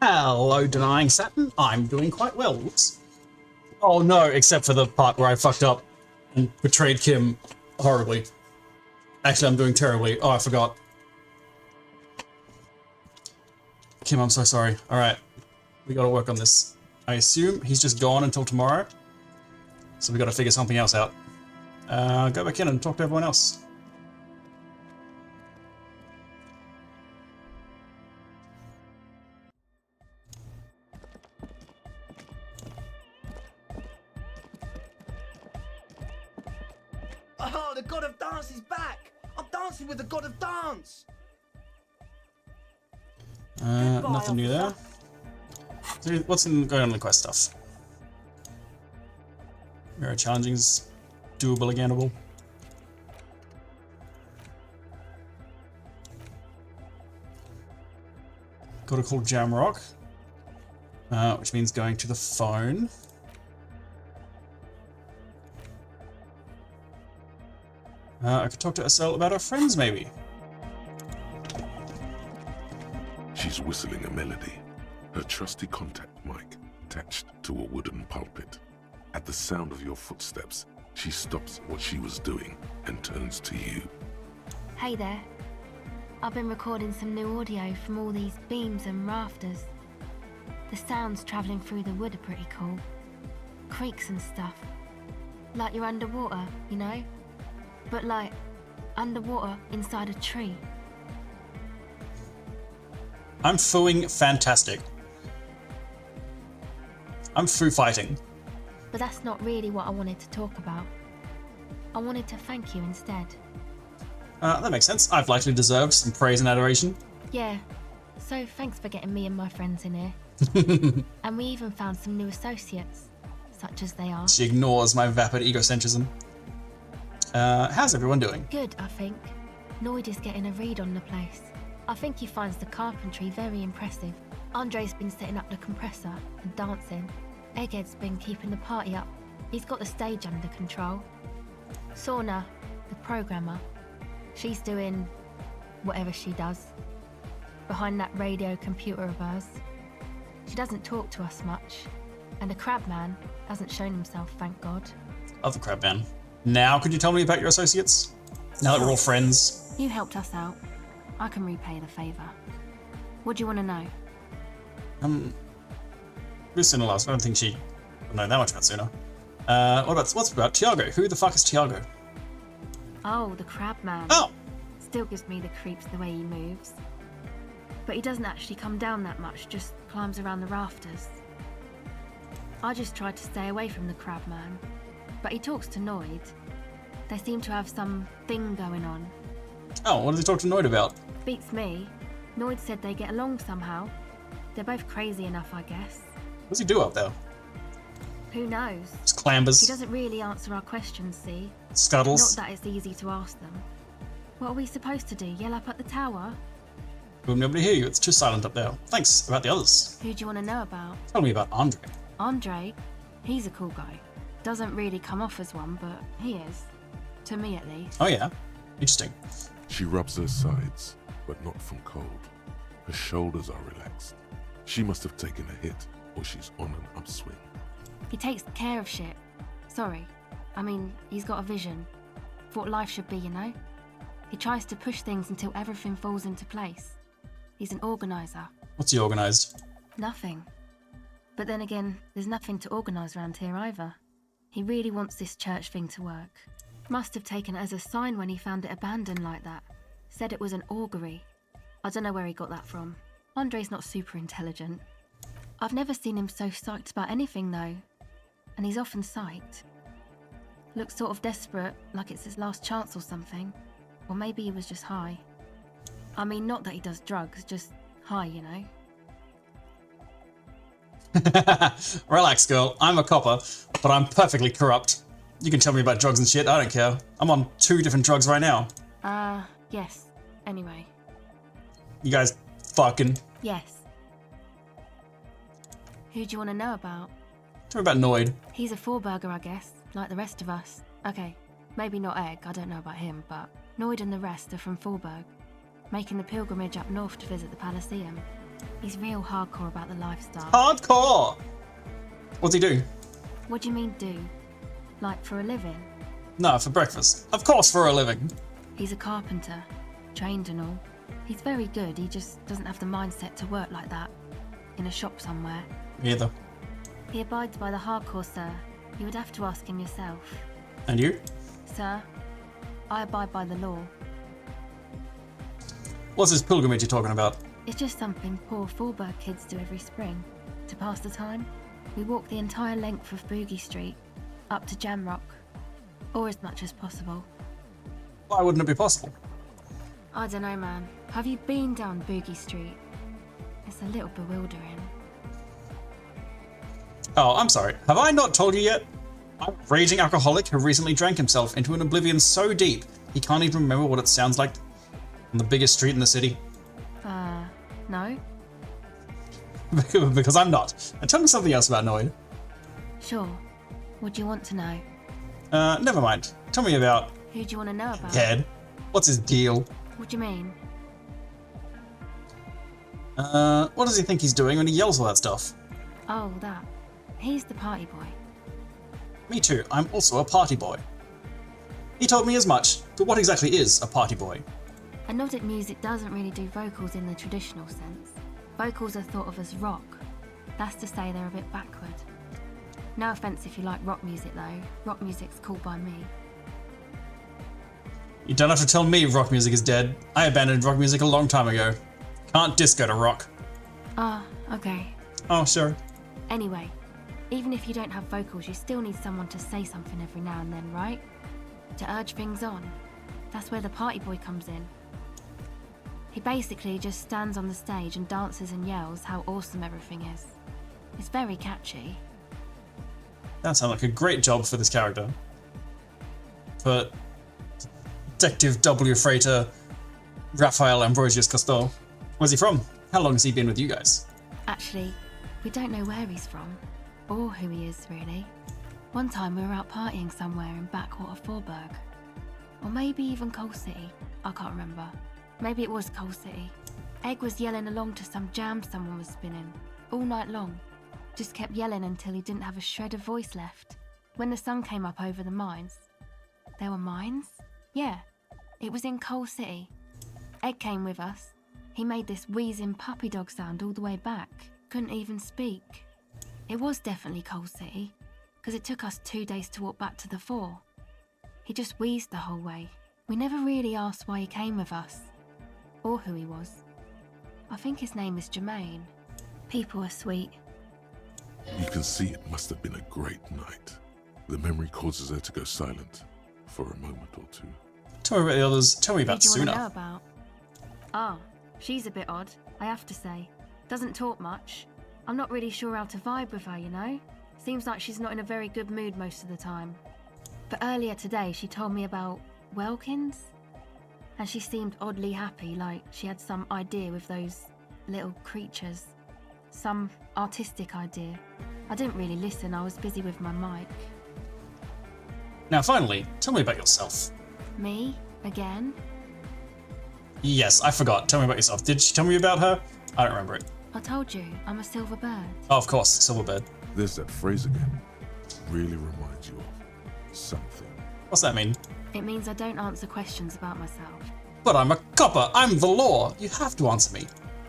Hello, Denying Saturn. I'm doing quite well. Whoops. Oh no, except for the part where I fucked up and betrayed Kim horribly. Actually, I'm doing terribly. Oh, I forgot. Kim, I'm so sorry. Alright. We gotta work on this. I assume he's just gone until tomorrow. So we gotta figure something else out. Go back in and talk to everyone else. Oh, the god of dance is back! I'm dancing with the god of dance! Nothing new there. So what's going on in the quest stuff? Mirror challenging's doable againable. Gotta call Jamrock, which means going to the phone. I could talk to Estelle about her friends, maybe. She's whistling a melody, her trusty contact mic attached to a wooden pulpit. At the sound of your footsteps, she stops what she was doing and turns to you. Hey there. I've been recording some new audio from all these beams and rafters. The sounds travelling through the wood are pretty cool. Creaks and stuff. Like you're underwater, you know? But like, underwater inside a tree. I'm fooing fantastic. I'm foo fighting. But that's not really what I wanted to talk about. I wanted to thank you instead. That makes sense. I've likely deserved some praise and adoration. Yeah, so thanks for getting me and my friends in here. And we even found some new associates, such as they are. She ignores my vapid egocentrism. How's everyone doing? Good, I think. Noid is getting a read on the place. I think he finds the carpentry very impressive. Andre's been setting up the compressor and dancing. Egghead's been keeping the party up. He's got the stage under control. Sorna, the programmer, she's doing whatever she does behind that radio computer of hers. She doesn't talk to us much, and the Crabman hasn't shown himself, thank God. Love the Crabman. Now, could you tell me about your associates? Now that we're all friends. You helped us out. I can repay the favour. What do you want to know? Sooner last. I don't think she would know that much about Sooner. What's about Tiago? Who the fuck is Tiago? Oh, the Crabman. Oh! Still gives me the creeps the way he moves. But he doesn't actually come down that much, just climbs around the rafters. I just tried to stay away from the Crabman, but he talks to Noid. They seem to have some thing going on. Oh, what does he talk to Noid about? Beats me. Noid said they get along somehow. They're both crazy enough, I guess. What does he do up there? Who knows? Just clambers. He doesn't really answer our questions, see? Scuttles. Not that it's easy to ask them. What are we supposed to do? Yell up at the tower? Will nobody hear you? It's too silent up there. Thanks. About the others. Who do you want to know about? Tell me about Andre. Andre? He's a cool guy. Doesn't really come off as one, but he is. To me, at least. Oh yeah? Interesting. She rubs her sides, but not from cold. Her shoulders are relaxed. She must have taken a hit, or she's on an upswing. He takes care of shit. Sorry. I mean, he's got a vision. For what life should be, you know? He tries to push things until everything falls into place. He's an organiser. What's he organised? Nothing. But then again, there's nothing to organise around here either. He really wants this church thing to work. Must have taken it as a sign when he found it abandoned like that. Said it was an augury. I don't know where he got that from. Andre's not super intelligent. I've never seen him so psyched about anything though. And he's often psyched. Looks sort of desperate, like it's his last chance or something. Or maybe he was just high. I mean, not that he does drugs, just high, you know? Relax, girl. I'm a copper, but I'm perfectly corrupt. You can tell me about drugs and shit, I don't care. I'm on 2 different drugs right now. Yes. Anyway. You guys fucking... Yes. Who do you want to know about? Tell me about Noid. He's a four-burger, I guess, like the rest of us. Okay, maybe not Egg, I don't know about him, but Noid and the rest are from Forberg, making the pilgrimage up north to visit the Elysium. He's real hardcore about the lifestyle. Hardcore! What's he do? What do you mean do? Like for a living? No, for breakfast. Of course, for a living. He's a carpenter, trained and all. He's very good, he just doesn't have the mindset to work like that. In a shop somewhere. Me either. He abides by the hardcore, sir. You would have to ask him yourself. And you? Sir, I abide by the law. What's this pilgrimage you're talking about? It's just something poor Fallberg kids do every spring. To pass the time, we walk the entire length of Boogie Street, up to Jamrock. Or as much as possible. Why wouldn't it be possible? I don't know, man. Have you been down Boogie Street? It's a little bewildering. Oh, I'm sorry. Have I not told you yet? I'm a raging alcoholic who recently drank himself into an oblivion so deep he can't even remember what it sounds like on the biggest street in the city. No? Because I'm not. And tell me something else about Noid. Sure. What do you want to know? Never mind. Tell me about Who do you want to know about? Ted. What's his deal? What do you mean? What does he think he's doing when he yells all that stuff? Oh, that. He's the party boy. Me too. I'm also a party boy. He told me as much, but what exactly is a party boy? And Nordic music doesn't really do vocals in the traditional sense. Vocals are thought of as rock. That's to say they're a bit backward. No offence if you like rock music though. Rock music's cool by me. You don't have to tell me rock music is dead. I abandoned rock music a long time ago. Can't disco to rock. Ah, okay. Oh, sure. Anyway, even if you don't have vocals, you still need someone to say something every now and then, right? To urge things on. That's where the party boy comes in. He basically just stands on the stage and dances and yells how awesome everything is. It's very catchy. That sounds like a great job for this character. But Detective W. Freighter, Raphael Ambrosius Cousteau. Where's he from? How long has he been with you guys? Actually, we don't know where he's from, or who he is, really. One time we were out partying somewhere in backwater Forburg. Or maybe even Coal City, I can't remember. Maybe it was Coal City. Egg was yelling along to some jam someone was spinning, all night long. Just kept yelling until he didn't have a shred of voice left. When the sun came up over the mines. There were mines? Yeah, it was in Coal City. Egg came with us. He made this wheezing puppy dog sound all the way back. Couldn't even speak. It was definitely Coal City, because it took us 2 days to walk back to the fort. He just wheezed the whole way. We never really asked why he came with us, or who he was. I think his name is Jermaine. People are sweet. You can see it must have been a great night. The memory causes her to go silent for a moment or two. Tell me about the others. Tell me Who about do you want to know Suna. about? Ah, she's a bit odd, I have to say. Doesn't talk much. I'm not really sure how to vibe with her, you know? Seems like she's not in a very good mood most of the time. But earlier today she told me about Welkins? And she seemed oddly happy, like she had some idea with those little creatures. Some artistic idea. I didn't really listen, I was busy with my mic. Now finally, tell me about yourself. Me? Again? Yes, I forgot. Tell me about yourself. Did she tell me about her? I don't remember it. I told you, I'm a silver bird. Oh, of course, Silverbird. There's that phrase again. Really reminds you of something. What's that mean? It means I don't answer questions about myself. But I'm a copper. I'm the law. You have to answer me.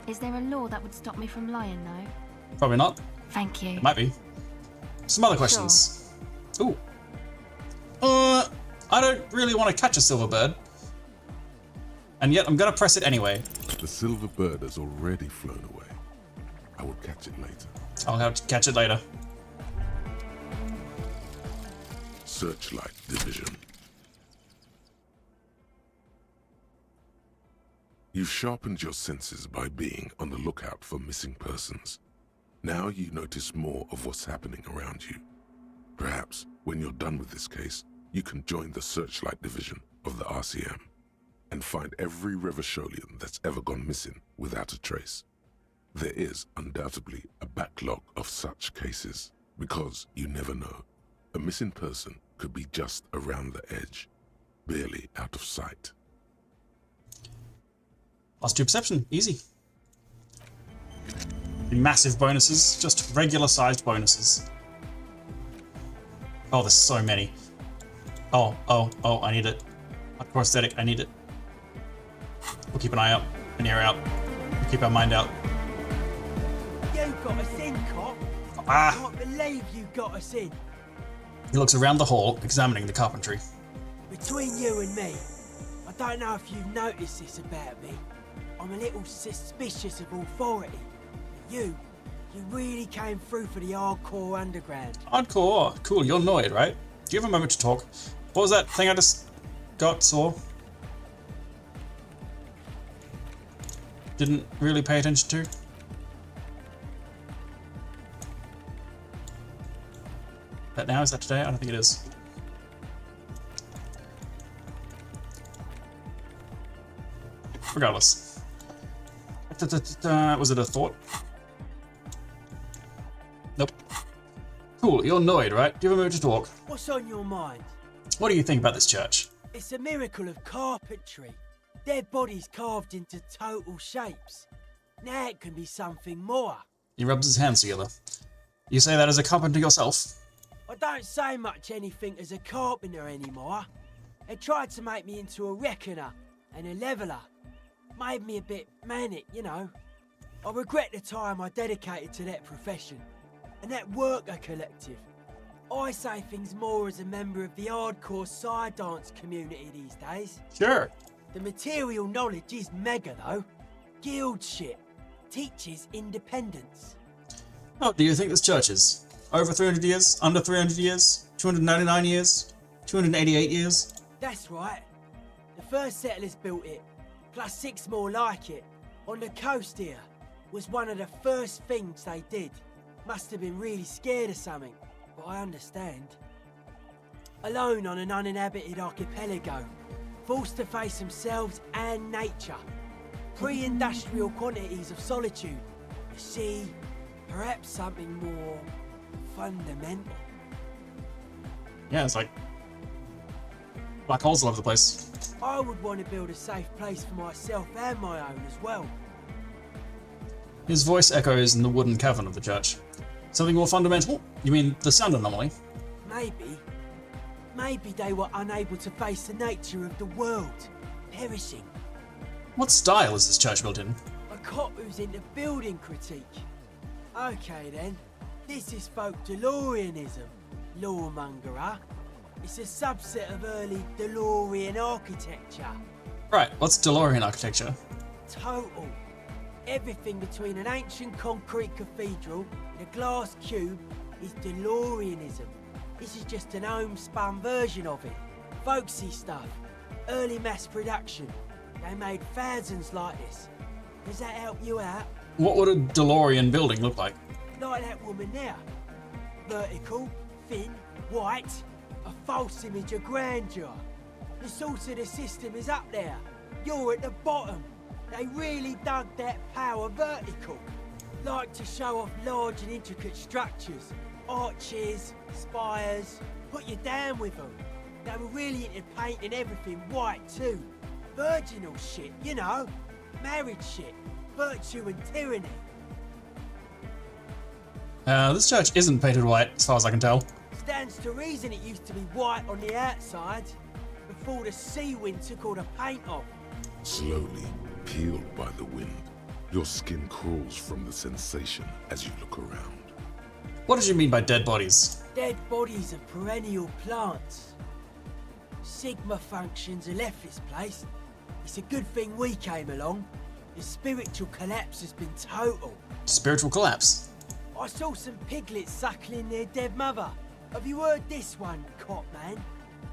Is there a law that would stop me from lying, though? Probably not. Thank you. Might be. Some other questions. Ooh. I don't really want to catch a Silverbird. And yet I'm gonna press it anyway. The silver bird has already flown away. I will catch it later. I'll have to catch it later. Searchlight Division. You've sharpened your senses by being on the lookout for missing persons. Now you notice more of what's happening around you. Perhaps, when you're done with this case, you can join the Searchlight Division of the RCM and find every Revacholian that's ever gone missing without a trace. There is undoubtedly a backlog of such cases, because you never know. A missing person could be just around the edge, barely out of sight. +2 perception. Easy. Massive bonuses, just regular-sized bonuses. Oh, there's so many. Oh, I need it. Hardcore aesthetic, I need it. We'll keep an eye out, an ear out. We'll keep our mind out. You got us in, cop. Ah! I can't believe you got us in. He looks around the hall, examining the carpentry. Between you and me, I don't know if you've noticed this about me. I'm a little suspicious of authority. You really came through for the hardcore underground. Hardcore. Cool, you're annoyed, right? Do you have a moment to talk? What was that thing I just saw? Didn't really pay attention to? That now? Is that today? I don't think it is. Regardless. Was it a thought? Nope. Cool, you're annoyed, right? Do you have a moment to talk? What's on your mind? What do you think about this church? It's a miracle of carpentry. Dead bodies carved into total shapes. Now it can be something more. He rubs his hands together. You say that as a carpenter yourself? I don't say much anything as a carpenter anymore. They tried to make me into a reckoner and a leveller. Made me a bit manic, you know. I regret the time I dedicated to that profession and that worker collective. I say things more as a member of the hardcore side dance community these days. Sure. The material knowledge is mega though. Guild shit. Teaches independence. Oh, do you think this church is? Over 300 years? Under 300 years? 299 years? 288 years? That's right. The first settlers built it, plus 6 more like it, on the coast here. Was one of the first things they did. Must have been really scared of something, but I understand. Alone on an uninhabited archipelago, forced to face themselves and nature. Pre-industrial quantities of solitude. You see, perhaps something more fundamental. Yeah, it's like black holes all over the place. I would want to build a safe place for myself and my own as well. His voice echoes in the wooden cavern of the church. Something more fundamental? You mean the sound anomaly? Maybe they were unable to face the nature of the world, perishing. What style is this church built in? A cop who's into building critique. Okay then, this is folk DeLoreanism, lawmongerer. It's a subset of early DeLorean architecture. Right, what's DeLorean architecture? Total. Everything between an ancient concrete cathedral and a glass cube is DeLoreanism. This is just an homespun version of it. Folksy stuff. Early mass production. They made thousands like this. Does that help you out? What would a DeLorean building look like? Like that woman there. Vertical, thin, white. A false image of grandeur. The source of the system is up there. You're at the bottom. They really dug that power vertical. Like to show off large and intricate structures. Arches, spires. Put you down with them. They were really into painting everything white too. Virginal shit, you know. Married shit. Virtue and tyranny. This church isn't painted white, as far as I can tell. Stands to reason it used to be white on the outside before the sea wind took all the paint off. Slowly, peeled by the wind, your skin crawls from the sensation as you look around. What did you mean by dead bodies? Dead bodies of perennial plants. Sigma functions have left this place. It's a good thing we came along. The spiritual collapse has been total. Spiritual collapse. I saw some piglets suckling their dead mother. Have you heard this one, cop man?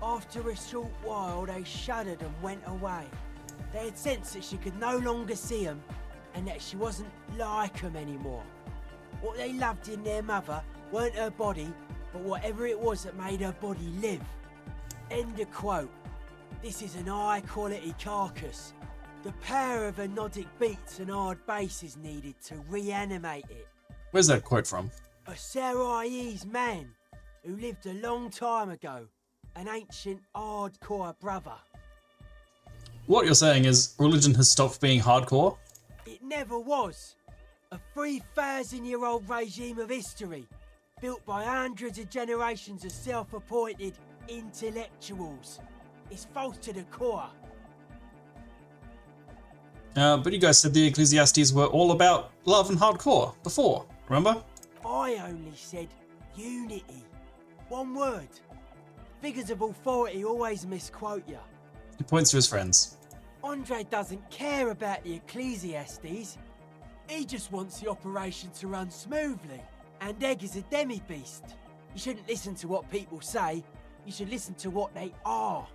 After a short while, they shuddered and went away. They had sensed that she could no longer see them and that she wasn't like them anymore. What they loved in their mother weren't her body, but whatever it was that made her body live. End of quote. This is an high-quality carcass. The power of anodic beats and hard bass is needed to reanimate it. Where's that quote from? A Sarais man who lived a long time ago. An ancient hardcore brother. What you're saying is religion has stopped being hardcore? It never was. A 3,000-year-old regime of history, built by hundreds of generations of self-appointed intellectuals. It's false to the core. But you guys said the Ecclesiastes were all about love and hardcore before, remember? I only said unity. One word. Figures of authority always misquote you. He points to his friends. Andre doesn't care about the Ecclesiastes. He just wants the operation to run smoothly. And Egg is a demi-beast. You shouldn't listen to what people say. You should listen to what they are.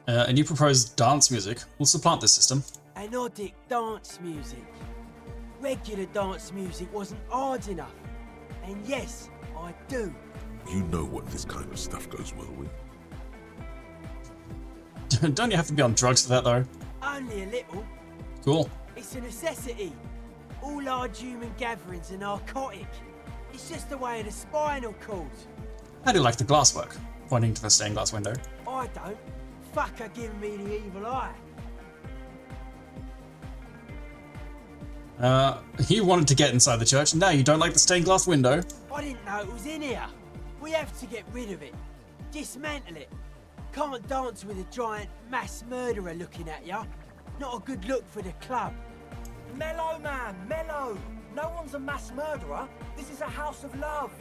And you propose dance music will supplant this system. Anodic dance music. Regular dance music wasn't hard enough. And yes, I do. You know what this kind of stuff goes well with. Don't you have to be on drugs for that, though? Only a little. Cool. It's a necessity. All large human gatherings are narcotic. It's just the way of the spinal cord. How do you like the glasswork? Pointing to the stained glass window. I don't. Fucker giving me the evil eye. You wanted to get inside the church, and now you don't like the stained glass window. I didn't know it was in here. We have to get rid of it. Dismantle it. Can't dance with a giant mass murderer looking at ya. Not a good look for the club. Mellow, man, mellow. No one's a mass murderer. This is a house of love.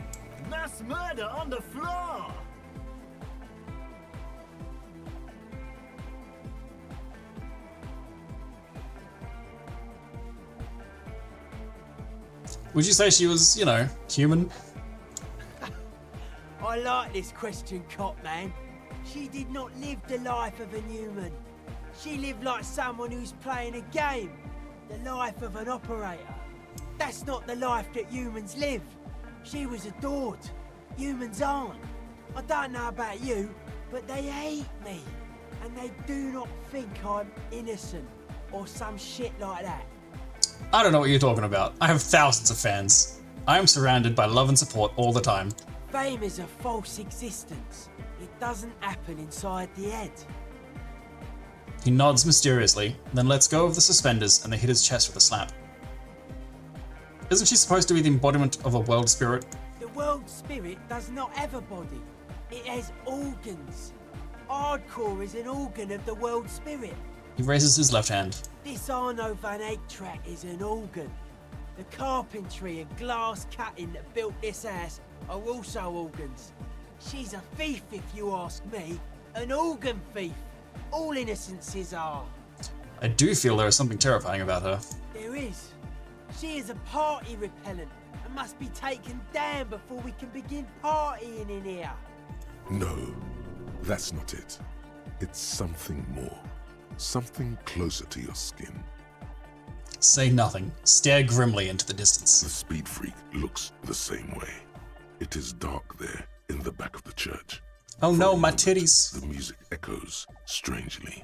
Mass murder on the floor. Would you say she was, you know, human? I like this question, cop man. She did not live the life of a human. She lived like someone who's playing a game. The life of an operator. That's not the life that humans live. She was adored. Humans aren't. I don't know about you, but they hate me. And they do not think I'm innocent or some shit like that. I don't know what you're talking about. I have thousands of fans. I am surrounded by love and support all the time. Fame is a false existence. It doesn't happen inside the head. He nods mysteriously, then lets go of the suspenders and they hit his chest with a slap. Isn't she supposed to be the embodiment of a world spirit? The world spirit does not have a body. It has organs. Hardcore is an organ of the world spirit. He raises his left hand. This Arno van Eyck track is an organ. The carpentry and glass cutting that built this house are also organs. She's a thief, if you ask me. An organ thief. All innocences are. I do feel there is something terrifying about her. There is. She is a party repellent and must be taken down before we can begin partying in here. No, that's not it. It's something more. Something closer to your skin. Say nothing. Stare grimly into the distance. The speed freak looks the same way. It is dark there in the back of the church. Oh For no, a my moment, titties. The music echoes strangely.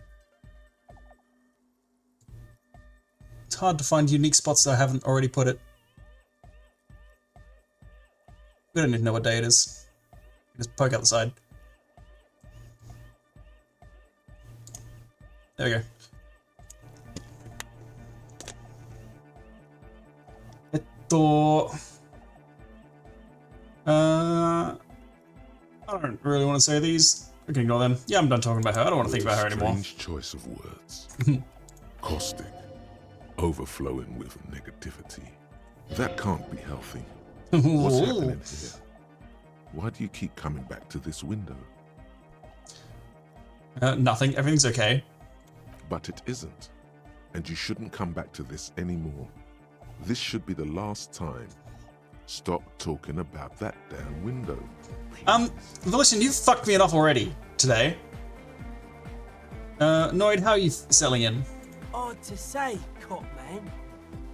It's hard to find unique spots that I haven't already put it. We don't even know what day it is. Just poke out the side. There we go. I don't really want to say these. We can ignore them. Yeah, I'm done talking about her. I don't want to think about her anymore. Strange choice of words. Caustic. Overflowing with negativity. That can't be healthy. What's happening here? Why do you keep coming back to this window? Nothing. Everything's okay. But it isn't. And you shouldn't come back to this anymore. This should be the last time. Stop talking about that damn window. Volition, you've fucked me enough already today. Noid, how are you settling in? Hard to say, cop man.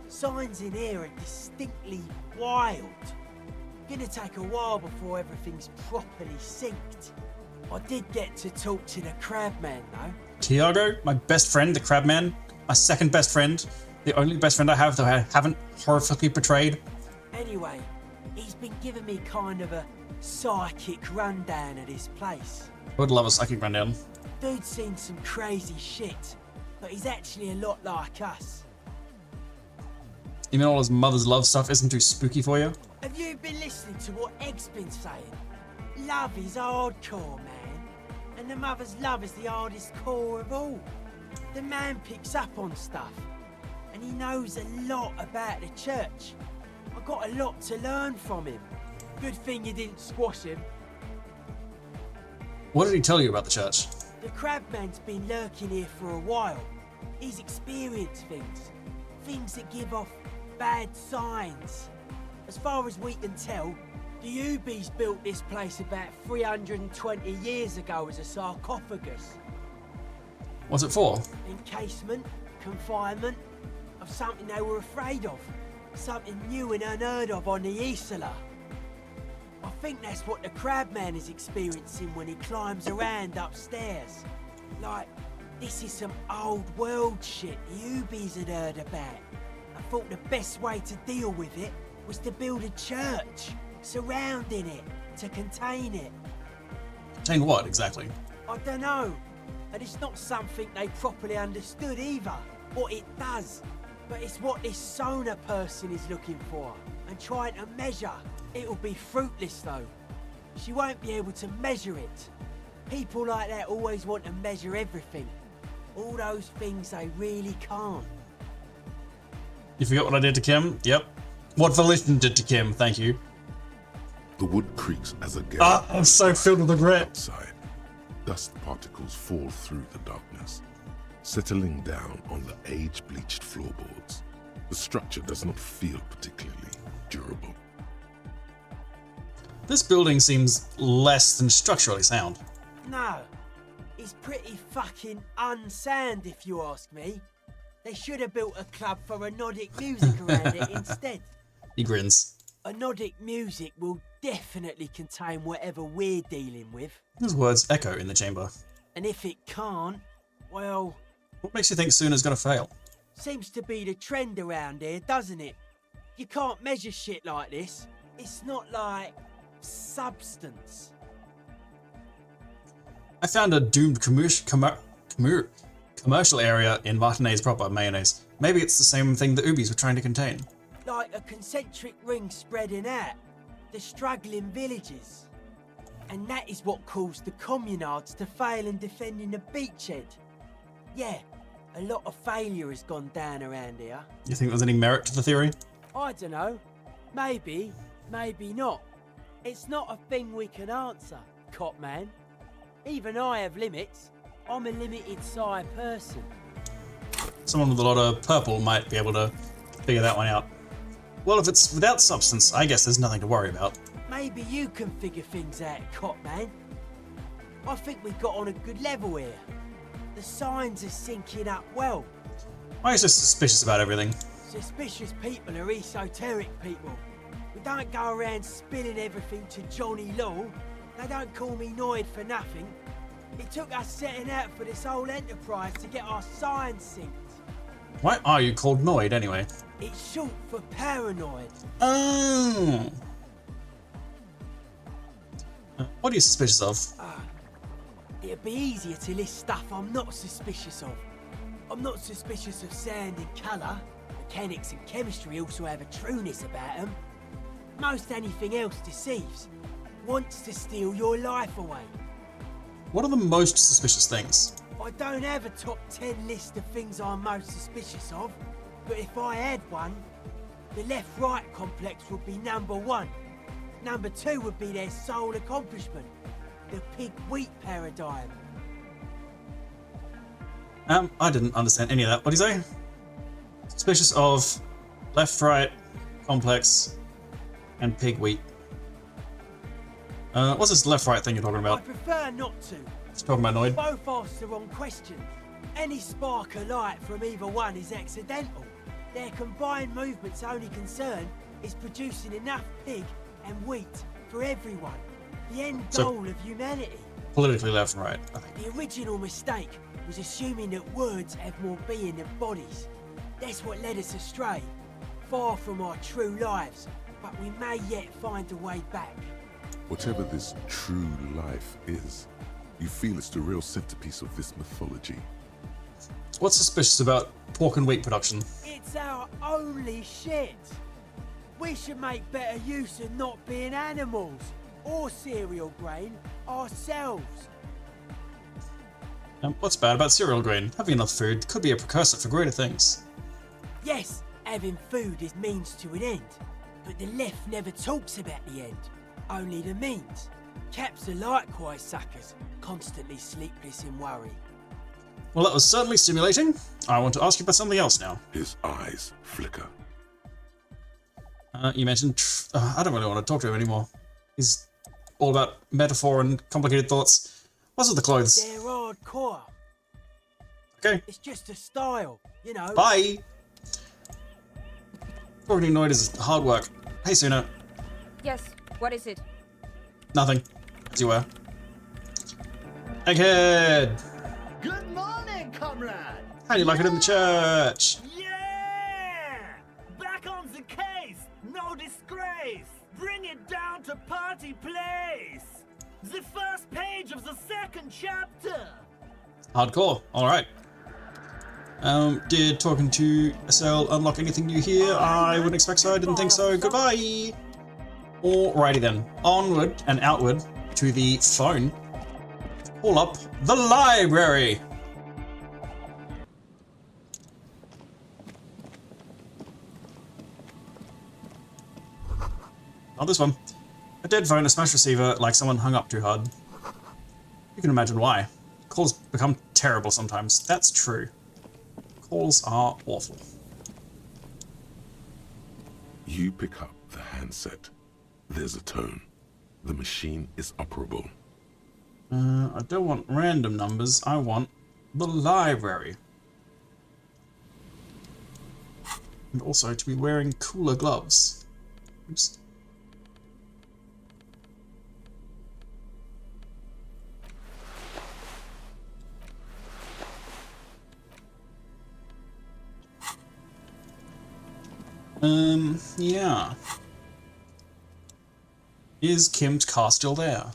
Signs in here are distinctly wild. Gonna take a while before everything's properly synced. I did get to talk to the crabman though. Tiago, my best friend, the Crabman, my second best friend, the only best friend I have that I haven't horrifically betrayed. Anyway, he's been giving me kind of a psychic rundown of this place. I would love a psychic rundown. Dude's seen some crazy shit, but he's actually a lot like us. Even all his mother's love stuff isn't too spooky for you? Have you been listening to what Egg's been saying? Love is hardcore, man. And the mother's love is the hardest core of all. The man picks up on stuff. And he knows a lot about the church. I got a lot to learn from him. Good thing you didn't squash him. What did he tell you about the church? The crabman's been lurking here for a while. He's experienced things. Things that give off bad signs. As far as we can tell, the Ubies built this place about 320 years ago as a sarcophagus. What's it for? Encasement, confinement, of something they were afraid of. Something new and unheard of on the Isla. I think that's what the crabman is experiencing when he climbs around upstairs. Like, this is some old world shit the Ubies had heard about. I thought the best way to deal with it was to build a church, surrounding it, to contain it. Contain what, exactly? I don't know, and it's not something they properly understood either, what it does. But it's what this Sona person is looking for, and trying to measure. It'll be fruitless though. She won't be able to measure it. People like that always want to measure everything. All those things they really can't. You forgot what I did to Kim? Yep. What Volition did to Kim, thank you. The wood creaks as a gale. I'm so filled with regret. Outside, dust particles fall through the darkness, settling down on the age-bleached floorboards. The structure does not feel particularly durable. This building seems less than structurally sound. No, it's pretty fucking unsound if you ask me. They should have built a club for Nordic music around it instead. He grins. Nordic music will definitely contain whatever we're dealing with. His words echo in the chamber. And if it can't, well, What makes you think Suna's gonna fail? seems to be the trend around here, doesn't it? You can't measure shit like this. It's not like substance. I found a doomed commercial area in Martinez proper, mayonnaise. Maybe it's the same thing the Ubies were trying to contain. Like a concentric ring spreading out. The struggling villages. And that is what caused the communards to fail in defending the beachhead. Yeah, a lot of failure has gone down around here. You think there's any merit to the theory? I don't know. Maybe, maybe not. It's not a thing we can answer, Copman. Even I have limits. I'm a limited size person. Someone with a lot of purple might be able to figure that one out. Well, if it's without substance, I guess there's nothing to worry about. Maybe you can figure things out, Copman. I think we got on a good level here. The signs are syncing up well. Why is just suspicious about everything? Suspicious people are esoteric people. We don't go around spilling everything to Johnny Law. They don't call me Noid for nothing. It took us setting out for this whole enterprise to get our signs synced. Why are you called Noid anyway? It's short for paranoid. Oh. What are you suspicious of? It'd be easier to list stuff I'm not suspicious of. I'm not suspicious of sound and colour. Mechanics and chemistry also have a trueness about them. Most anything else deceives. Wants to steal your life away. What are the most suspicious things? I don't have a top 10 list of things I'm most suspicious of, but if I had one, the left-right complex would be number 1. Number 2 would be their sole accomplishment, the pig-wheat paradigm. I didn't understand any of that. What do you say? Suspicious of left-right complex and pig wheat. What's this left-right thing you're talking I about? prefer not to. It's talking about Noid. Both ask the wrong question. Any spark of light from either one is accidental. Their combined movement's only concern is producing enough pig and wheat for everyone. The end goal of humanity. Politically left and right, I think. The original mistake was assuming that words have more being than bodies. That's what led us astray. Far from our true lives, but we may yet find a way back. Whatever this true life is, you feel it's the real centerpiece of this mythology. What's suspicious about pork and wheat production? It's our only shit. We should make better use of not being animals or cereal grain ourselves. What's bad about cereal grain? Having enough food could be a precursor for greater things. Yes, having food is means to an end, but the left never talks about the end, only the means. Caps are likewise suckers, constantly sleepless in worry. Well, that was certainly stimulating. I want to ask you about something else now. His eyes flicker. You mentioned... I don't really want to talk to him anymore. He's all about metaphor and complicated thoughts. What's with the clothes? They're hardcore. Okay, It's just a style, you know. bye! Talking annoyed is hard work. Hey, Suna. Yes, what is it? Nothing. As you were. Egghead! Good morning, comrade! How do you like it in the church? Yeah! Back on the case! No disgrace! Bring it down to party place! The first page of the second chapter! Hardcore. Alright. Did talking to SL unlock anything new here? I wouldn't expect so. I didn't think so. Goodbye! Alrighty then. Onward and outward to the phone. Call up the library! Not this one. A dead phone, a smashed receiver, like someone hung up too hard. You can imagine why. Calls become terrible sometimes. That's true. Calls are awful. You pick up the handset. There's a tone. The machine is operable. I don't want random numbers. I want the library. And also to be wearing cooler gloves. Oops. Yeah. Is Kim's car still there?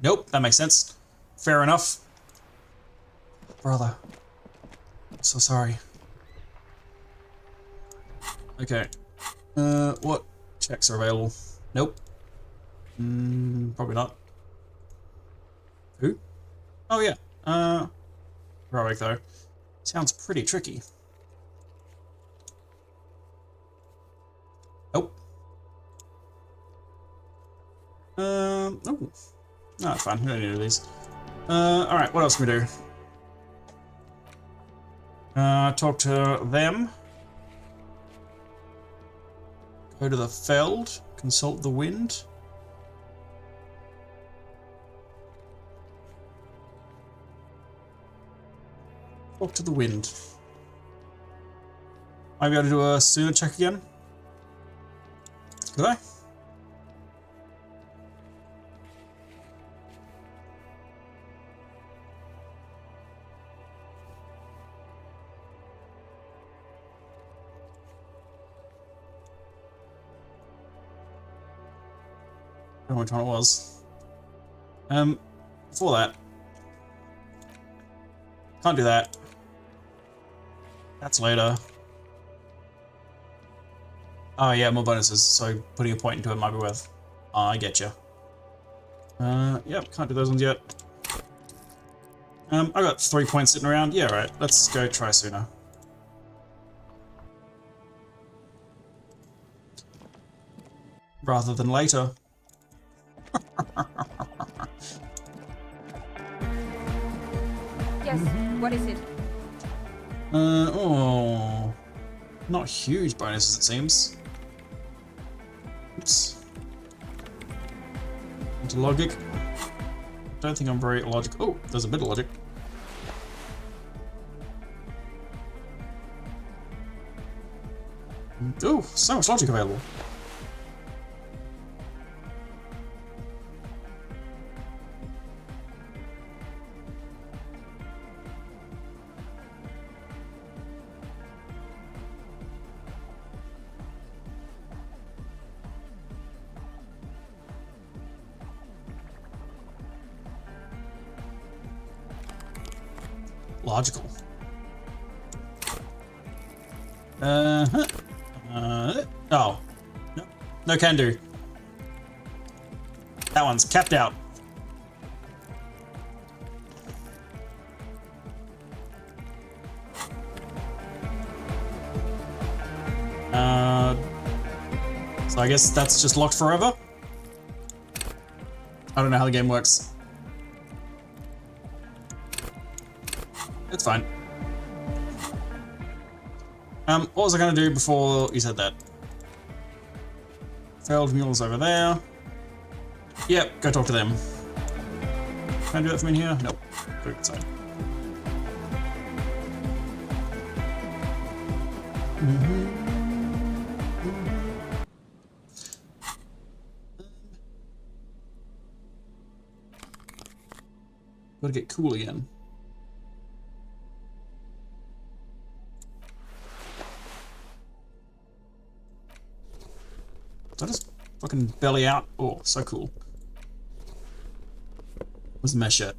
Nope, that makes sense. Fair enough. Brother. I'm so sorry. Okay. What checks are available? Nope. Probably not. Who? Oh yeah. Heroic though. Sounds pretty tricky. Nope. Oh. No, that's fine. We don't need to do these. Alright, what else can we do? Talk to them. Go to the Feld. Consult the wind. Talk to the wind. Might be able to do a sooner check again. Could I? I don't know which one it was. Before that. Can't do that. That's later. Oh yeah, more bonuses, so putting a point into it might be worth. I get you. Yep, can't do those ones yet. I got 3 points sitting around. Yeah, right. Let's go try sooner. Rather than later. Yes, what is it? Oh. Not huge bonuses, it seems. Oops. Into logic. Don't think I'm very logical. Oh, there's a bit of logic. Oh, so much logic available. Logical. Oh. No, no can do. That one's capped out. So I guess that's just locked forever? I don't know how the game works. It's fine. What was I gonna do before you said that? Failed mules over there. Yep, go talk to them. Can I do that from in here? Nope. Go outside. Gotta get cool again. Did I just fucking belly out? Oh, so cool. Where's the mesh at?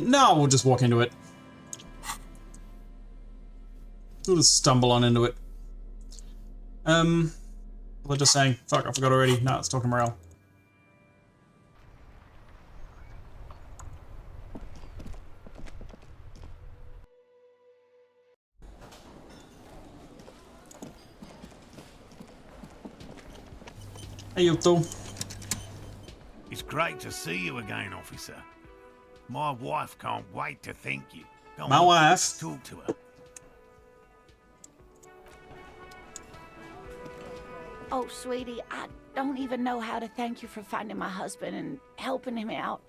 No, we'll just walk into it. We'll just stumble on into it. What was I just saying? Fuck, I forgot already. No, let's talk to morale. Hey, you two. It's great to see you again, officer. My wife can't wait to thank you. Go My on, wife? talk to her. Oh, sweetie, I don't even know how to thank you for finding my husband and helping him out.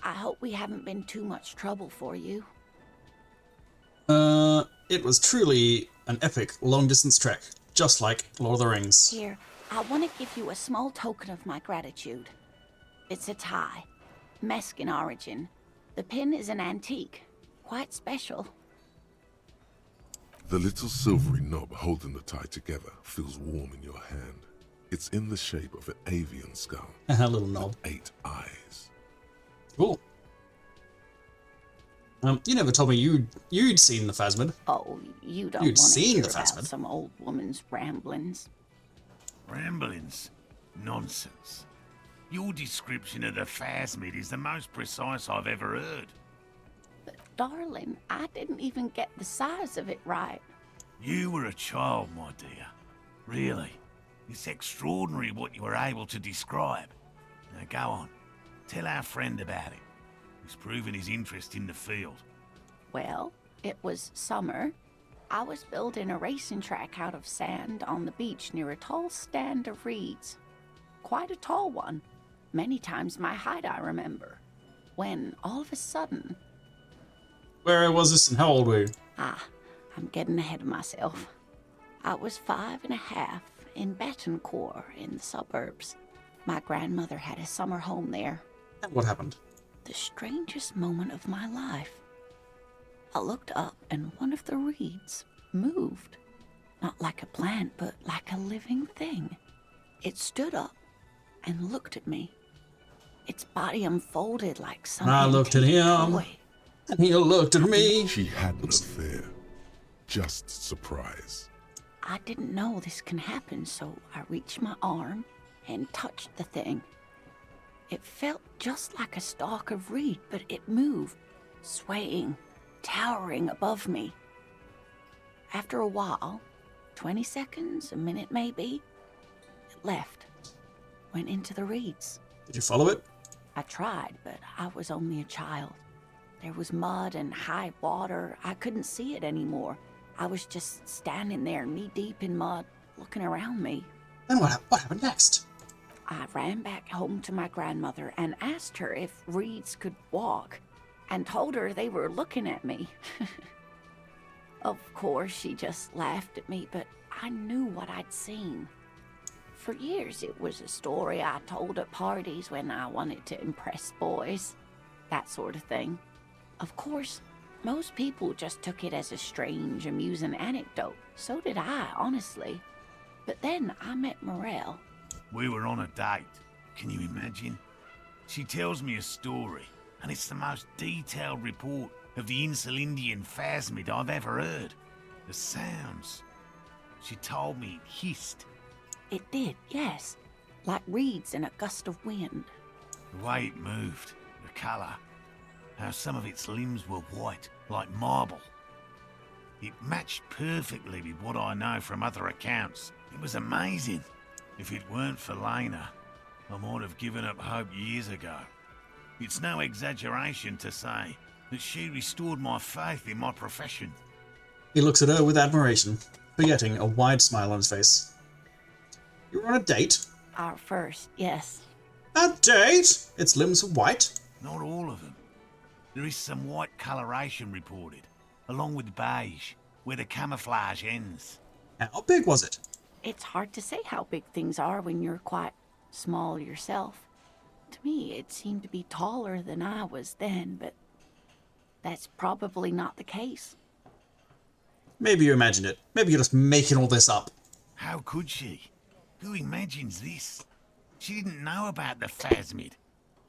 I hope we haven't been too much trouble for you. It was truly an epic long-distance trek, just like Lord of the Rings. Here, I want to give you a small token of my gratitude. It's a tie, Mexican origin. The pin is an antique, quite special. The little silvery knob holding the tie together feels warm in your hand. It's in the shape of an avian skull. A little knob. 8 eyes. Cool. You never told me you'd seen the Phasmid. Oh, you don't You'd want to seen hear the about Phasmid. some old woman's ramblings. Ramblings? Nonsense. Your description of the Phasmid is the most precise I've ever heard. But darling, I didn't even get the size of it right. You were a child, my dear. Really. It's extraordinary what you were able to describe. Now go on. Tell our friend about it. He's proven his interest in the field. Well, it was summer. I was building a racing track out of sand on the beach near a tall stand of reeds. Quite a tall one. Many times my height, I remember. When, all of a sudden... Where was this and how old were you? I'm getting ahead of myself. I was 5.5 in Betancourt in the suburbs. My grandmother had a summer home there. And what happened? The strangest moment of my life. I looked up and one of the reeds moved. Not like a plant, but like a living thing. It stood up and looked at me. Its body unfolded like some I looked at antique him. toy. And he looked at me. She had no fear, just surprise. I didn't know this can happen, so I reached my arm and touched the thing. It felt just like a stalk of reed, but it moved, swaying, towering above me. After a while, 20 seconds, a minute maybe, it left, went into the reeds. Did you follow it? I tried, but I was only a child. There was mud and high water. I couldn't see it anymore. I was just standing there, knee-deep in mud, looking around me. Then what happened next? I ran back home to my grandmother and asked her if reeds could walk, and told her they were looking at me. Of course, she just laughed at me, but I knew what I'd seen. For years, it was a story I told at parties when I wanted to impress boys. That sort of thing. Of course, most people just took it as a strange, amusing anecdote. So did I, honestly. But then I met Morel. We were on a date. Can you imagine? She tells me a story, and it's the most detailed report of the Insulindian phasmid I've ever heard. The sounds. She told me it hissed. It did, yes. Like reeds in a gust of wind. The way it moved, the colour, how some of its limbs were white, like marble. It matched perfectly with what I know from other accounts. It was amazing. If it weren't for Lena, I might have given up hope years ago. It's no exaggeration to say that she restored my faith in my profession. He looks at her with admiration, forgetting a wide smile on his face. You were on a date? Our first, yes. A date? Its limbs were white? Not all of them. There is some white coloration reported, along with beige, where the camouflage ends. How big was it? It's hard to say how big things are when you're quite small yourself. To me, it seemed to be taller than I was then, but that's probably not the case. Maybe you imagined it. Maybe you're just making all this up. How could she? Who imagines this? She didn't know about the phasmid.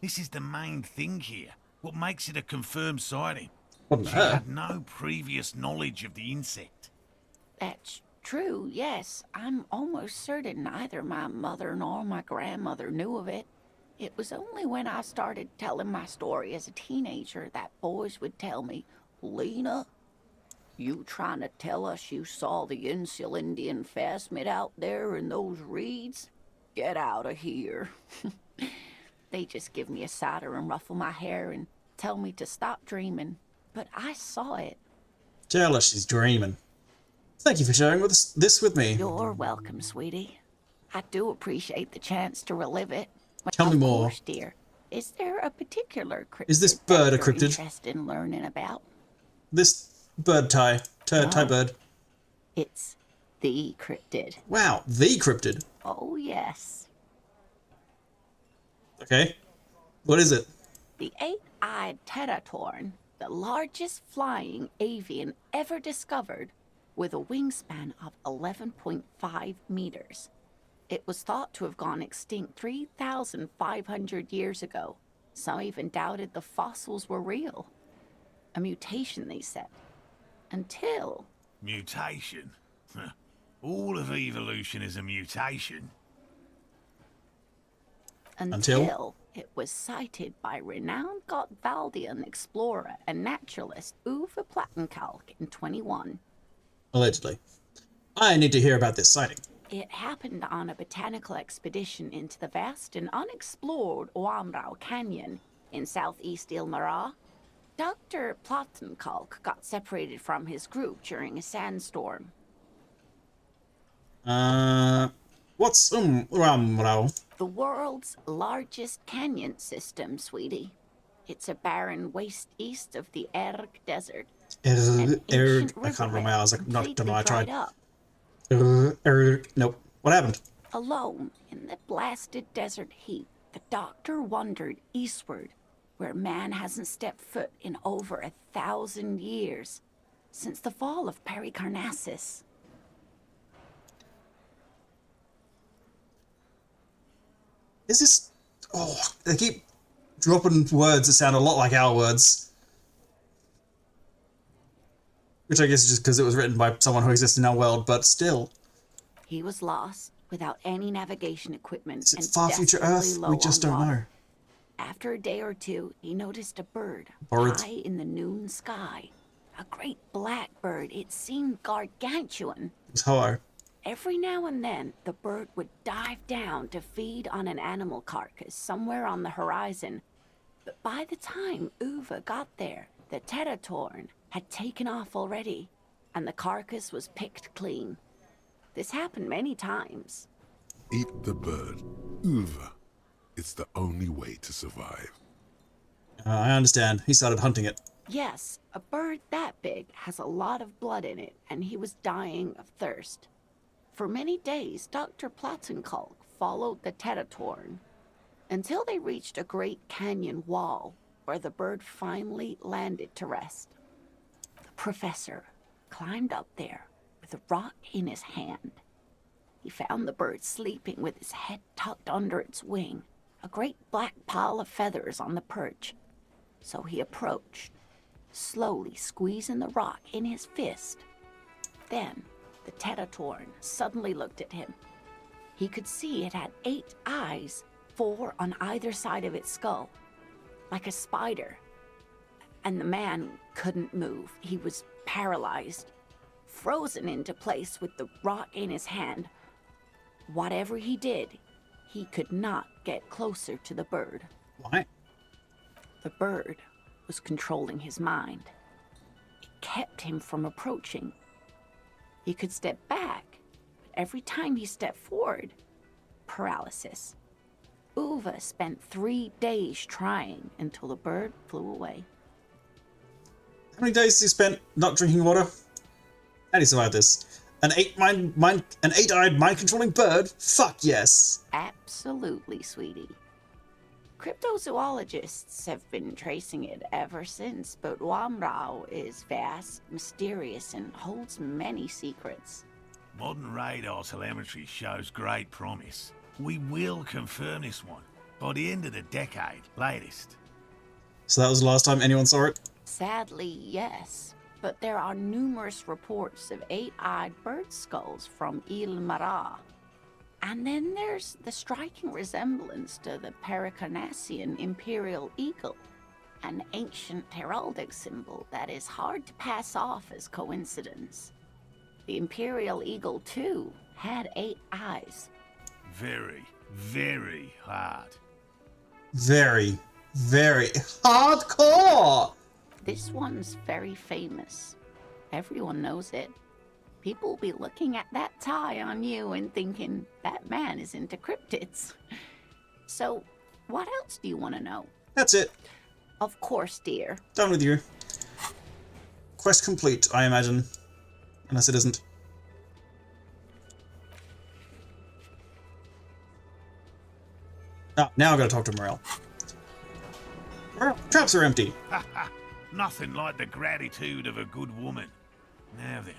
This is the main thing here. What makes it a confirmed sighting? Wasn't She her. had no previous knowledge of the insect. That's true, yes. I'm almost certain neither my mother nor my grandmother knew of it. It was only when I started telling my story as a teenager that boys would tell me, Lena, you trying to tell us you saw the Insulindian phasmid out there in those reeds? Get out of here. They just give me a cider and ruffle my hair and tell me to stop dreaming. But I saw it. Tell her she's dreaming. Thank you for sharing this with me. You're welcome, sweetie. I do appreciate the chance to relive it. Tell me Of more. course, dear. Is there a particular cryptid Is this that bird a you're cryptid? interested in learning about? This bird tie No. bird. It's the cryptid. Wow, the cryptid. Oh, yes. Okay. What is it? The eight-eyed teratorn, the largest flying avian ever discovered, with a wingspan of 11.5 meters. It was thought to have gone extinct 3,500 years ago. Some even doubted the fossils were real. A mutation, they said. Until... Mutation? All of evolution is a mutation. Until it was sighted by renowned Gotvaldian explorer and naturalist Uwe Plattenkalk in 21. Allegedly. I need to hear about this sighting. It happened on a botanical expedition into the vast and unexplored Oamrau Canyon in southeast Ilmara. Dr. Plattenkalk got separated from his group during a sandstorm. What's The world's largest canyon system, sweetie. It's a barren waste east of the Erg Desert. An ancient I can't remember my riverbed hours. I don't know completely why I dried tried. up. Nope. What happened? Alone in the blasted desert heat, the doctor wandered eastward, where man hasn't stepped foot in over 1,000 years, since the fall of Pericarnassus. Is this... Oh, they keep dropping words that sound a lot like our words. Which I guess is just because it was written by someone who exists in our world, but still. He was lost, without any navigation equipment, Is it and far future desperately Earth? low We just on don't water. know. After a day or two, he noticed a bird Bird. high in the noon sky. A great black bird. It seemed gargantuan. It was hello. Every now and then, the bird would dive down to feed on an animal carcass somewhere on the horizon. But by the time Uwe got there, the teratorn had taken off already, and the carcass was picked clean. This happened many times. Eat the bird. Uva. It's the only way to survive. I understand. He started hunting it. Yes, a bird that big has a lot of blood in it, and he was dying of thirst. For many days, Dr. Plattenkalk followed the Tetatorn until they reached a great canyon wall where the bird finally landed to rest. The professor climbed up there with a rock in his hand. He found the bird sleeping with his head tucked under its wing, a great black pile of feathers on the perch. So he approached, slowly squeezing the rock in his fist. Then the Tetatorn suddenly looked at him. He could see it had 8 eyes, 4 on either side of its skull, like a spider. And the man couldn't move. He was paralyzed, frozen into place with the rock in his hand. Whatever he did, he could not get closer to the bird. Why? The bird was controlling his mind. It kept him from approaching. He could step back, but every time he stepped forward, paralysis. Uva spent 3 days trying until the bird flew away. How many days has he spent not drinking water? How do you survive this? An eight-eyed mind-controlling bird? Fuck yes. Absolutely, sweetie. Cryptozoologists have been tracing it ever since, but Wamrao is vast, mysterious, and holds many secrets. Modern radar telemetry shows great promise. We will confirm this one by the end of the decade, latest. So that was the last time anyone saw it? Sadly, yes. But there are numerous reports of 8-eyed bird skulls from Il Mara. And then there's the striking resemblance to the Pericarnassian imperial eagle, an ancient heraldic symbol that is hard to pass off as coincidence. The imperial eagle, too, had 8 eyes. Very, very hard. Very, very hardcore! This one's very famous. Everyone knows it. People will be looking at that tie on you and thinking, that man is into cryptids. So, what else do you want to know? That's it. Of course, dear. Done with you. Quest complete, I imagine. Unless it isn't. Ah, now I've got to talk to Morel. Traps are empty. Nothing like the gratitude of a good woman. Now then,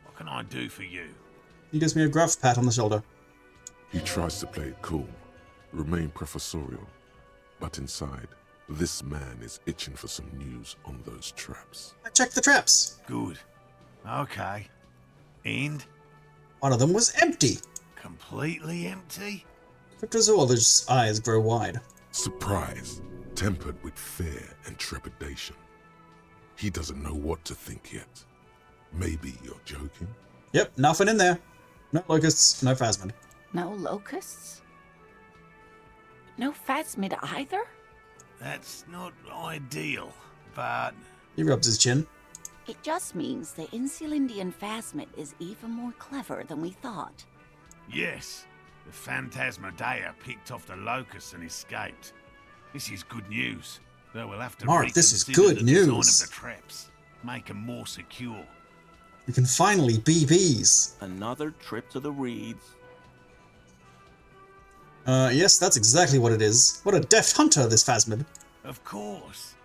what can I do for you? He gives me a gruff pat on the shoulder. He tries to play it cool, remain professorial, but inside, this man is itching for some news on those traps. I checked the traps. Good. Okay. And? One of them was empty. Completely empty? Cryptozoologist's eyes grow wide. Surprise, tempered with fear and trepidation. He doesn't know what to think yet. Maybe you're joking? Yep, nothing in there. No locusts, no phasmid. No locusts? No phasmid either? That's not ideal, but... He rubs his chin. It just means the Insulindian phasmid is even more clever than we thought. Yes, the Phantasmadeia picked off the locusts and escaped. This is good news, though we'll have to Mark, this is reconsider good the design news. of the traps, make them more secure. We can finally be bees. Another trip to the reeds. Yes, that's exactly what it is. What a deft hunter, this phasmid. Of course,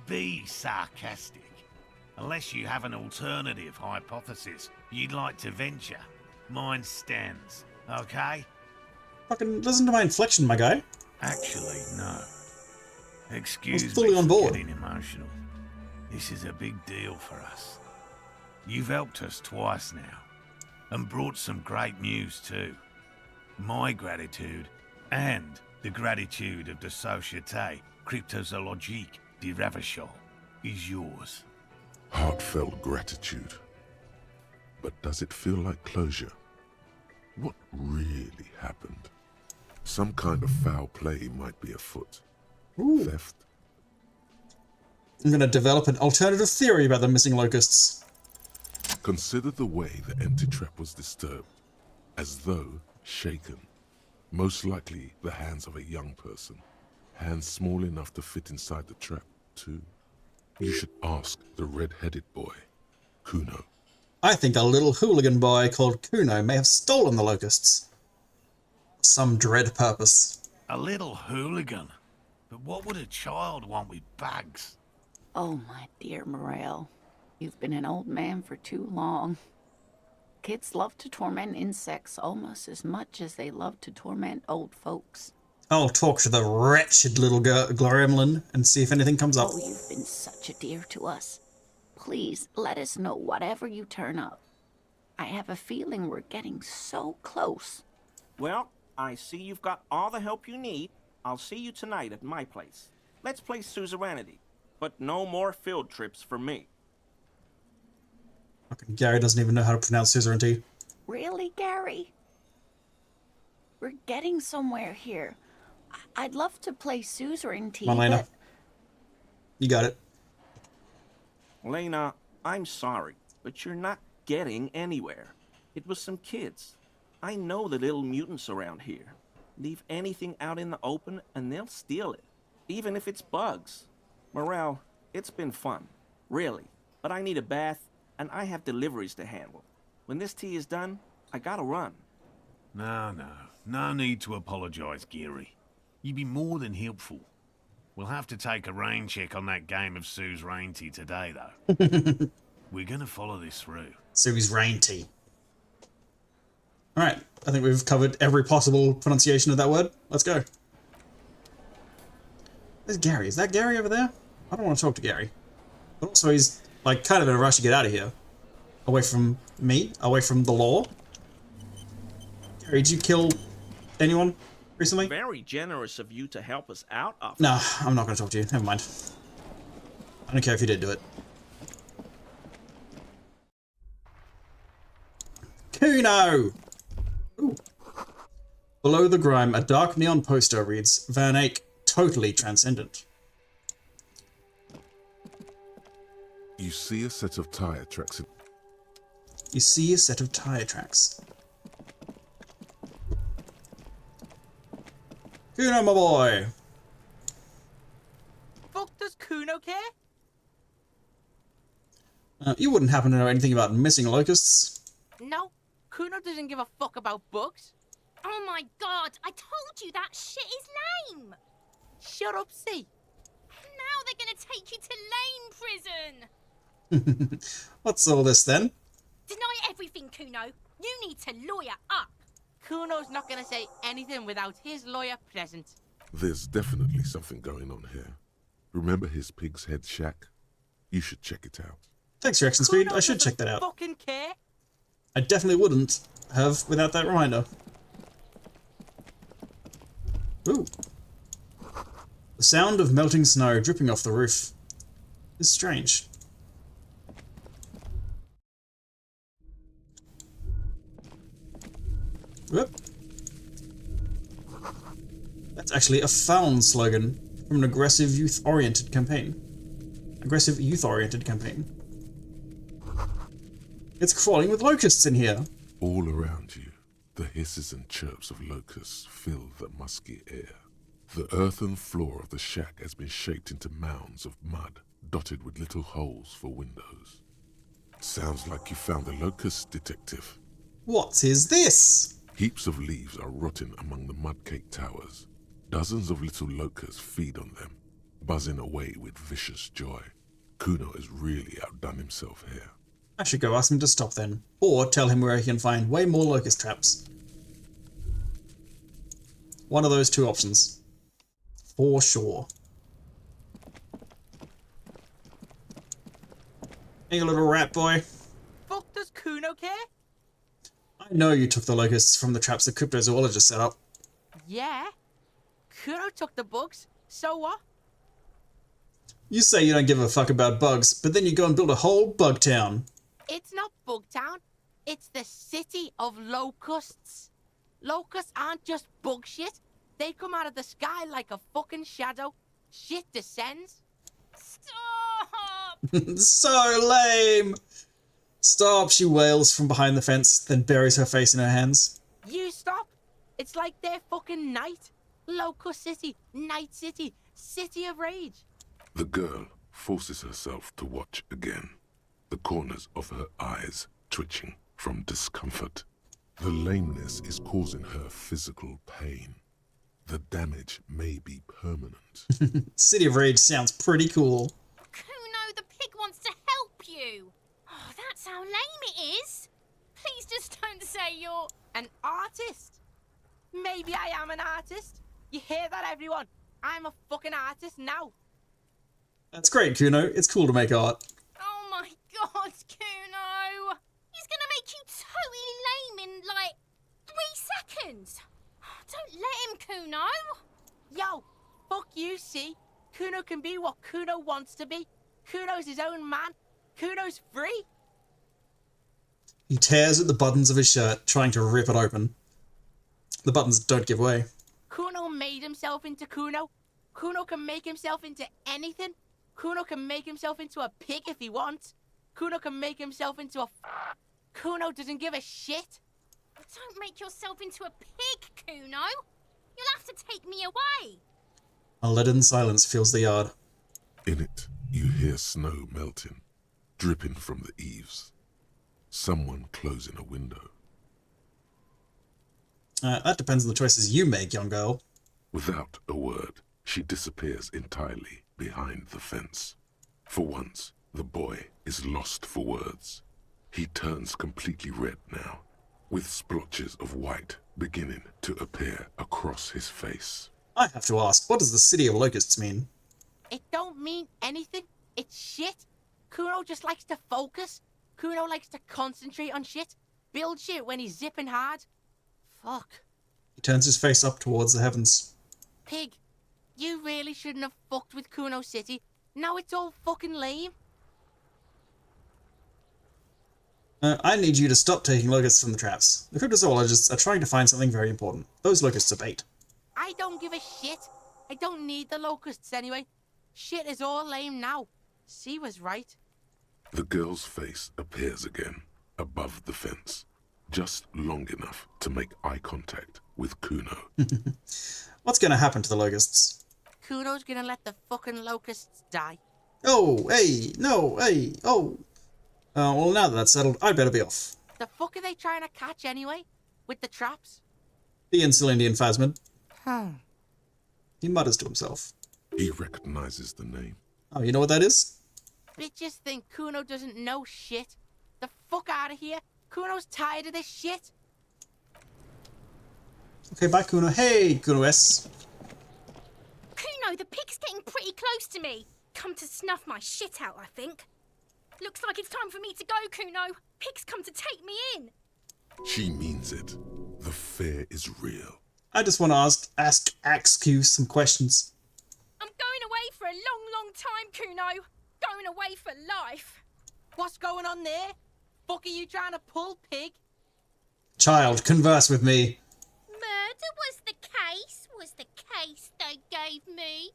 be sarcastic. Unless you have an alternative hypothesis you'd like to venture, mine stands, okay? Fucking listen to my inflection, my guy. Actually, no. Excuse fully me on for board. getting emotional. This is a big deal for us. You've helped us twice now, and brought some great news too. My gratitude, and the gratitude of the Société Cryptozoologique de Ravachol, is yours. Heartfelt gratitude. But does it feel like closure? What really happened? Some kind of foul play might be afoot. Ooh. Theft? I'm gonna develop an alternative theory about the missing locusts. Consider the way the empty trap was disturbed, as though shaken. Most likely the hands of a young person. Hands small enough to fit inside the trap, too. You should ask the red-headed boy, Kuno. I think a little hooligan boy called Kuno may have stolen the locusts. Some dread purpose. A little hooligan. But what would a child want with bags? Oh, my dear Morel. You've been an old man for too long. Kids love to torment insects almost as much as they love to torment old folks. I'll talk to the wretched little gremlin and see if anything comes up. Oh, you've been such a dear to us. Please, let us know whatever you turn up. I have a feeling we're getting so close. Well, I see you've got all the help you need. I'll see you tonight at my place. Let's play suzerainty, but no more field trips for me. Fucking Gary doesn't even know how to pronounce suzerainty. Really, Gary? We're getting somewhere here. I'd love to play suzerainty, Come on, Lena. but... You got it. Lena, I'm sorry, but you're not getting anywhere. It was some kids. I know the little mutants around here. Leave anything out in the open and they'll steal it, even if it's bugs. Morel, it's been fun, really, but I need a bath and I have deliveries to handle. When this tea is done, I gotta run. No need to apologise, Geary. You'd be more than helpful. We'll have to take a rain check on that game of suzerainty today, though. We're gonna follow this through. Suzerainty. Alright, I think we've covered every possible pronunciation of that word. Let's go. There's Gary. Is that Gary over there? I don't want to talk to Gary. But also he's, like, kind of in a rush to get out of here. Away from me? Away from the law? Gary, did you kill anyone recently? Very generous of you to help us out, officer. No, I'm not going to talk to you. Never mind. I don't care if you did do it. Kuno! Ooh. Below the grime, a dark neon poster reads, Van Eyck, totally transcendent. You see a set of tire tracks in... You see a set of tire tracks. Kuno, my boy! Fuck does Kuno care? You wouldn't happen to know anything about missing locusts? No, Kuno doesn't give a fuck about bugs. Oh my god, I told you that shit is lame! Shut up, see. Now they're gonna take you to lame prison! What's all this then? Deny everything, Kuno. You need to lawyer up. Kuno's not gonna say anything without his lawyer present. There's definitely something going on here. Remember his pig's head shack? You should check it out. Thanks, Reaction Speed. Kuno I should check doesn't that out. fucking care. I definitely wouldn't have without that reminder. Ooh. The sound of melting snow dripping off the roof is strange. Whoop. That's actually a found slogan from an aggressive youth-oriented campaign. Aggressive youth-oriented campaign. It's crawling with locusts in here. All around you, the hisses and chirps of locusts fill the musky air. The earthen floor of the shack has been shaped into mounds of mud, dotted with little holes for windows. Sounds like you found the locust, detective. What is this? Heaps of leaves are rotting among the mud-caked towers. Dozens of little locusts feed on them, buzzing away with vicious joy. Kuno has really outdone himself here. I should go ask him to stop then, or tell him where he can find way more locust traps. One of those two options. For sure. Hey, you little rat boy. Fuck does Kuno care? I know you took the locusts from the traps the cryptozoologist set up. Yeah. Kuno took the bugs. So what? You say you don't give a fuck about bugs, but then you go and build a whole bug town. It's not Bugtown. It's the city of locusts. Locusts aren't just bug shit. They come out of the sky like a fucking shadow. Shit descends. Stop! So lame! Stop, she wails from behind the fence, then buries her face in her hands. You stop. It's like they're fucking night. Locust City, Night City, City of Rage. The girl forces herself to watch again. The corners of her eyes twitching from discomfort. The lameness is causing her physical pain. The damage may be permanent. City of Rage sounds pretty cool. Kuno, the pig wants to help you. Oh, that's how lame it is. Please just don't say you're... An artist? Maybe I am an artist. You hear that, everyone? I'm a fucking artist now. That's great, Kuno. It's cool to make art. Oh my god, Kuno! He's gonna make you totally lame in, like, 3 seconds. Don't let him, Kuno. Yo, fuck you, see? Kuno can be what Kuno wants to be. Kuno's his own man. Kuno's free. He tears at the buttons of his shirt, trying to rip it open. The buttons don't give way. Kuno made himself into Kuno. Kuno can make himself into anything. Kuno can make himself into a pig if he wants. Kuno can make himself into a... Kuno doesn't give a shit. Don't make yourself into a pig, Kuno. You'll have to take me away. A leaden silence fills the yard. In it, you hear snow melting, dripping from the eaves. Someone closing a window. That depends on the choices you make, young girl. Without a word, she disappears entirely behind the fence. For once, the boy is lost for words. He turns completely red now, with splotches of white beginning to appear across his face. I have to ask, what does the City of Locusts mean? It don't mean anything. It's shit. Kuno just likes to focus. Kuno likes to concentrate on shit. Build shit when he's zipping hard. Fuck. He turns his face up towards the heavens. Pig, you really shouldn't have fucked with Kuno City. Now it's all fucking lame. I need you to stop taking locusts from the traps. The cryptozoologists are trying to find something very important. Those locusts are bait. I don't give a shit. I don't need the locusts anyway. Shit is all lame now. C was right. The girl's face appears again, above the fence, just long enough to make eye contact with Kuno. What's going to happen to the locusts? Kuno's gonna let the fucking locusts die. Oh, hey, no, hey, oh. Well, now that that's settled, I'd better be off. The fuck are they trying to catch anyway? With the traps? The Insulindian Phasmid. Huh. He mutters to himself. He recognizes the name. Oh, you know what that is? Bitches think Kuno doesn't know shit. The fuck out of here. Kuno's tired of this shit. Okay, bye, Kuno. Hey, Kuno S. Kuno, the pig's getting pretty close to me. Come to snuff my shit out, I think. Looks like it's time for me to go, Kuno. Pig's come to take me in. She means it. The fear is real. I just want to ask you some questions. I'm going away for a long, long time, Kuno. Going away for life. What's going on there? Fuck are you trying to pull, pig? Child, converse with me. Murder was the case they gave me.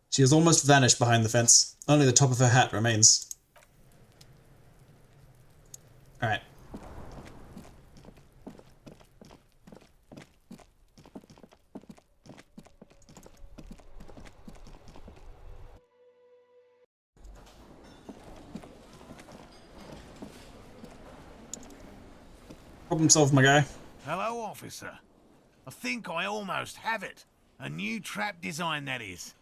She has almost vanished behind the fence. Only the top of her hat remains. Alright. Problem solved, my guy. Hello, officer. I think I almost have it. A new trap design, that is.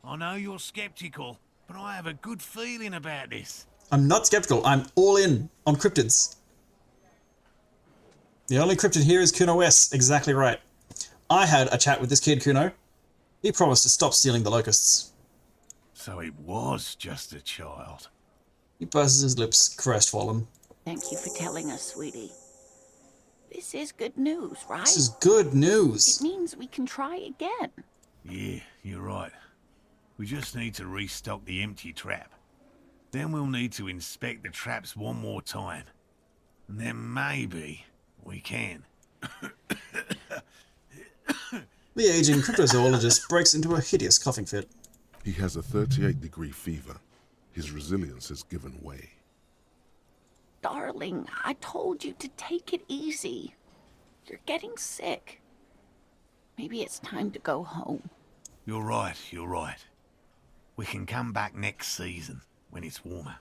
I know you're skeptical, but I have a good feeling about this. I'm not skeptical. I'm all in on cryptids. The only cryptid here is Kuno S. Exactly right. I had a chat with this kid, Kuno. He promised to stop stealing the locusts. So it was just a child. He purses his lips, crestfallen. Thank you for telling us, sweetie. This is good news, right? This is good news. It means we can try again. Yeah, you're right. We just need to restock the empty trap. Then we'll need to inspect the traps one more time. And then maybe we can. The aging cryptozoologist breaks into a hideous coughing fit. He has a 38-degree fever. His resilience has given way. Darling, I told you to take it easy. You're getting sick. Maybe it's time to go home. You're right, you're right. We can come back next season, when it's warmer.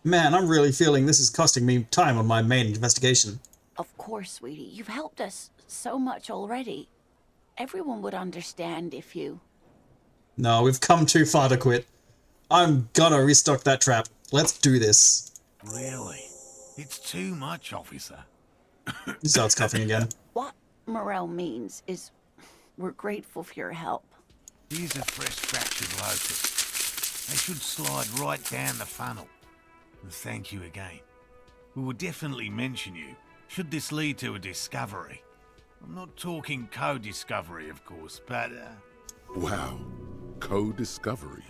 Man, I'm really feeling this is costing me time on my main investigation. Of course, sweetie. You've helped us so much already. Everyone would understand if you... No, we've come too far to quit. I'm gonna restock that trap. Let's do this. Really? It's too much, officer. He starts coughing again. What Morel means is we're grateful for your help. Here's a fresh fractured locust. They should slide right down the funnel. And thank you again. We will definitely mention you, should this lead to a discovery. I'm not talking co-discovery, of course, but, Wow. Co-discovery.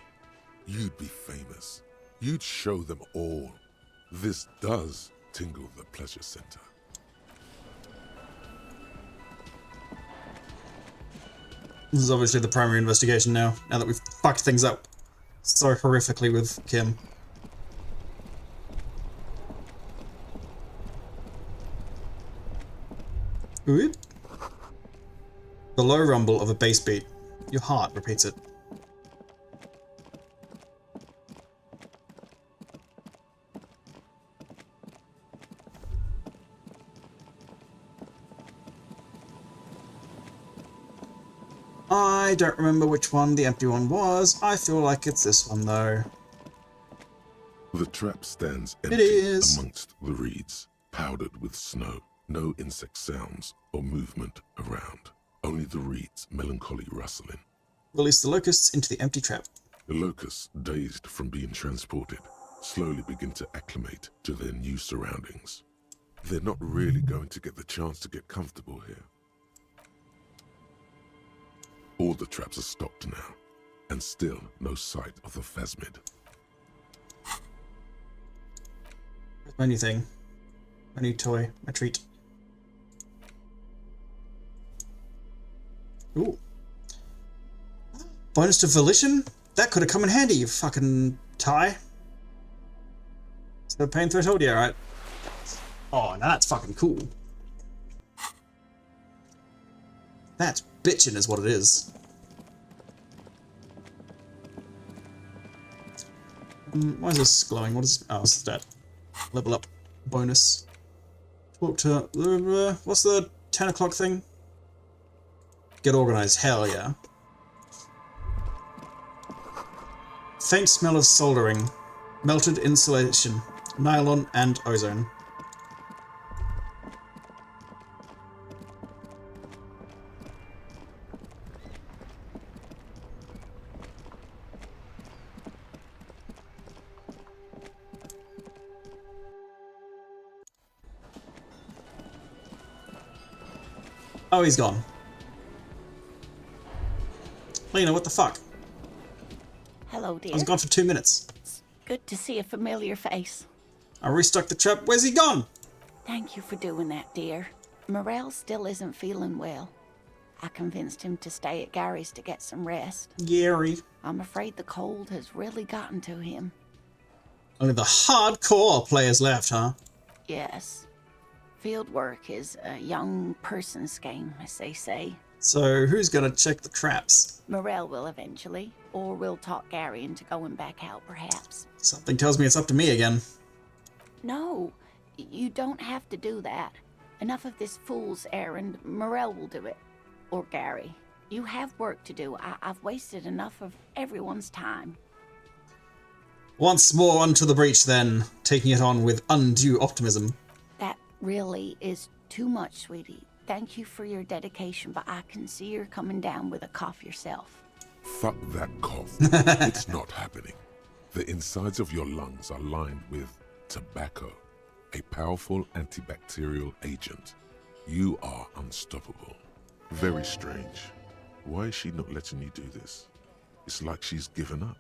You'd be famous. You'd show them all. This does tingle the pleasure center. This is obviously the primary investigation now that we've fucked things up so horrifically with Kim. Oop. The low rumble of a bass beat. Your heart repeats it. I don't remember which one the empty one was. I feel like it's this one though. The trap stands It empty is. amongst the reeds, powdered with snow. No insect sounds or movement around. Only the reeds melancholy rustling. Release the locusts into the empty trap. The locusts, dazed from being transported, slowly begin to acclimate to their new surroundings. They're not really going to get the chance to get comfortable here. All the traps are stopped now, and still no sight of the phasmid. Where's my new thing? My new toy, my treat. Ooh. Bonus to volition? That could have come in handy, you fucking tie. So pain threshold, yeah, right. Oh, now that's fucking cool. That's bitchin' is what it is. Why is this glowing? What is... Oh, it's that. Level up. Bonus. Talk to... what's the 10 o'clock thing? Get organized. Hell yeah. Faint smell of soldering. Melted insulation. Nylon and ozone. Oh, he's gone. Lena, what the fuck? Hello, dear. I was gone for 2 minutes. Good to see a familiar face. I restuck the trap. Where's he gone? Thank you for doing that, dear. Morel still isn't feeling well. I convinced him to stay at Gary's to get some rest. Gary. I'm afraid the cold has really gotten to him. Only the hardcore players left, huh? Yes. Field work is a young person's game, as they say. So who's gonna check the traps? Morel will eventually, or we'll talk Gary into going back out, perhaps. Something tells me it's up to me again. No, you don't have to do that. Enough of this fool's errand. Morel will do it. Or Gary. You have work to do. I've wasted enough of everyone's time. Once more onto the breach then, taking it on with undue optimism. That really is too much, sweetie. Thank you for your dedication, but I can see you're coming down with a cough yourself. Fuck that cough. It's not happening. The insides of your lungs are lined with tobacco, a powerful antibacterial agent. You are unstoppable. Very strange. Why is she not letting you do this? It's like she's given up.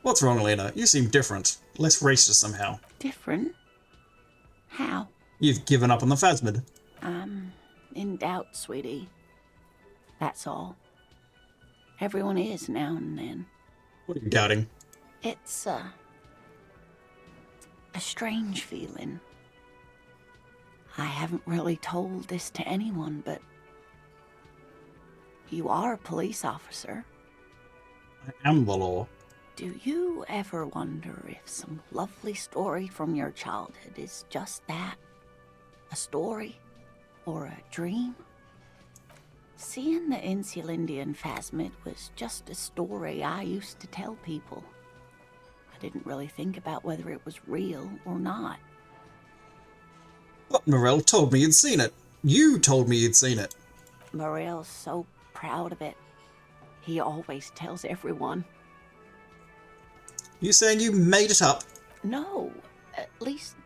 What's wrong, Elena? You seem different. Less racist somehow. Different? How? You've given up on the phasmid. I'm in doubt, sweetie. That's all. Everyone is now and then. What are you doubting? It's a strange feeling. I haven't really told this to anyone, but you are a police officer. I am the law. Do you ever wonder if some lovely story from your childhood is just that? A story? Or a dream? Seeing the Insulindian phasmid was just a story I used to tell people. I didn't really think about whether it was real or not. But Morell told me you'd seen it. You told me you'd seen it. Morel's so proud of it. He always tells everyone. You saying you made it up? No, at least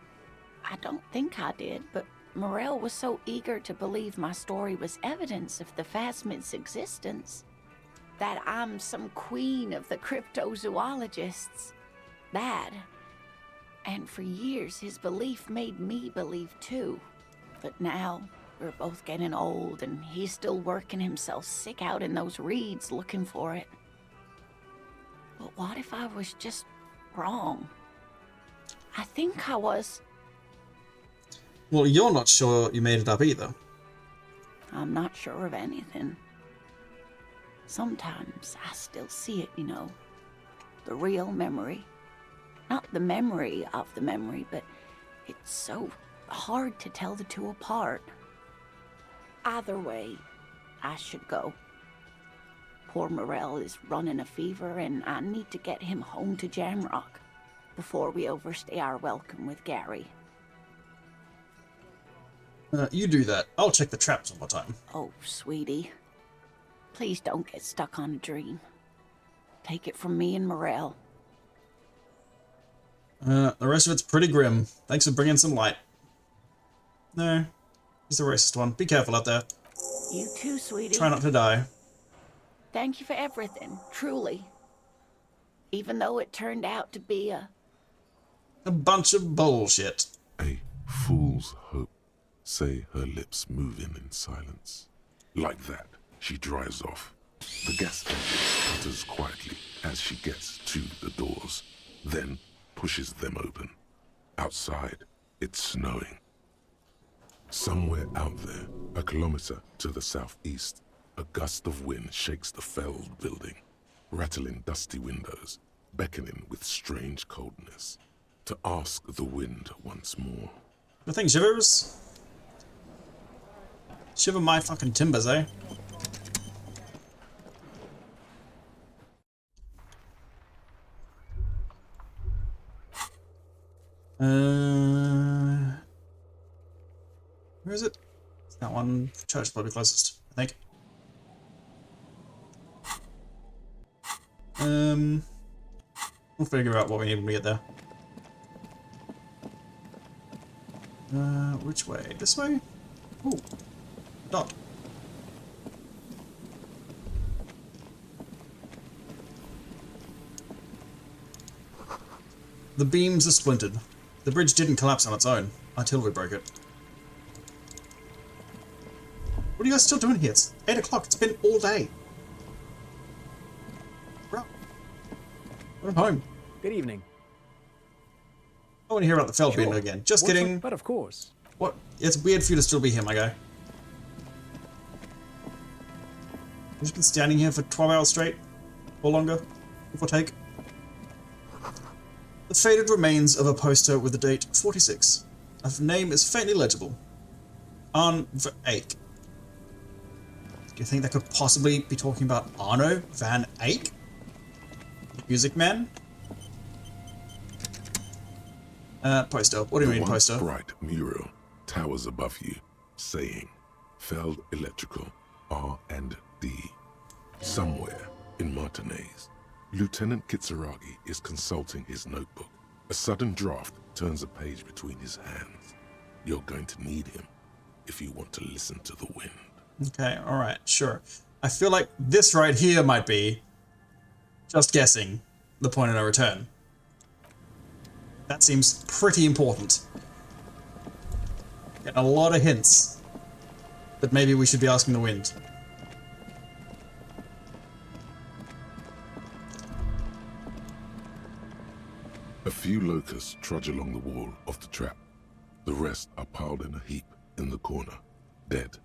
I don't think I did, but Morel was so eager to believe my story was evidence of the phasmid's existence, that I'm some queen of the cryptozoologists. That. And for years, his belief made me believe too. But now, we're both getting old, and he's still working himself sick out in those reeds looking for it. But what if I was just wrong? I think I was. Well, you're not sure you made it up either. I'm not sure of anything. Sometimes I still see it, you know. The real memory. Not the memory of the memory, but it's so hard to tell the two apart. Either way, I should go. Poor Morel is running a fever, and I need to get him home to Jamrock before we overstay our welcome with Gary. You do that. I'll check the traps one more time. Oh, sweetie. Please don't get stuck on a dream. Take it from me and Morel. The rest of it's pretty grim. Thanks for bringing some light. No, he's the racist one. Be careful out there. You too, sweetie. Try not to die. Thank you for everything, truly. Even though it turned out to be a bunch of bullshit. A fool's hope. Say her lips moving in silence. Like that, she drives off. The gas engine sputters quietly as she gets to the doors, then pushes them open. Outside, it's snowing. Somewhere out there, a kilometer to the southeast, a gust of wind shakes the felled building, rattling dusty windows, beckoning with strange coldness, to ask the wind once more. The thing shivers? Shiver my fucking timbers, eh? Where is it? That one. Church is probably closest, I think. We'll figure out what we need when we get there. Which way? This way? Ooh. Dot. The beams are splintered. The bridge didn't collapse on its own. Artillery broke it. What are you guys still doing here? It's 8 o'clock. It's been all day. Bro. I'm home. Good evening. I want to hear about the Feldbinder again. Just kidding. But of course. What? It's weird for you to still be here, my guy. You've just been standing here for 12 hours straight? Or longer? Give or take? The faded remains of a poster with the date 46. A name is faintly legible. Arn van Eyck. Do you think that could possibly be talking about Arno van Eyck? Music man? Poster. What do you mean, poster? The bright mural towers above you, saying, Feld Electrical, R&D. Somewhere in Martinez, Lieutenant Kitsuragi is consulting his notebook. A sudden draft turns a page between his hands. You're going to need him if you want to listen to the wind. Okay, alright, sure. I feel like this right here might be, just guessing, the point of no return. That seems pretty important. Getting a lot of hints that maybe we should be asking the wind. A few locusts trudge along the wall of the trap. The rest are piled in a heap in the corner, dead.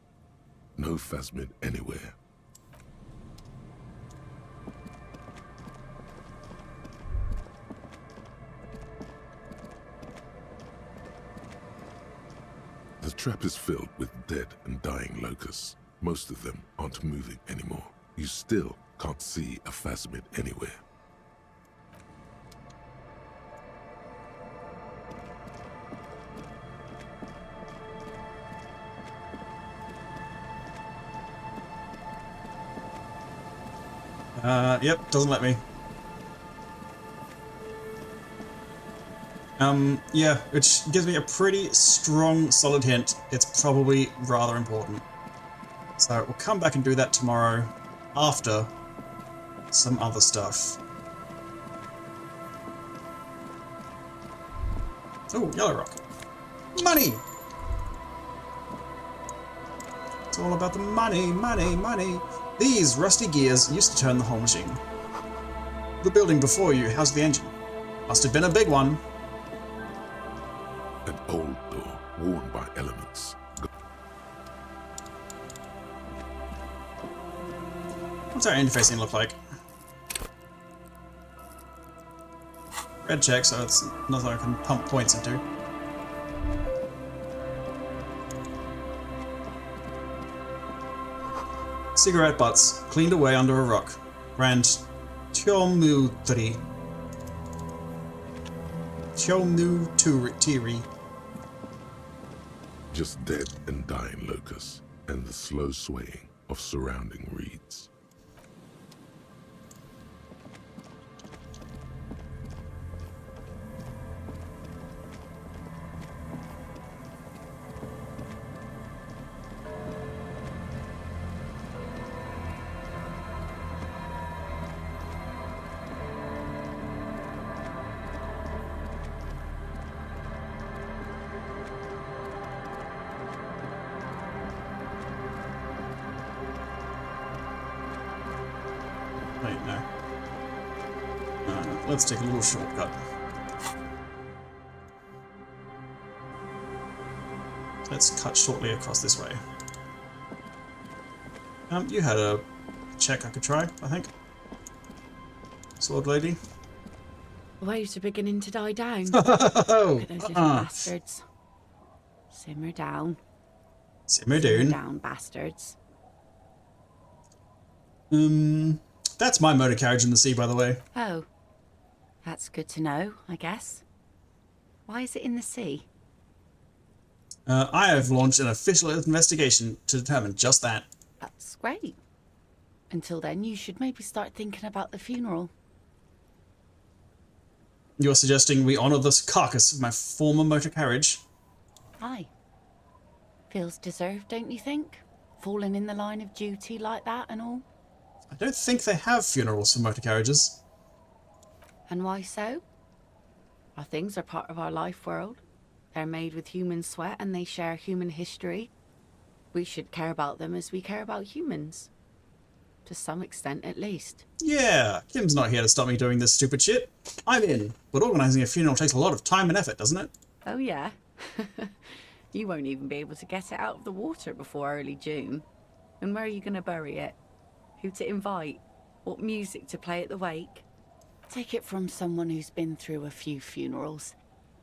No phasmid anywhere. trap is filled with dead and dying locusts. Most of them aren't moving anymore. You still can't see a phasmid anywhere. Yep, doesn't let me. Yeah, which gives me a pretty strong, solid hint. It's probably rather important. So we'll come back and do that tomorrow after some other stuff. Oh, yellow rock. Money! It's all about the money, money, money. These rusty gears used to turn the whole machine. The building before you housed the engine. Must have been a big one. An old door, worn by elements. What's our interfacing look like? Red check, so it's nothing I can pump points into. Cigarette butts, cleaned away under a rock. Brand Tiomutri. Tiomutiri. Just dead and dying locusts, and the slow swaying of surrounding reeds. Wait, no. Let's take a little shortcut. Let's cut shortly across this way. You had a check I could try, I think. Sword lady. The waves are beginning to die down. Oh, Look at those little bastards. Simmer down. Simmer Simmer down. down, bastards. That's my motor carriage in the sea, by the way. Oh. That's good to know, I guess. Why is it in the sea? I have launched an official investigation to determine just that. That's great. Until then, you should maybe start thinking about the funeral. You're suggesting we honour this carcass of my former motor carriage? Aye. Feels deserved, don't you think? Falling in the line of duty like that and all. I don't think they have funerals for motor carriages. And why so? Our things are part of our life world. They're made with human sweat and they share human history. We should care about them as we care about humans. To some extent, at least. Yeah, Kim's not here to stop me doing this stupid shit. I'm in. But organising a funeral takes a lot of time and effort, doesn't it? Oh yeah? You won't even be able to get it out of the water before early June. And where are you going to bury it? Who to invite? What music to play at the wake? Take it from someone who's been through a few funerals.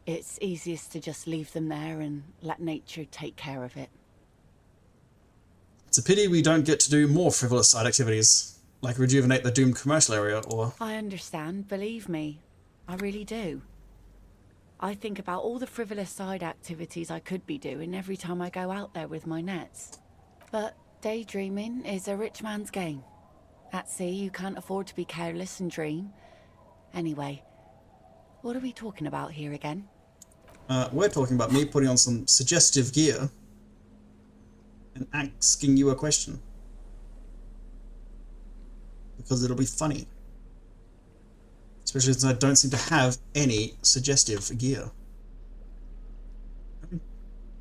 It's easiest to just leave them there and let nature take care of it. It's a pity we don't get to do more frivolous side activities, like rejuvenate the doomed commercial area or... I understand, believe me. I really do. I think about all the frivolous side activities I could be doing every time I go out there with my nets. But daydreaming is a rich man's game. At sea, you can't afford to be careless and dream. Anyway, what are we talking about here again? We're talking about me putting on some suggestive gear and asking you a question. Because it'll be funny. Especially since I don't seem to have any suggestive gear.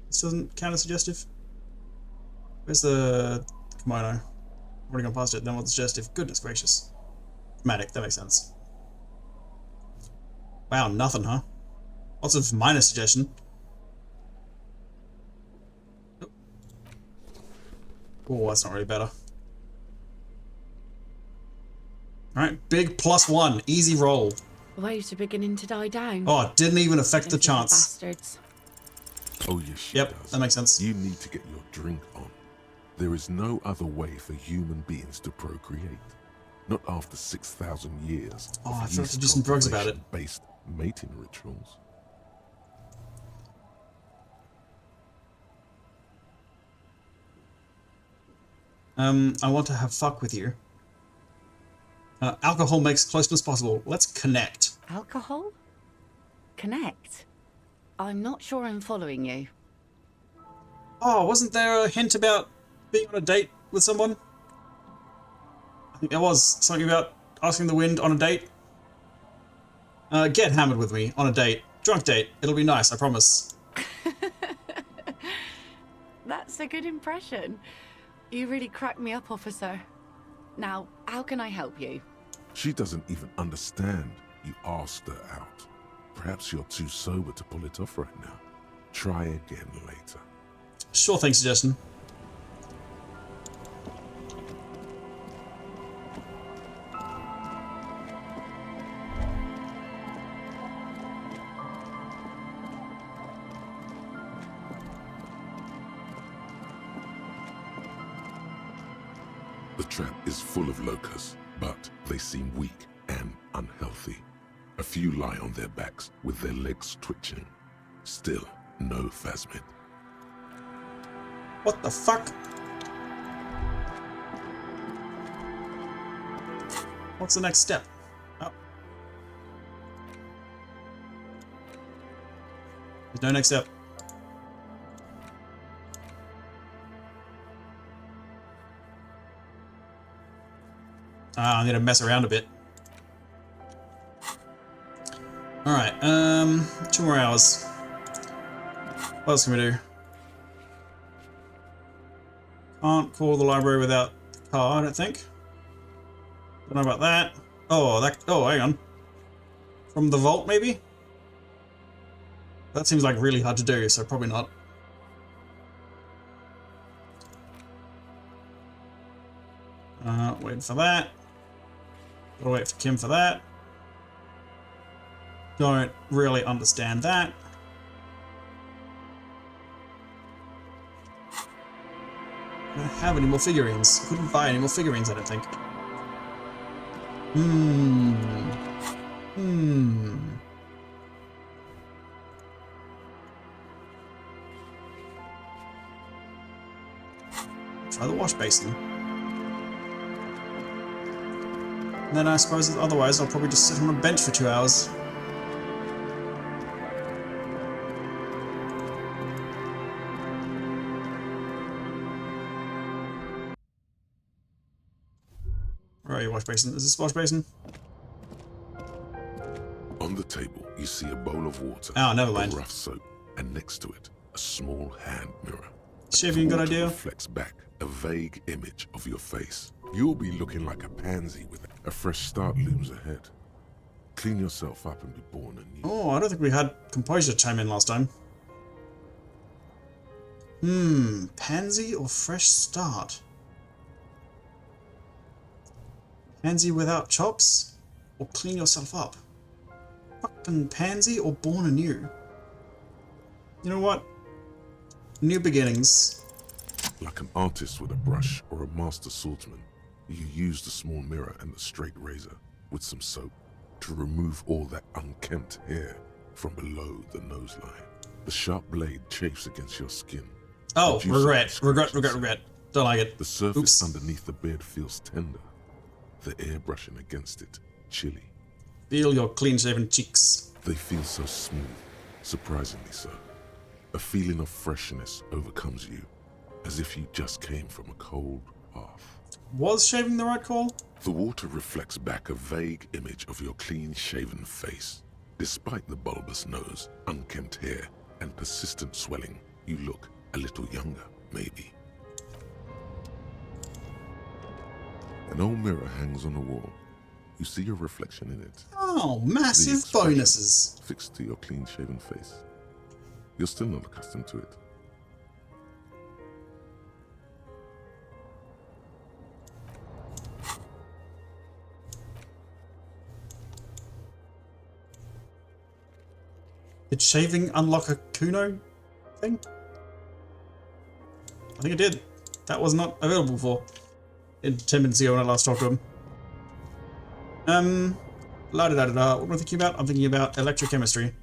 This doesn't count as suggestive? Where's the kimono? I've already gone past it, then what's suggestive? Goodness gracious. Dramatic, that makes sense. Wow, nothing, huh? Lots of minor suggestion. Oh, that's not really better. Alright, big +1. Easy roll. The waves are beginning to die down. Oh, it didn't even affect the Those little chance. bastards. Oh, yes, she Yep, does. that makes sense. You need to get your drink on. There is no other way for human beings to procreate. Not after 6,000 years Oh, I of forgot to do some drugs about it. based mating rituals. I want to have fuck with you. Alcohol makes closeness possible. Let's connect. Alcohol? Connect? I'm not sure I'm following you. Oh, wasn't there a hint about being on a date with someone? I think there was something about asking the wind on a date. Get hammered with me on a date. Drunk date. It'll be nice, I promise. That's a good impression. You really cracked me up, officer. Now, how can I help you? She doesn't even understand you asked her out. Perhaps you're too sober to pull it off right now. Try again later. Sure thing, suggestion. The trap is full of locusts, but they seem weak and unhealthy. A few lie on their backs with their legs twitching. Still, no phasmid. What the fuck? What's the next step? Oh. There's no next step. I'm gonna mess around a bit. Alright, 2 more hours. What else can we do? Can't call the library without the car, I don't think. Don't know about that. Oh, hang on. From the vault, maybe? That seems like really hard to do, so probably not. Waiting for that. Gotta wait for Kim for that. Don't really understand that. I don't have any more figurines. Couldn't buy any more figurines, I don't think. Try the wash basin. And then I suppose otherwise I'll probably just sit on a bench for 2 hours. Where are you, wash basin? Is this wash basin? On the table, you see a bowl of water, Oh, never mind. a rough soap, and next to it, a small hand mirror. Shaving, The good water idea. reflects back a vague image of your face. You'll be looking like a pansy with a fresh start looms ahead. Clean yourself up and be born anew. Oh, I don't think we had composure chime in last time. Pansy or fresh start? Pansy without chops? Or clean yourself up? Fucking pansy or born anew? You know what? New beginnings. Like an artist with a brush or a master swordsman, you use the small mirror and the straight razor with some soap to remove all that unkempt hair from below the nose line. The sharp blade chafes against your skin. Oh, reducing regret. Don't like it. The surface Oops. underneath the beard feels tender. The air brushing against it, chilly. Feel your clean-shaven cheeks. They feel so smooth, surprisingly so. A feeling of freshness overcomes you, as if you just came from a cold bath. Was shaving the right call? The water reflects back a vague image of your clean-shaven face. Despite the bulbous nose, unkempt hair, and persistent swelling, you look a little younger, maybe. An old mirror hangs on the wall. You see your reflection in it. Oh, The massive expression bonuses. fixed to your clean-shaven face. You're still not accustomed to it. Did shaving unlock a Kuno? thing? I think it did. That was not available before. 10 minutes ago when I last talked to him. La da da da da. What am I thinking about? I'm thinking about electrochemistry.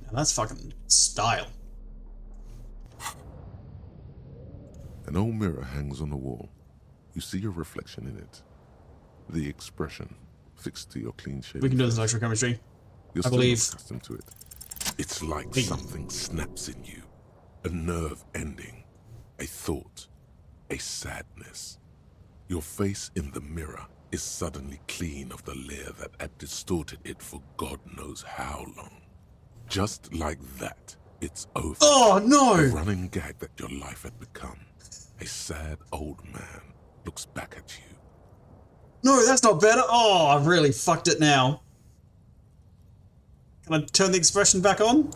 Now that's fucking style. An old mirror hangs on the wall. You see your reflection in it. The expression fixed to your clean-shaven We can do this face. electrochemistry. You're I still believe. not accustomed to it. It's like Hey. something snaps in you. A nerve ending. A thought. A sadness. Your face in the mirror is suddenly clean of the layer that had distorted it for God knows how long. Just like that, it's over. Oh The no! running gag that your life had become. A sad old man looks back at you. No, that's not better. Oh, I've really fucked it now. Can I turn the expression back on?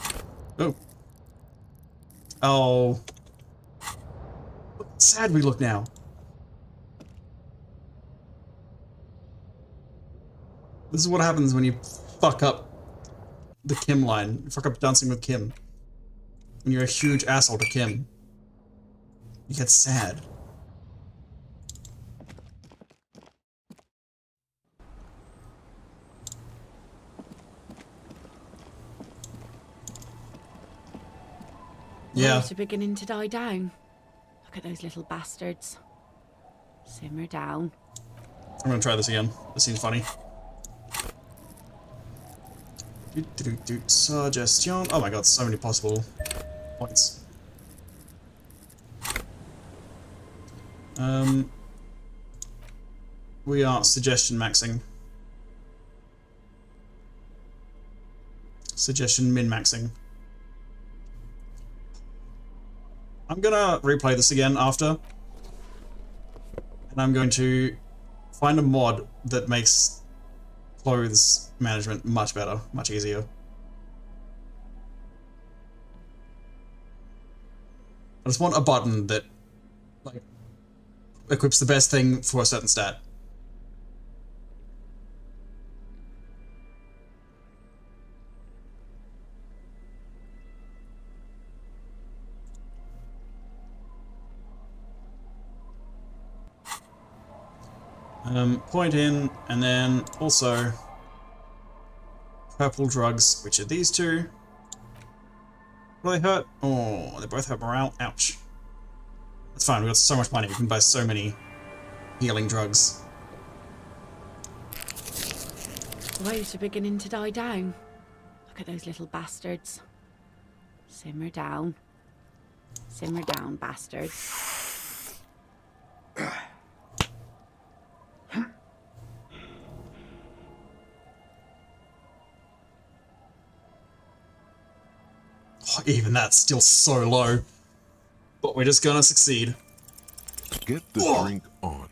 Oh. Oh. Look how sad we look now. This is what happens when you fuck up the Kim line. You fuck up Dancing with Kim. When you're a huge asshole to Kim. You get sad. Yeah. Words are beginning to die down. Look at those little bastards. Simmer down. I'm gonna try this again. This seems funny. Suggestion. Oh my god, so many possible points. We are suggestion maxing. Suggestion min-maxing. I'm gonna replay this again after. And I'm going to find a mod that makes clothes management much better, much easier. I just want a button that like equips the best thing for a certain stat. Point in, and then also purple drugs, which are these two. What do they hurt? Oh, they both hurt morale. Ouch. That's fine, we've got so much money, we can buy so many healing drugs. Waves are beginning to die down. Look at those little bastards. Simmer down. Simmer down, bastards. Oh, even that's still so low. But we're just gonna succeed. Get the drink on.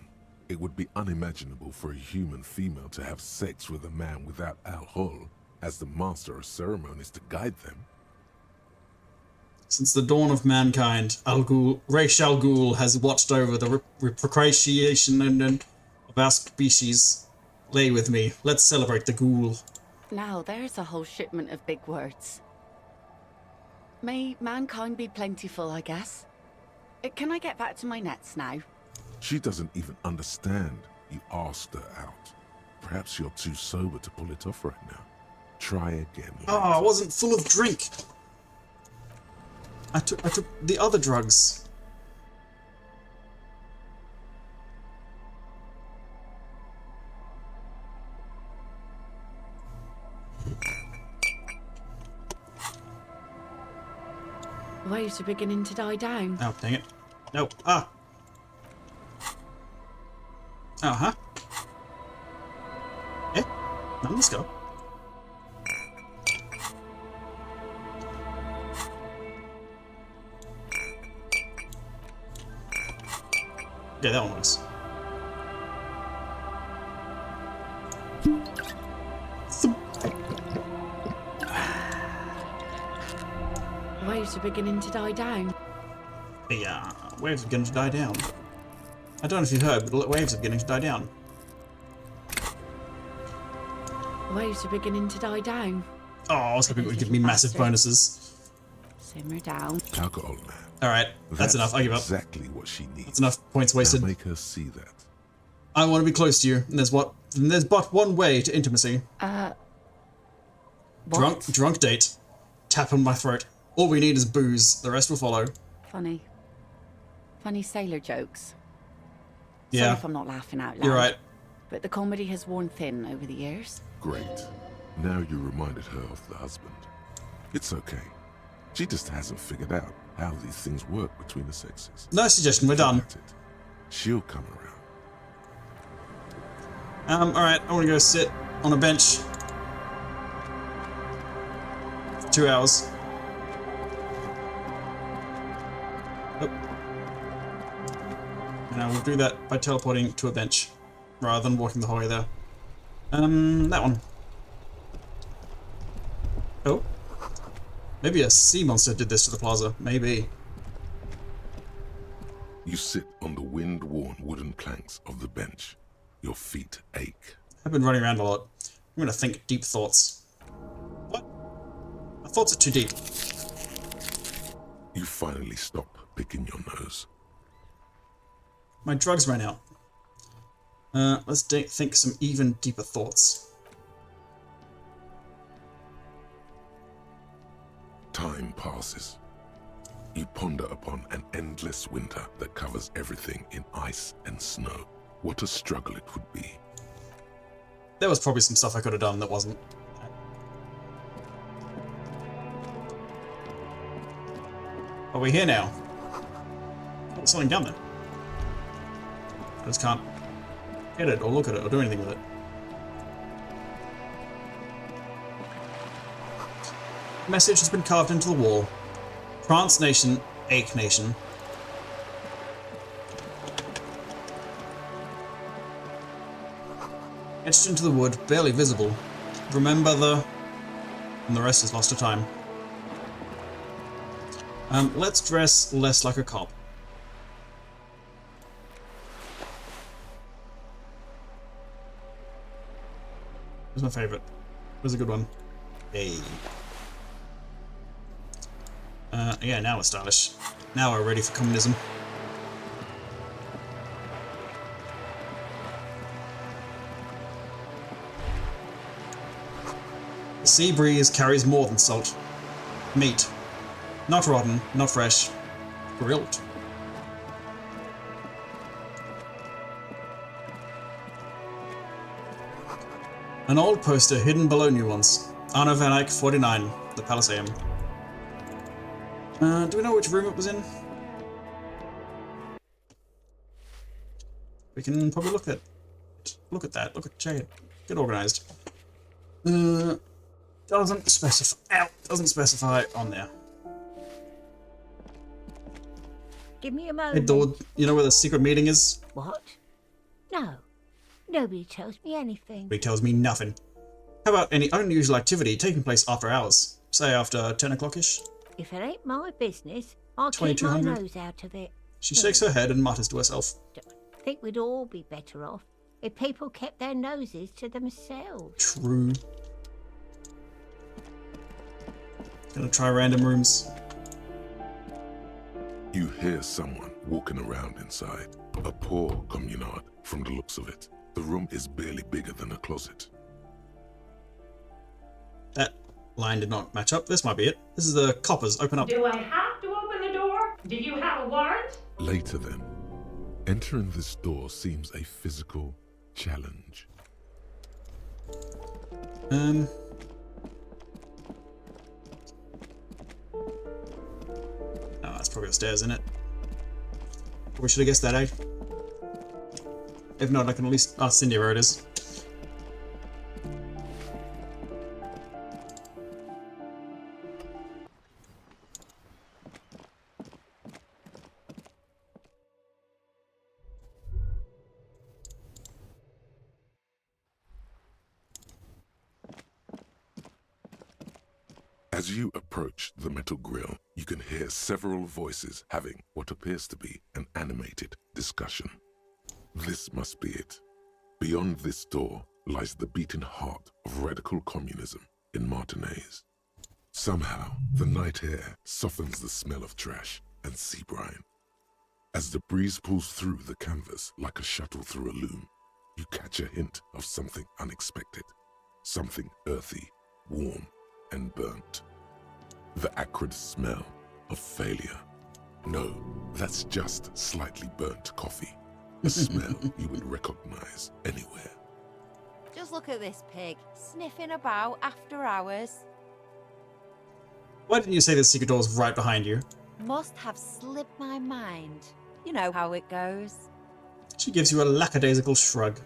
It would be unimaginable for a human female to have sex with a man without alcohol as the master of ceremonies to guide them. Since the dawn of mankind, Ra's al Ghul has watched over the procreation of our species. Lay with me. Let's celebrate the ghoul. Now there's a whole shipment of big words. May mankind be plentiful, I guess. Can I get back to my nets now? She doesn't even understand. You asked her out. Perhaps you're too sober to pull it off right now. Try again. Oh, I wasn't full of drink. I took the other drugs. Waves are beginning to die down. Oh, dang it. No. Ah. Uh-huh. Eh? Now let's go. Yeah, that one works. Waves are beginning to die down. The waves are beginning to die down. I don't know if you've heard, but the waves are beginning to die down. Waves are beginning to die down. Oh, I was hoping it would give me massive bonuses. Simmer down. Alcohol, man. Alright, that's enough. I give up. Exactly what she needs. That's enough points wasted. Now make her see that. I want to be close to you, and there's but one way to intimacy. What? Drunk date. Tap on my throat. All we need is booze. The rest will follow. Funny sailor jokes. Yeah. Sorry if I'm not laughing out loud. You're right. But the comedy has worn thin over the years. Great. Now you reminded her of the husband. It's okay. She just hasn't figured out how these things work between the sexes. No suggestion, we're done. Forget it. She'll come around. Alright, I want to go sit on a bench. For 2 hours. Oh. And I will do that by teleporting to a bench, rather than walking the whole way there. That one. Oh. Maybe a sea monster did this to the plaza. Maybe. You sit on the wind-worn wooden planks of the bench. Your feet ache. I've been running around a lot. I'm gonna think deep thoughts. What? My thoughts are too deep. You finally stop picking your nose. My drugs ran out. Let's think some even deeper thoughts. Time passes. You ponder upon an endless winter that covers everything in ice and snow. What a struggle it would be. There was probably some stuff I could have done that wasn't. Are we here now? Oh, there's something down there. I just can't get it or look at it or do anything with it. Message has been carved into the wall. Trance Nation, Ache Nation. Etched into the wood, barely visible. Remember the... And the rest is lost to time. Let's dress less like a cop. Who's my favourite? Who's a good one? Hey. Yeah, now we're stylish. Now we're ready for communism. The sea breeze carries more than salt. Meat. Not rotten, not fresh. Grilled. An old poster hidden below new ones. Arno Van Eyck, 49, the Paliseum. Do we know which room it was in? We can probably look at that. Check it. Get organized. Doesn't specify on there. Give me a moment. Hey, Dord, you know where the secret meeting is? What? No. Nobody tells me anything. Nobody tells me nothing. How about any unusual activity taking place after hours? Say after 10 o'clock-ish? If it ain't my business, I'll keep my 2200? nose out of it. She shakes her head and mutters to herself. I think we'd all be better off if people kept their noses to themselves. True. Gonna try random rooms. You hear someone walking around inside. A poor communard, from the looks of it. The room is barely bigger than a closet. That line did not match up. This might be it. This is the coppers. Open up. Do I have to open the door? Do you have a warrant? Later then, entering this door seems a physical challenge. No, that's probably the stairs, isn't it? We should have guessed that, eh? If not, I can at least ask Cindy where it is. As you approach the metal grill, you can hear several voices having what appears to be an animated discussion. This must be it. Beyond this door lies the beating heart of radical communism in Martinez. Somehow, the night air softens the smell of trash and sea brine. As the breeze pulls through the canvas like a shuttle through a loom, you catch a hint of something unexpected, something earthy, warm, and burnt. The acrid smell of failure. No, that's just slightly burnt coffee. A smell you would recognize anywhere. Just look at this pig, sniffing about after hours. Why didn't you say the secret door's right behind you? Must have slipped my mind. You know how it goes. She gives you a lackadaisical shrug.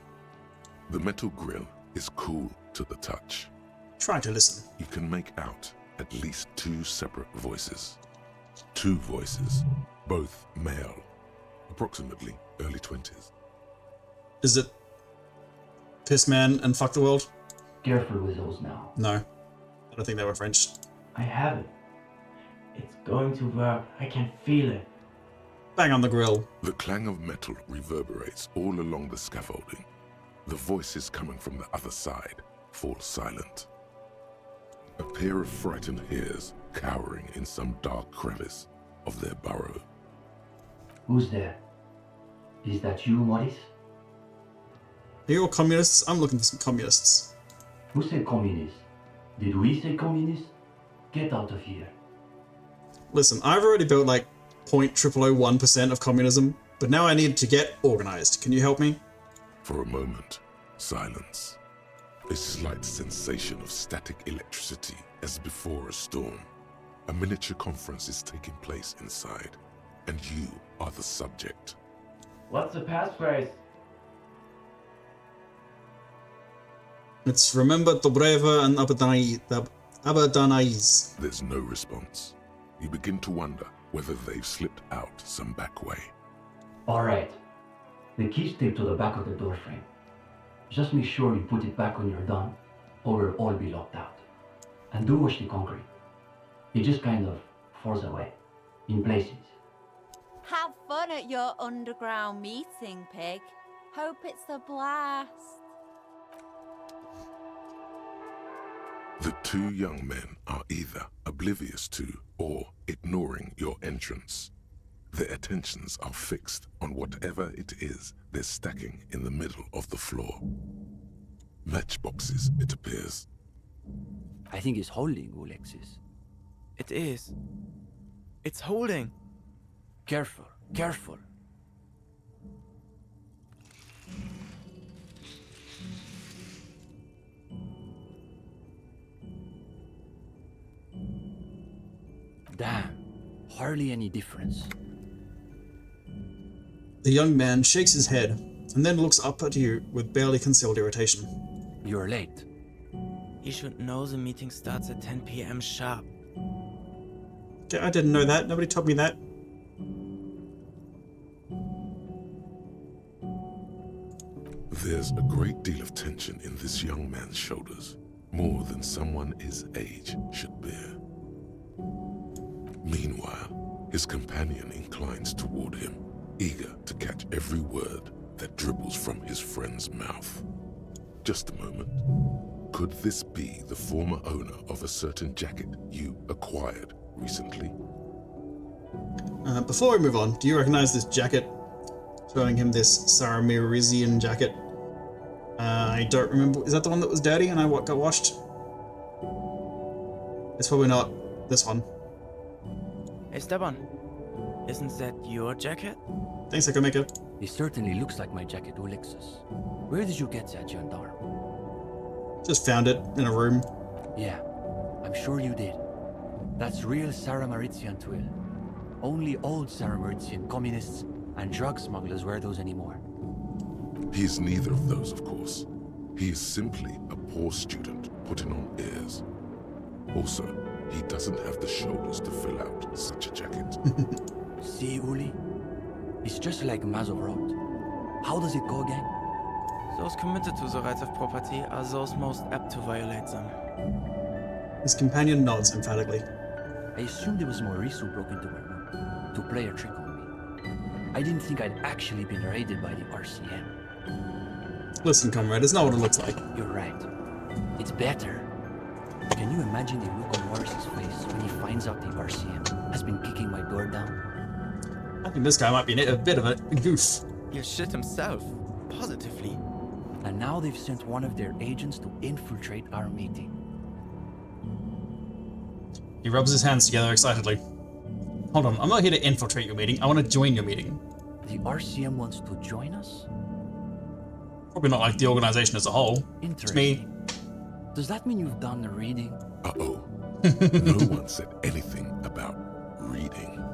The metal grill is cool to the touch. Try to listen. You can make out at least 2 separate voices. 2 voices, both male, approximately early 20s. Is it Piss Man and Fuck the World? Careful with those now. No, I don't think they were French. I have it. It's going to work. I can feel it. Bang on the grill. The clang of metal reverberates all along the scaffolding. The voices coming from the other side fall silent. A pair of frightened hares cowering in some dark crevice of their burrow. Who's there? Is that you, Maurice? Are you all communists? I'm looking for some communists. Who said communist? Did we say communist? Get out of here. Listen, I've already built like 0.0001% of communism, but now I need to get organized. Can you help me? For a moment, silence. A slight sensation of static electricity as before a storm. A miniature conference is taking place inside, and you are the subject. What's the passphrase? It's remember Dobreva and Abadanais. There's no response. You begin to wonder whether they've slipped out some back way. Alright. The key's taped to the back of the door frame. Just make sure you put it back when you're done, or we'll all be locked out. And do wash the concrete. It just kind of falls away, in places. Have fun at your underground meeting, pig. Hope it's a blast. The 2 young men are either oblivious to or ignoring your entrance. Their attentions are fixed on whatever it is they're stacking in the middle of the floor. Matchboxes, it appears. I think it's holding, Alexis. It is. It's holding. Careful, careful. Damn, hardly any difference. The young man shakes his head and then looks up at you with barely concealed irritation. You're late. You should know the meeting starts at 10 p.m. sharp. I didn't know that. Nobody told me that. There's a great deal of tension in this young man's shoulders, more than someone his age should bear. Meanwhile, his companion inclines toward him, eager to catch every word that dribbles from his friend's mouth. Just a moment. Could this be the former owner of a certain jacket you acquired recently? Before we move on, do you recognize this jacket? Showing him this Saramirizian jacket. I don't remember. Is that the one that was dirty and I got washed? It's probably not this one. Esteban, isn't that your jacket? Thanks, Ekomeka. It certainly looks like my jacket, Alexis. Where did you get that, gendarme? Just found it in a room. Yeah, I'm sure you did. That's real Saramirizian twill. Only old Saramirizian communists and drug smugglers wear those anymore. He is neither of those, of course. He is simply a poor student putting on airs. Also, he doesn't have the shoulders to fill out such a jacket. See, Uli? It's just like Mazov wrote. How does it go again? Those committed to the rights of property are those most apt to violate them. His companion nods emphatically. I assumed it was Maurice who broke into my room to play a trick on me. I didn't think I'd actually been raided by the RCM. Listen, comrade, it's not what it looks like. You're right. It's better. Can you imagine the look on Maurice's face when he finds out the RCM has been kicking my door down? I think this guy might be a bit of a goof. He'll shit himself. Positively. And now they've sent one of their agents to infiltrate our meeting. He rubs his hands together excitedly. Hold on, I'm not here to infiltrate your meeting. I want to join your meeting. The RCM wants to join us? Probably not like the organization as a whole. It's me. Does that mean you've done the reading? Uh-oh. No one said anything about reading.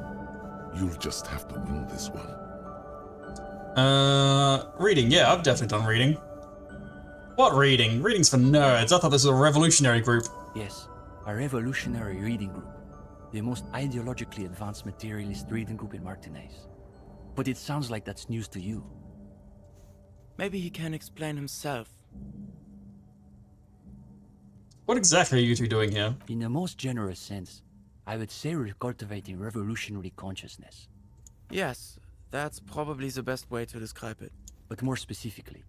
You'll just have to wing this one. Reading. Yeah, I've definitely done reading. What reading? Reading's for nerds. I thought this was a revolutionary group. Yes, a revolutionary reading group. The most ideologically advanced materialist reading group in Martinez. But it sounds like that's news to you. Maybe he can explain himself. What exactly are you two doing here? In the most generous sense, I would say we're cultivating revolutionary consciousness. Yes, that's probably the best way to describe it. But more specifically,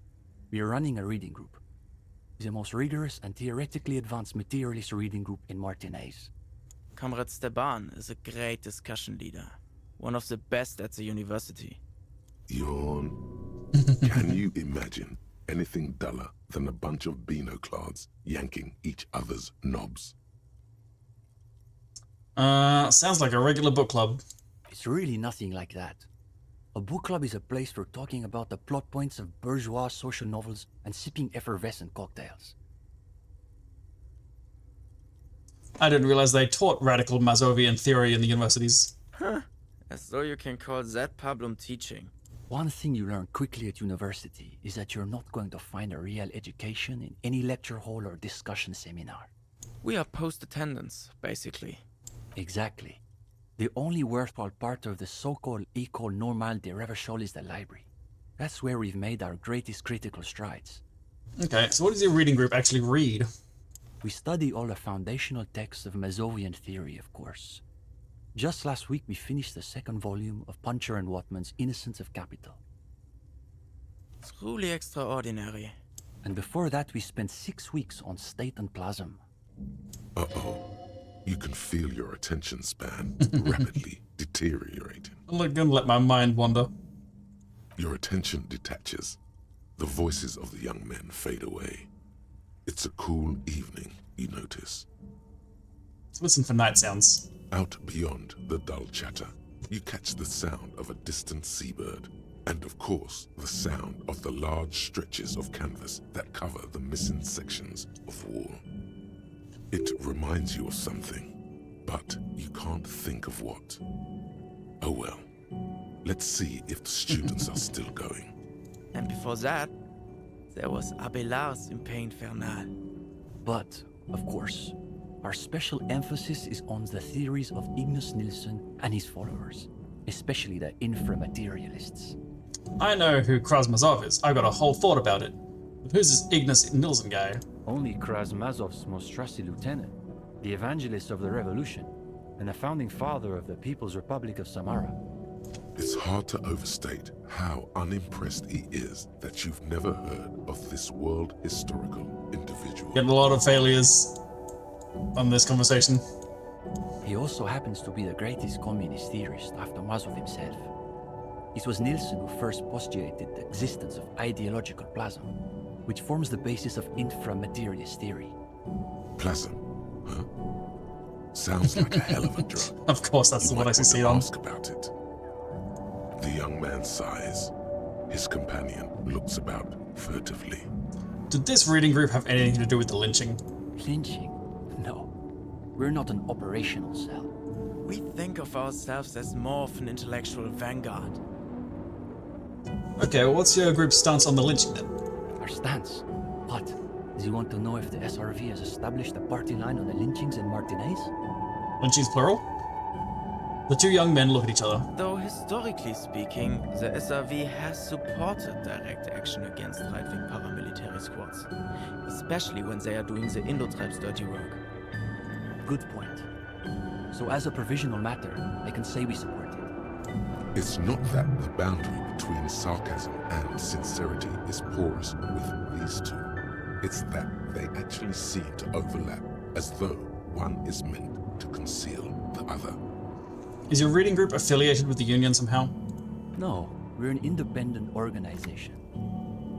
we are running a reading group. The most rigorous and theoretically advanced materialist reading group in Martinez. Comrade Steban is a great discussion leader. One of the best at the university. Yawn. Can you imagine anything duller than a bunch of Beano-clads yanking each other's knobs? Sounds like a regular book club. It's really nothing like that. A book club is a place for talking about the plot points of bourgeois social novels and sipping effervescent cocktails. I didn't realize they taught radical Mazovian theory in the universities. Huh. As though you can call that pablum teaching. One thing you learn quickly at university is that you're not going to find a real education in any lecture hall or discussion seminar. We are post-attendance, basically. Exactly. The only worthwhile part of the so-called École Normale de Revachol is the library. That's where we've made our greatest critical strides. Okay, so what does your reading group actually read? We study all the foundational texts of Mazovian theory, of course. Just last week we finished the second volume of Puncher and Watman's Innocence of Capital. Truly extraordinary. And before that we spent 6 weeks on State and Plasm. Uh-oh. You can feel your attention span rapidly deteriorating. I'm not gonna let my mind wander. Your attention detaches. The voices of the young men fade away. It's a cool evening, you notice. Listen for night sounds. Out beyond the dull chatter, you catch the sound of a distant seabird, and of course, the sound of the large stretches of canvas that cover the missing sections of wall. It reminds you of something, but you can't think of what. Oh well, let's see if the students are still going. And before that, there was Abelard's Impé Infernal. But, of course, our special emphasis is on the theories of Ignace Nilsson and his followers, especially the inframaterialists. I know who Krasmazov is. I've got a whole thought about it. But who's this Ignace Nilsson guy? Only Krasmazov's most trusted lieutenant, the evangelist of the revolution, and the founding father of the People's Republic of Samara. It's hard to overstate how unimpressed he is that you've never heard of this world historical individual. Getting a lot of failures on this conversation. He also happens to be the greatest communist theorist after Mazov himself. It was Nilsson who first postulated the existence of ideological plasm, which forms the basis of inframaterialist theory. Plasm, huh? Sounds like a hell of a drug. Of course, that's what I succeed on. Ask about it. The young man sighs. His companion looks about furtively. Did this reading group have anything to do with the lynching? Lynching? No. We're not an operational cell. We think of ourselves as more of an intellectual vanguard. Okay, well, what's your group's stance on the lynching then? Our stance? What? Do you want to know if the SRV has established a party line on the lynchings in Martinez? Lynchings plural? The two young men look at each other. Though historically speaking, the SRV has supported direct action against right-wing paramilitary squads, especially when they are doing the Indo-Tribes' dirty work. Good point. So as a provisional matter, I can say we support it. It's not that the boundary between sarcasm and sincerity is porous with these two. It's that they actually seem to overlap, as though one is meant to conceal the other. Is your reading group affiliated with the Union somehow? No, we're an independent organization.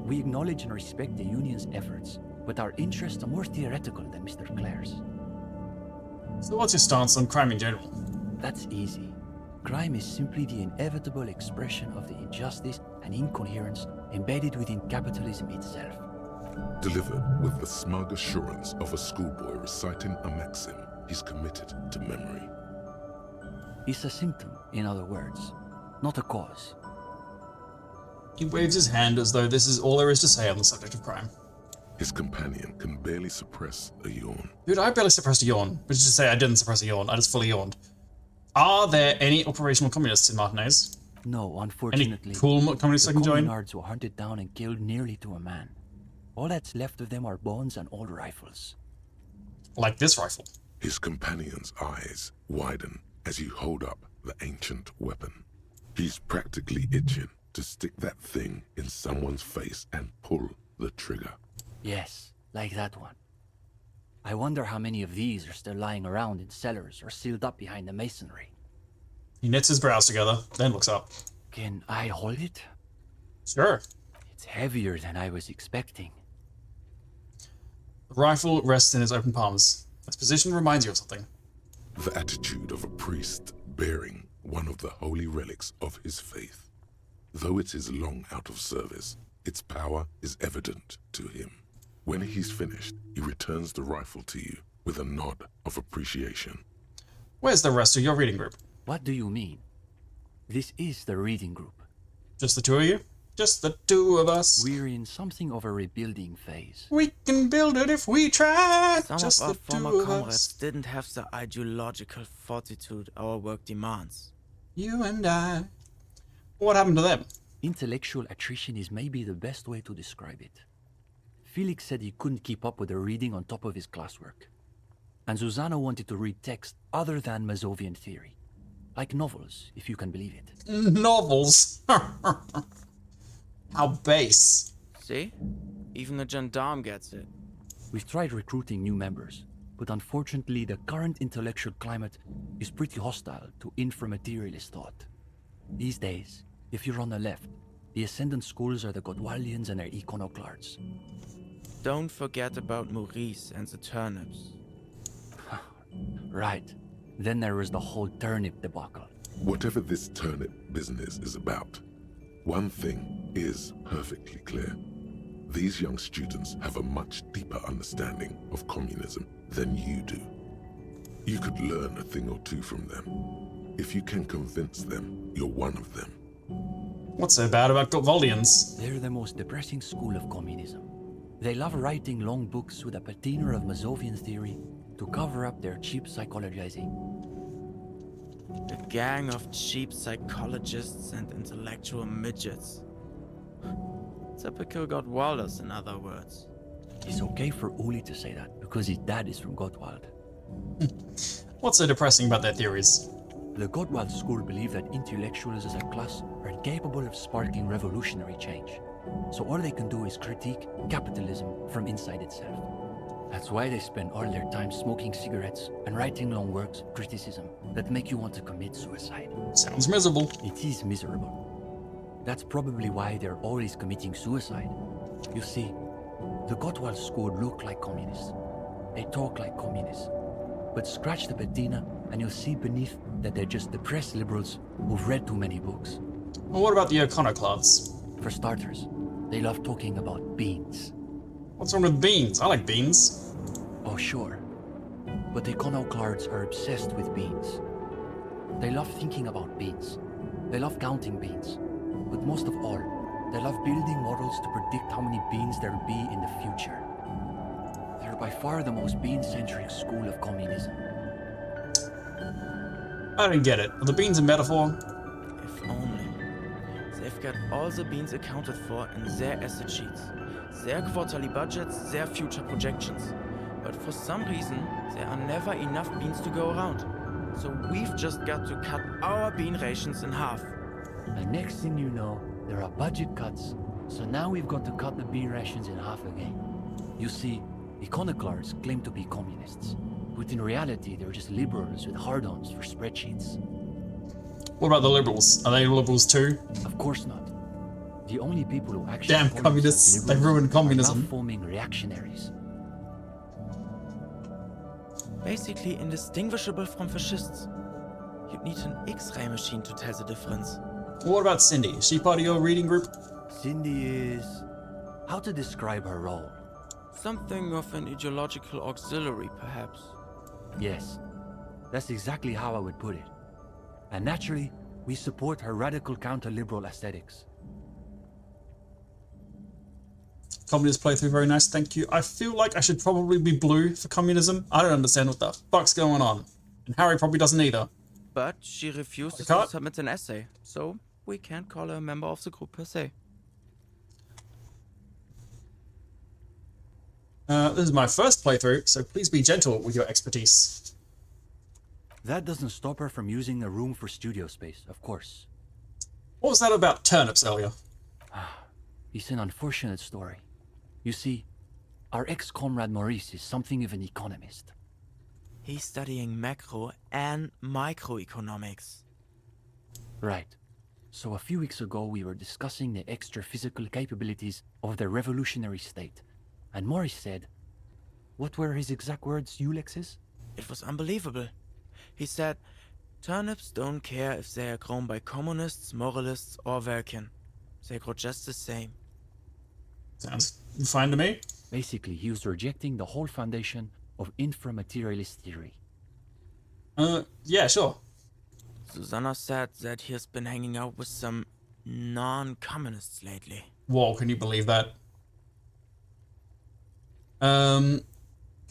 We acknowledge and respect the Union's efforts, but our interests are more theoretical than Mr. Clare's. So what's your stance on crime in general? That's easy. Crime is simply the inevitable expression of the injustice and incoherence embedded within capitalism itself. Delivered with the smug assurance of a schoolboy reciting a maxim he's committed to memory. It's a symptom, in other words, not a cause. He waves his hand as though this is all there is to say on the subject of crime. His companion can barely suppress a yawn. Dude, I barely suppressed a yawn, which is to say I didn't suppress a yawn, I just fully yawned. Are there any operational communists in Martinez? No, unfortunately. Any cool communists I can join? The communards were hunted down and killed nearly to a man. All that's left of them are bones and old rifles. Like this rifle. His companion's eyes widen as you hold up the ancient weapon. He's practically itching to stick that thing in someone's face and pull the trigger. Yes, like that one. I wonder how many of these are still lying around in cellars or sealed up behind the masonry. He knits his brows together, then looks up. Can I hold it? Sure. It's heavier than I was expecting. The rifle rests in his open palms. Its position reminds you of something. The attitude of a priest bearing one of the holy relics of his faith. Though it is long out of service, its power is evident to him. When he's finished, he returns the rifle to you with a nod of appreciation. Where's the rest of your reading group? What do you mean? This is the reading group. Just the two of you? Just the two of us? We're in something of a rebuilding phase. We can build it if we try. Some Just of our the former two of comrades us. didn't have the ideological fortitude our work demands. You and I. What happened to them? Intellectual attrition is maybe the best way to describe it. Felix said he couldn't keep up with the reading on top of his classwork. And Susanna wanted to read text other than Mazovian theory. Like novels, if you can believe it. Novels? How base. See? Even the gendarme gets it. We've tried recruiting new members, but unfortunately the current intellectual climate is pretty hostile to inframaterialist thought. These days, if you're on the left, the ascendant schools are the Godwaldians and their iconoclasts. Don't forget about Maurice and the turnips. Right. Then there was the whole turnip debacle. Whatever this turnip business is about, one thing is perfectly clear. These young students have a much deeper understanding of communism than you do. You could learn a thing or two from them. If you can convince them you're one of them. What's so bad about Godwaldians? They're the most depressing school of communism. They love writing long books with a patina of Mazovian theory to cover up their cheap psychologizing. A gang of cheap psychologists and intellectual midgets. Typical Gottwalders, in other words. It's okay for Uli to say that, because his dad is from Gottwald. What's so depressing about their theories? The Gottwald school believe that intellectuals as a class are incapable of sparking revolutionary change. So all they can do is critique capitalism from inside itself. That's why they spend all their time smoking cigarettes and writing long works of criticism that make you want to commit suicide. Sounds miserable. It is miserable. That's probably why they're always committing suicide. You see, the Gottwald school look like communists. They talk like communists. But scratch the patina and you'll see beneath that they're just depressed liberals who've read too many books. Well, what about the iconoclasts? For starters, they love talking about beans. What's wrong with beans? I like beans. Oh, sure. But the iconoclasts are obsessed with beans. They love thinking about beans. They love counting beans. But most of all, they love building models to predict how many beans there'll be in the future. They're by far the most bean-centric school of communism. I don't get it. Are the beans a metaphor? If only. They've got all the beans accounted for in their asset sheets, their quarterly budgets, their future projections. but for some reason, there are never enough beans to go around. So we've just got to cut our bean rations in half. And next thing you know, there are budget cuts. So now we've got to cut the bean rations in half again. You see, iconoclasts claim to be communists, but in reality, they're just liberals with hard-ons for spreadsheets. What about the liberals? Are they liberals too? Of course not. The only people who actually damn communists! They ruined communism. Are forming reactionaries. Basically indistinguishable from fascists. You'd need an X-ray machine to tell the difference. What about Cindy? Is she part of your reading group? Cindy is... how to describe her role? Something of an ideological auxiliary, perhaps. Yes, that's exactly how I would put it. And naturally, we support her radical counter-liberal aesthetics. Communist playthrough, very nice, thank you. I feel like I should probably be blue for communism. I don't understand what the fuck's going on. And Harry probably doesn't either. But she refuses to submit an essay, so we can't call her a member of the group per se. This is my first playthrough, so please be gentle with your expertise. That doesn't stop her from using the room for studio space, of course. What was that about turnips earlier? It's an unfortunate story. You see, our ex-comrade Maurice is something of an economist. He's studying macro and microeconomics. Right. So a few weeks ago we were discussing the extra physical capabilities of the revolutionary state. And Maurice said... what were his exact words, Ulex's? It was unbelievable. He said, turnips don't care if they are grown by communists, moralists or Vulcan. They grow just the same. Sounds fine to me. Basically, he was rejecting the whole foundation of inframaterialist theory. Yeah, sure. Susanna said that he has been hanging out with some non-communists lately. Whoa, can you believe that? Can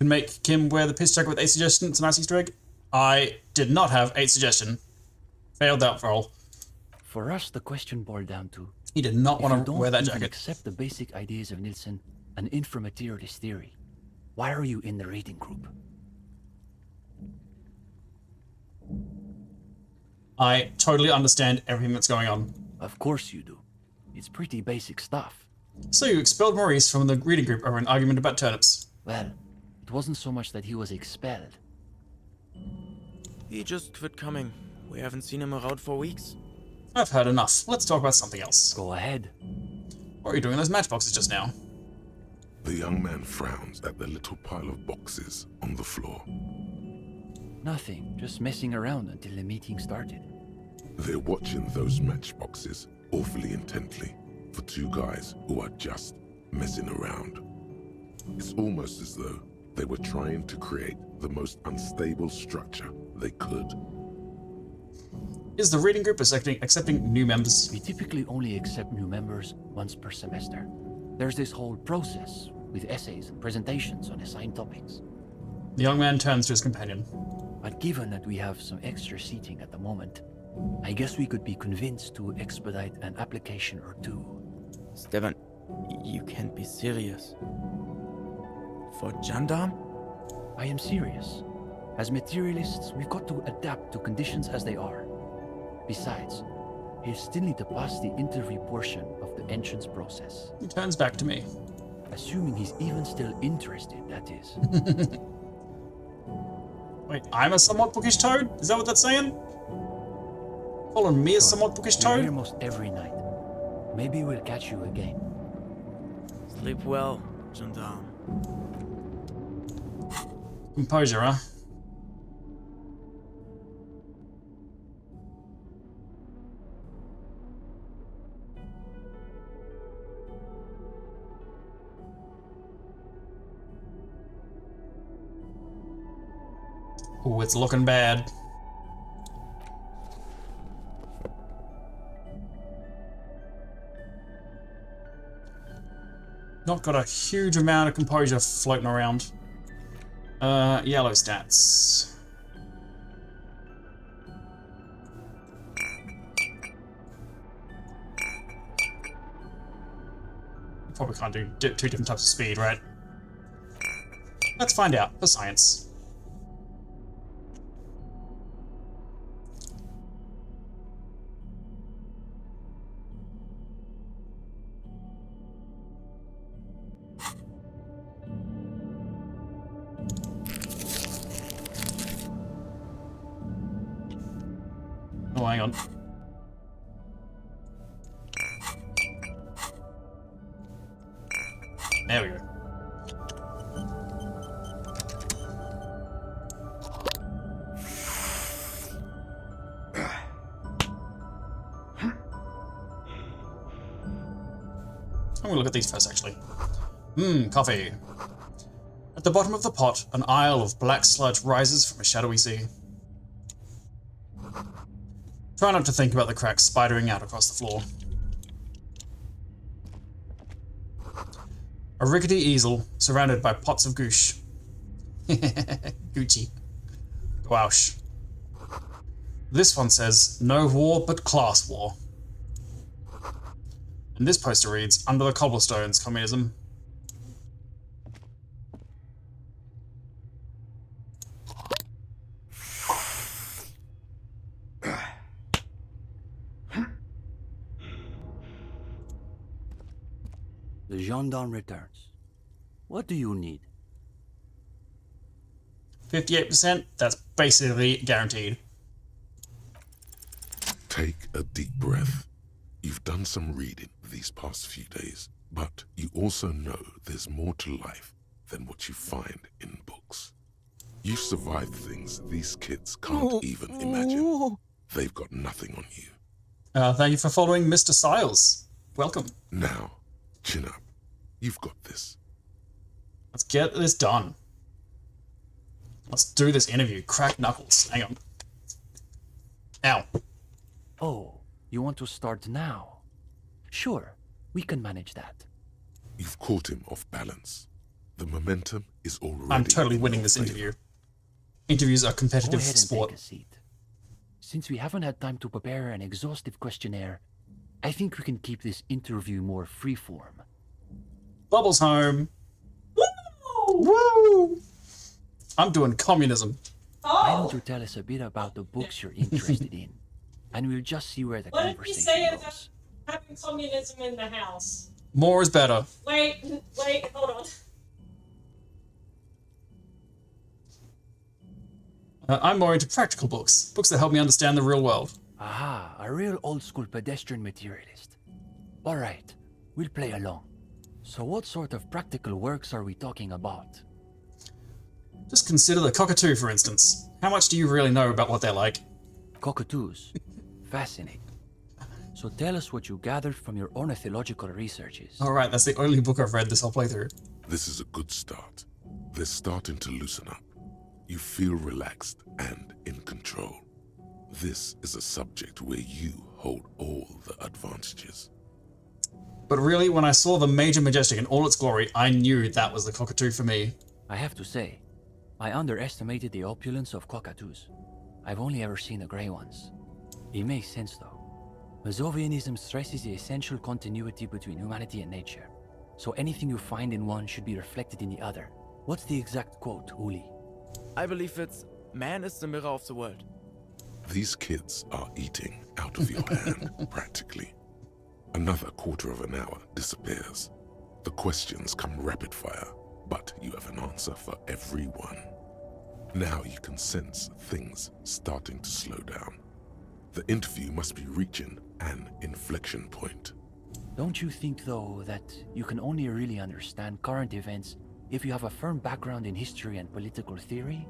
make Kim wear the piss jacket with 8 suggestion. It's a nice Easter egg. I did not have 8 suggestion. Failed that roll. For us, the question boiled down to... he did not want to wear that jacket. If you don't accept the basic ideas of Nielsen and inframaterialist theory, why are you in the reading group? I totally understand everything that's going on. Of course you do. It's pretty basic stuff. So you expelled Maurice from the reading group over an argument about turnips. Well, it wasn't so much that he was expelled. He just quit coming. We haven't seen him around for weeks. I've heard enough. Let's talk about something else. Go ahead. What are you doing in those matchboxes just now? The young man frowns at the little pile of boxes on the floor. Nothing, just messing around until the meeting started. They're watching those matchboxes awfully intently for two guys who are just messing around. It's almost as though they were trying to create the most unstable structure they could. Is the reading group accepting new members? We typically only accept new members once per semester. There's this whole process with essays and presentations on assigned topics. The young man turns to his companion. But given that we have some extra seating at the moment, I guess we could be convinced to expedite an application or two. Stefan, you can't be serious. For gendarme? I am serious. As materialists, we've got to adapt to conditions as they are. Besides, he'll still need to pass the interview portion of the entrance process. He turns back to me. Assuming he's even still interested, that is. Wait, I'm a somewhat bookish toad? Is that what that's saying? Calling me a somewhat bookish You're toad? here most every night. Maybe we'll catch you again. Sleep well, gendarme. Composure, huh? Oh, it's looking bad. Not got a huge amount of composure floating around. Yellow stats. Probably can't do two different types of speed, right? Let's find out for science. Oh, hang on. There we go. I'm gonna look at these first, actually. Coffee. At the bottom of the pot, an isle of black sludge rises from a shadowy sea. Try not to think about the cracks spidering out across the floor. A rickety easel surrounded by pots of goosh. Gucci. Gouache. This one says, "No war but class war." And this poster reads, "Under the cobblestones, communism." The gendarme returns. What do you need? 58%, that's basically guaranteed. Take a deep breath. You've done some reading these past few days, but you also know there's more to life than what you find in books. You've survived things these kids can't even imagine. They've got nothing on you. Thank you for following Mr. Siles. Welcome. Now, chin up. You've got this. Let's get this done. Let's do this interview. Crack knuckles. Hang on. Ow. Oh, you want to start now? Sure, we can manage that. You've caught him off balance. The momentum is already... I'm totally winning this interview. Interviews are competitive Go ahead and sport. take a seat. Since we haven't had time to prepare an exhaustive questionnaire, I think we can keep this interview more freeform. Bubbles home. Woo! Woo! I'm doing communism. Why don't you tell us a bit about the books you're interested in, and we'll just see where the What did you conversation say goes. about having communism in the house? More is better. Wait, hold on. I'm more into practical books. Books that help me understand the real world. Aha, a real old-school pedestrian materialist. All right, we'll play along. So what sort of practical works are we talking about? Just consider the cockatoo, for instance. How much do you really know about what they're like? Cockatoos. Fascinating. So tell us what you gathered from your ornithological researches. Alright, that's the only book I've read this whole playthrough. This is a good start. They're starting to loosen up. You feel relaxed and in control. This is a subject where you hold all the advantages. But really, when I saw the Major Majestic in all its glory, I knew that was the cockatoo for me. I have to say, I underestimated the opulence of cockatoos. I've only ever seen the grey ones. It makes sense though. Mazovianism stresses the essential continuity between humanity and nature. So anything you find in one should be reflected in the other. What's the exact quote, Uli? I believe it's, "Man is the mirror of the world." These kids are eating out of your hand, practically. Another quarter of an hour disappears. The questions come rapid fire, but you have an answer for every one. Now you can sense things starting to slow down. The interview must be reaching an inflection point. Don't you think, though, that you can only really understand current events if you have a firm background in history and political theory?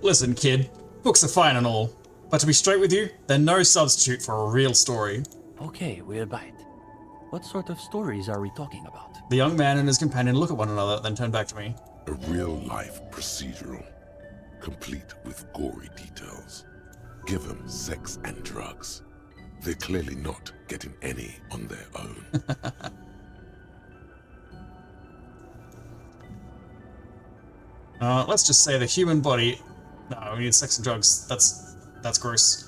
Listen, kid, books are fine and all, but to be straight with you, they're no substitute for a real story. Okay, we'll bite. What sort of stories are we talking about? The young man and his companion look at one another, then turn back to me. A real-life procedural, complete with gory details. Give them sex and drugs. They're clearly not getting any on their own. Let's just say the human body... No, we need sex and drugs. That's gross.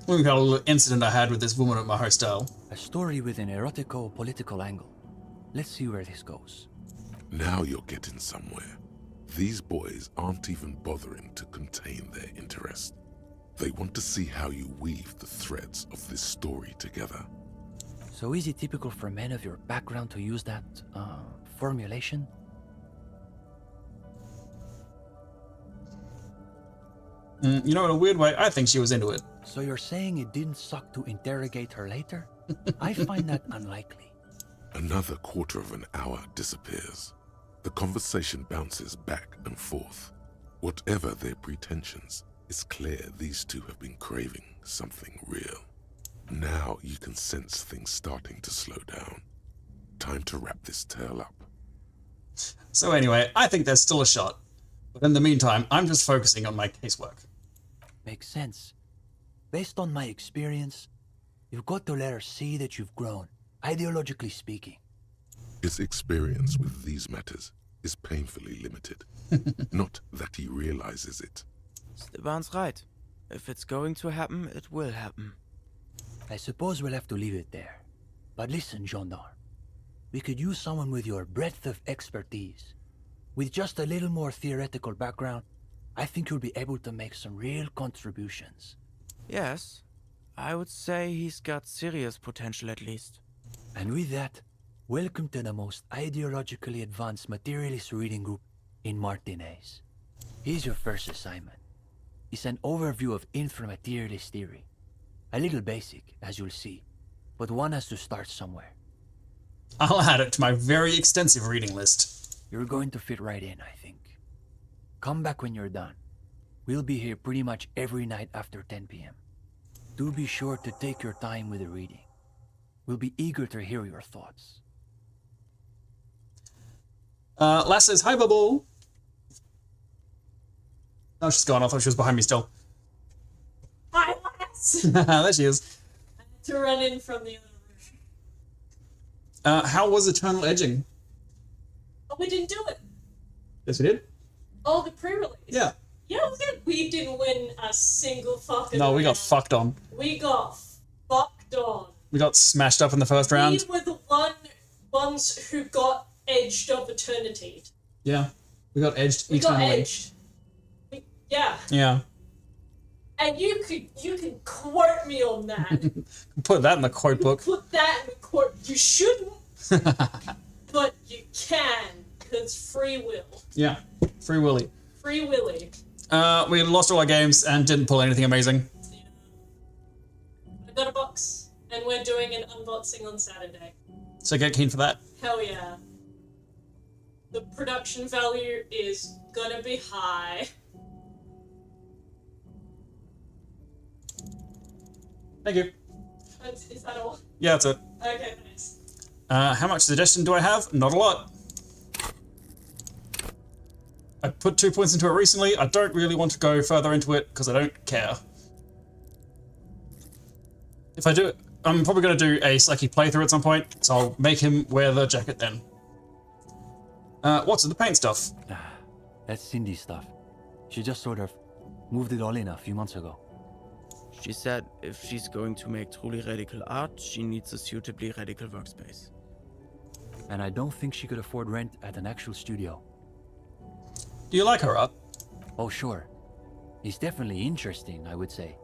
We've got a little incident I had with this woman at my hostel. A story with an erotico-political angle. Let's see where this goes. Now you're getting somewhere. These boys aren't even bothering to contain their interest. They want to see how you weave the threads of this story together. So is it typical for men of your background to use that, formulation? You know, in a weird way, I think she was into it. So you're saying it didn't suck to interrogate her later? I find that unlikely. Another quarter of an hour disappears. The conversation bounces back and forth. Whatever their pretensions, it's clear these two have been craving something real. Now you can sense things starting to slow down. Time to wrap this tale up. So anyway, I think there's still a shot. But in the meantime, I'm just focusing on my casework. Makes sense. Based on my experience, you've got to let her see that you've grown, ideologically speaking. His experience with these matters is painfully limited. Not that he realizes it. Steban's right. If it's going to happen, it will happen. I suppose we'll have to leave it there. But listen, Gendarme. We could use someone with your breadth of expertise. With just a little more theoretical background, I think you'll be able to make some real contributions. Yes, I would say he's got serious potential at least. And with that, welcome to the most ideologically advanced materialist reading group in Martinez. Here's your first assignment. It's an overview of inframaterialist theory. A little basic, as you'll see, but one has to start somewhere. I'll add it to my very extensive reading list. You're going to fit right in, I think. Come back when you're done. We'll be here pretty much every night after 10 p.m. Do be sure to take your time with the reading. We'll be eager to hear your thoughts. Lass says, hi, Bubble. Oh, she's gone. I thought she was behind me still. Hi, Lass. There she is. I had to run in from the other room. How was Eternal Edging? Oh, we didn't do it. Yes, we did. Oh, the pre-release. Yeah. Yeah, it was good. We didn't win a single fucking No, we got round. fucked on. We got fucked on. We got smashed up in the first round. We were the ones who got edged of eternity. Yeah. We got edged We eternally. got edged. Yeah. Yeah. And you can quote me on that. Put that in the quote book. Put that in the quote. You shouldn't, but you can, because free will. Yeah. Free Willy. Free Willy. We lost all our games and didn't pull anything amazing. I got a box, and we're doing an unboxing on Saturday. So get keen for that. Hell yeah. The production value is gonna be high. Thank you. Is that all? Yeah, that's it. Okay, thanks. How much suggestion do I have? Not a lot. I put 2 points into it recently. I don't really want to go further into it because I don't care. If I do, I'm probably going to do a Slacky playthrough at some point, so I'll make him wear the jacket then. What's in the paint stuff? That's Cindy's stuff. She just sort of moved it all in a few months ago. She said if she's going to make truly radical art, she needs a suitably radical workspace. And I don't think she could afford rent at an actual studio. Do you like her art? Oh, sure. It's definitely interesting, I would say.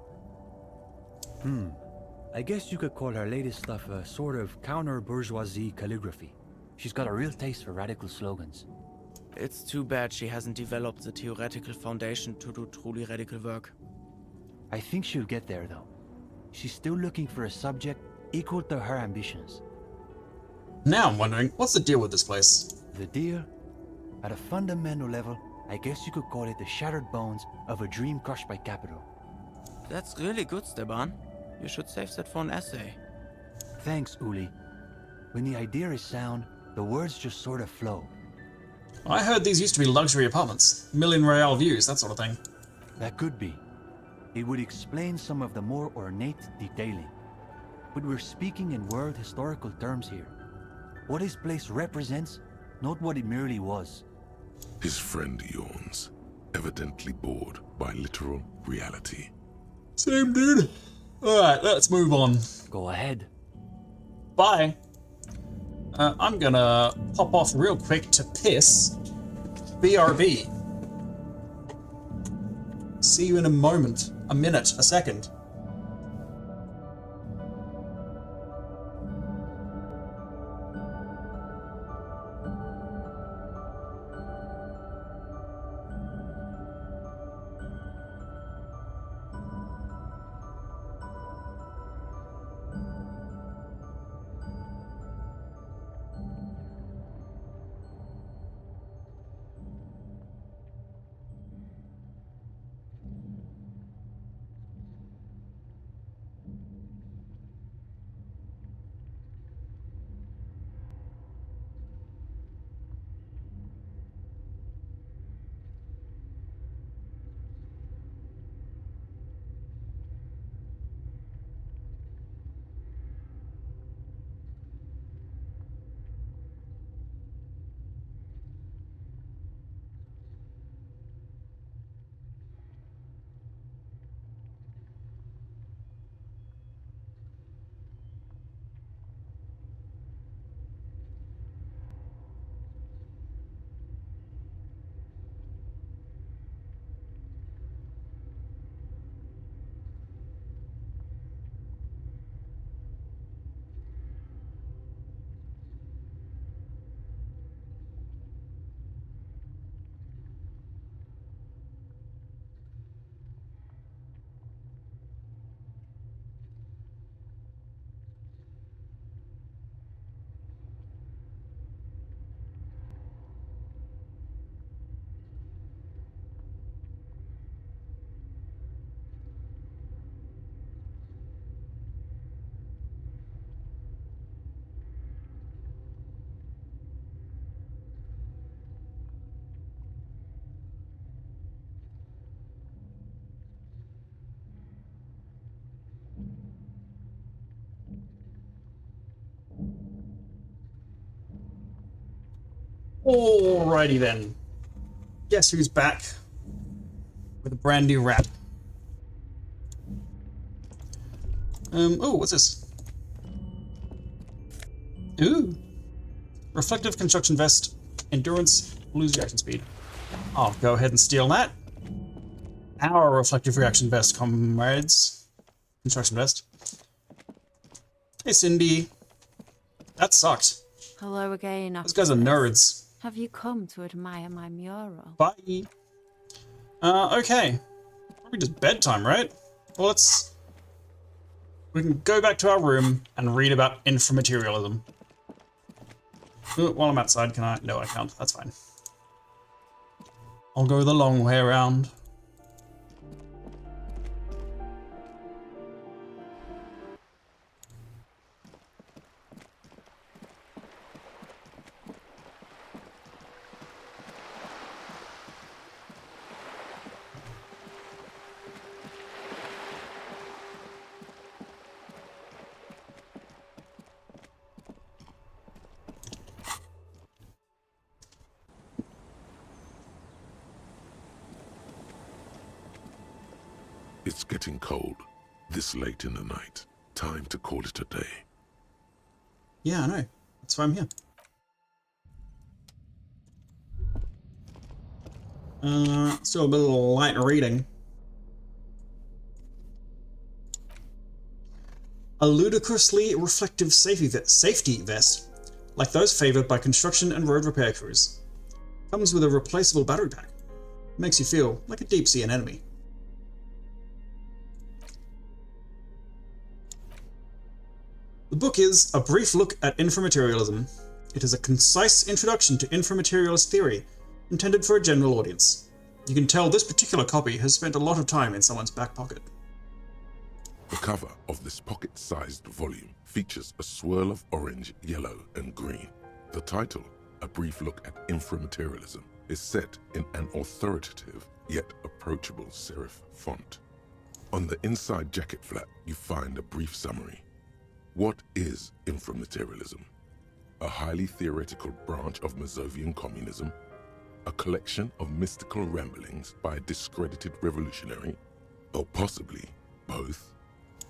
I guess you could call her latest stuff a sort of counter-bourgeoisie calligraphy. She's got a real taste for radical slogans. It's too bad she hasn't developed the theoretical foundation to do truly radical work. I think she'll get there, though. She's still looking for a subject equal to her ambitions. Now I'm wondering, what's the deal with this place? The deal? At a fundamental level, I guess you could call it the shattered bones of a dream crushed by capital. That's really good, Steban. You should save that for an essay. Thanks, Uli. When the idea is sound, the words just sort of flow. I heard these used to be luxury apartments. Million real views, that sort of thing. That could be. It would explain some of the more ornate detailing. But we're speaking in world historical terms here. What this place represents, not what it merely was. His friend yawns, evidently bored by literal reality. Same dude. Alright, let's move on. Go ahead. Bye. I'm gonna pop off real quick to piss. BRB. See you in a moment. A minute. A second. Alrighty then. Guess who's back with a brand new rap? Oh, what's this? Ooh. Reflective construction vest. Endurance, lose reaction speed. I'll go ahead and steal that. Our reflective reaction vest, comrades. Construction vest. Hey, Cindy. That sucked. Hello again. Those guys are nerds. Have you come to admire my mural? Bye. Okay. Probably just bedtime, right? Well, we can go back to our room and read about inframaterialism. While I'm outside, can I? No, I can't. That's fine. I'll go the long way around. It's getting cold, this late in the night. Time to call it a day. Yeah, I know. That's why I'm here. Still a bit of light reading. A ludicrously reflective safety vest, like those favored by construction and road repair crews. Comes with a replaceable battery pack. Makes you feel like a deep-sea anemone. The book is A Brief Look at Inframaterialism. It is a concise introduction to inframaterialist theory, intended for a general audience. You can tell this particular copy has spent a lot of time in someone's back pocket. The cover of this pocket-sized volume features a swirl of orange, yellow, and green. The title, A Brief Look at Inframaterialism, is set in an authoritative yet approachable serif font. On the inside jacket flap, you find a brief summary. What is inframaterialism? A highly theoretical branch of Masovian communism? A collection of mystical ramblings by a discredited revolutionary? Or possibly both?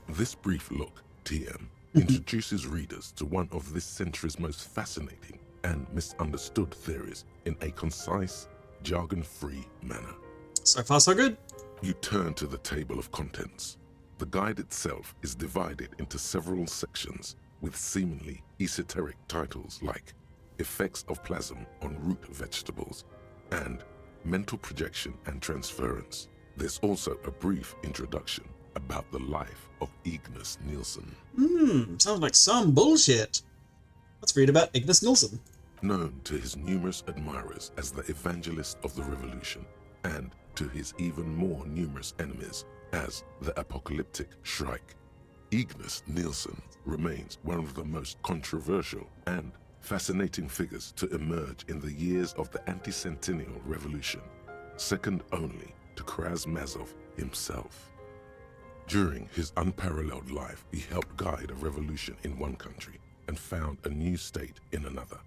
This brief look, TM, introduces readers to one of this century's most fascinating and misunderstood theories in a concise, jargon-free manner. So far, so good. You turn to the table of contents. The guide itself is divided into several sections with seemingly esoteric titles like Effects of Plasm on Root Vegetables and Mental Projection and Transference. There's also a brief introduction about the life of Ignis Nielsen. Sounds like some bullshit. Let's read about Ignis Nielsen. Known to his numerous admirers as the evangelist of the revolution, and to his even more numerous enemies as the apocalyptic Shrike, Ignis Nielsen remains one of the most controversial and fascinating figures to emerge in the years of the anti-centennial revolution, second only to Krasmazov himself. During his unparalleled life, he helped guide a revolution in one country and found a new state in another.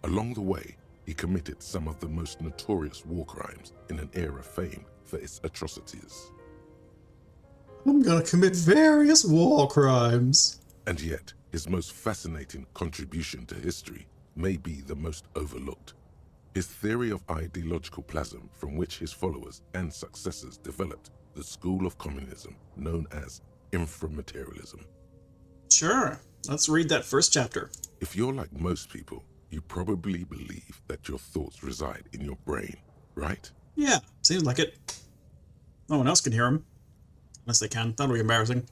Along the way, he committed some of the most notorious war crimes in an era famed for its atrocities. I'm gonna commit various war crimes. And yet, his most fascinating contribution to history may be the most overlooked. His theory of ideological plasm, from which his followers and successors developed the school of communism known as inframaterialism. Sure, let's read that first chapter. If you're like most people, you probably believe that your thoughts reside in your brain, right? Yeah, seems like it. No one else can hear them. Unless they can. That'll be embarrassing.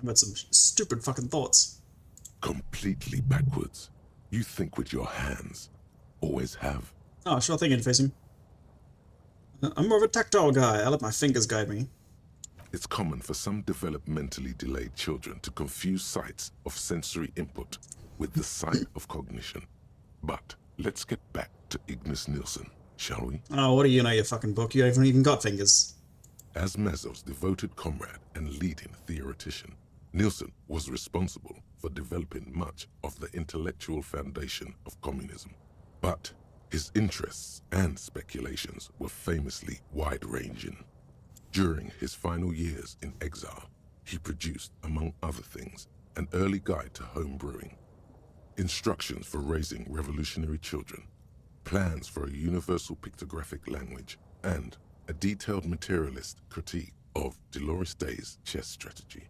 I've had some stupid fucking thoughts. Completely backwards. You think with your hands. Always have. Oh, sure thing, interfacing. I'm more of a tactile guy. I let my fingers guide me. It's common for some developmentally delayed children to confuse sights of sensory input with the sight of cognition. But let's get back to Ignis Nielsen, shall we? Oh, what do you know, you fucking book? You haven't even got fingers. As Mazov's devoted comrade and leading theoretician, Nielsen was responsible for developing much of the intellectual foundation of communism. But his interests and speculations were famously wide-ranging. During his final years in exile, he produced, among other things, an early guide to home brewing, instructions for raising revolutionary children, plans for a universal pictographic language, and a detailed materialist critique of Dolores Day's chess strategy.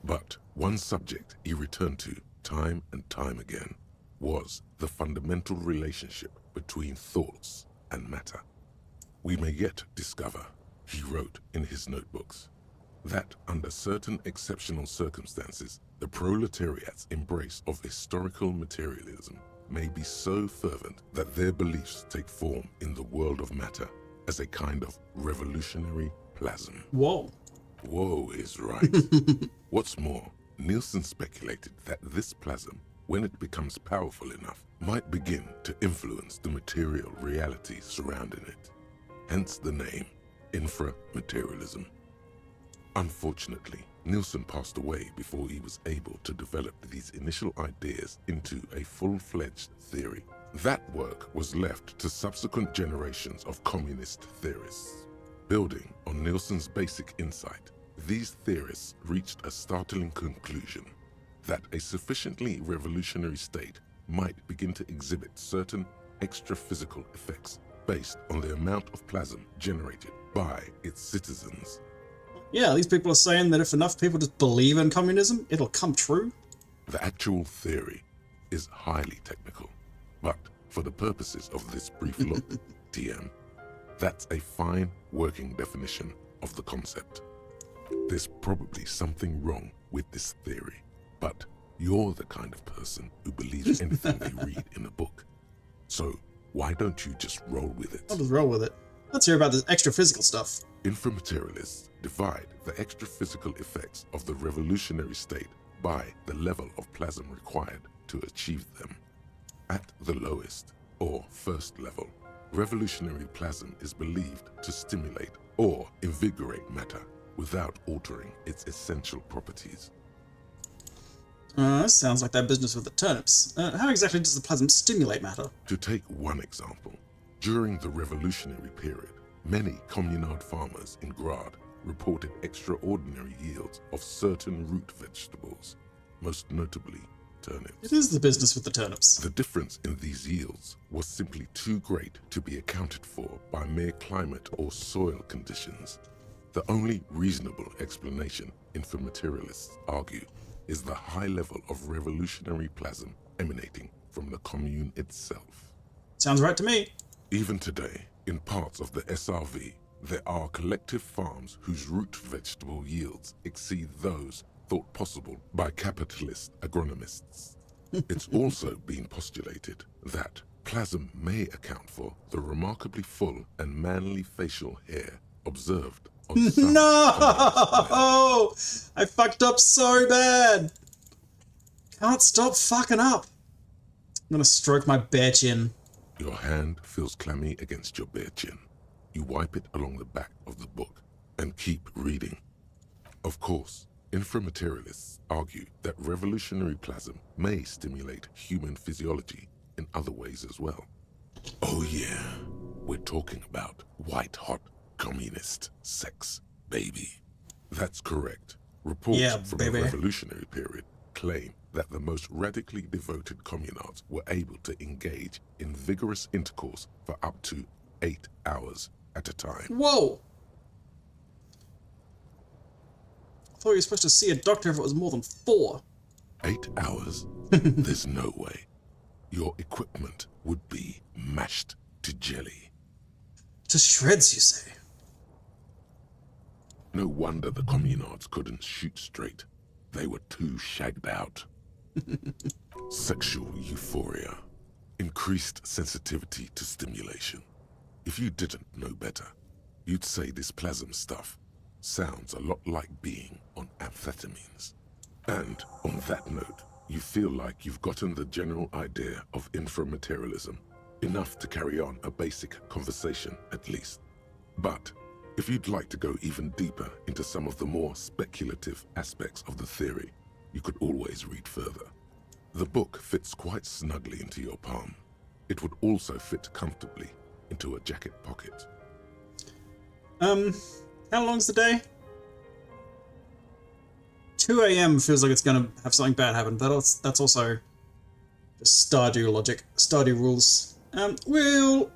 But one subject he returned to time and time again was the fundamental relationship between thoughts and matter. We may yet discover, he wrote in his notebooks, that under certain exceptional circumstances, the proletariat's embrace of historical materialism may be so fervent that their beliefs take form in the world of matter as a kind of revolutionary plasm. Whoa. Whoa is right. What's more, Nielsen speculated that this plasm, when it becomes powerful enough, might begin to influence the material reality surrounding it. Hence the name, inframaterialism. Unfortunately, Nielsen passed away before he was able to develop these initial ideas into a full-fledged theory. That work was left to subsequent generations of communist theorists. Building on Nielsen's basic insight, these theorists reached a startling conclusion that a sufficiently revolutionary state might begin to exhibit certain extra-physical effects based on the amount of plasm generated by its citizens. Yeah, these people are saying that if enough people just believe in communism, it'll come true. The actual theory is highly technical, but for the purposes of this brief look, TM, that's a fine working definition of the concept. There's probably something wrong with this theory, but you're the kind of person who believes anything they read in a book. So why don't you just roll with it? I'll just roll with it. Let's hear about this extra physical stuff. Inframaterialists divide the extra physical effects of the revolutionary state by the level of plasm required to achieve them. At the lowest, or first level, revolutionary plasm is believed to stimulate or invigorate matter without altering its essential properties. This sounds like that business with the turnips. How exactly does the plasm stimulate matter? To take one example, during the revolutionary period, many communard farmers in Grad reported extraordinary yields of certain root vegetables. most notably turnips. It is the business with the turnips. The difference in these yields was simply too great to be accounted for by mere climate or soil conditions. The only reasonable explanation, informaterialists argue, is the high level of revolutionary plasm emanating from the commune itself. Sounds right to me. Even today, in parts of the SRV, there are collective farms whose root vegetable yields exceed those thought possible by capitalist agronomists. It's also been postulated that plasm may account for the remarkably full and manly facial hair observed on some No! I fucked up so bad. Can't stop fucking up. I'm gonna stroke my bare chin. Your hand feels clammy against your bare chin. You wipe it along the back of the book and keep reading. Of course, inframaterialists argue that revolutionary plasm may stimulate human physiology in other ways as well. Oh yeah, we're talking about white-hot communist sex, baby. That's correct. Reports from the revolutionary period claim that the most radically devoted communards were able to engage in vigorous intercourse for up to 8 hours at a time. Whoa! I thought you were supposed to see a doctor if it was more than 4. 8 hours? There's no way. Your equipment would be mashed to jelly. To shreds, you say? No wonder the communards couldn't shoot straight. They were too shagged out. Sexual euphoria. Increased sensitivity to stimulation. If you didn't know better, you'd say this plasm stuff sounds a lot like being on amphetamines. And on that note, you feel like you've gotten the general idea of inframaterialism, enough to carry on a basic conversation at least. But if you'd like to go even deeper into some of the more speculative aspects of the theory, you could always read further. The book fits quite snugly into your palm. It would also fit comfortably into a jacket pocket. How long's the day? 2 a.m. feels like it's gonna have something bad happen. That's also just Stardew logic, Stardew rules. We'll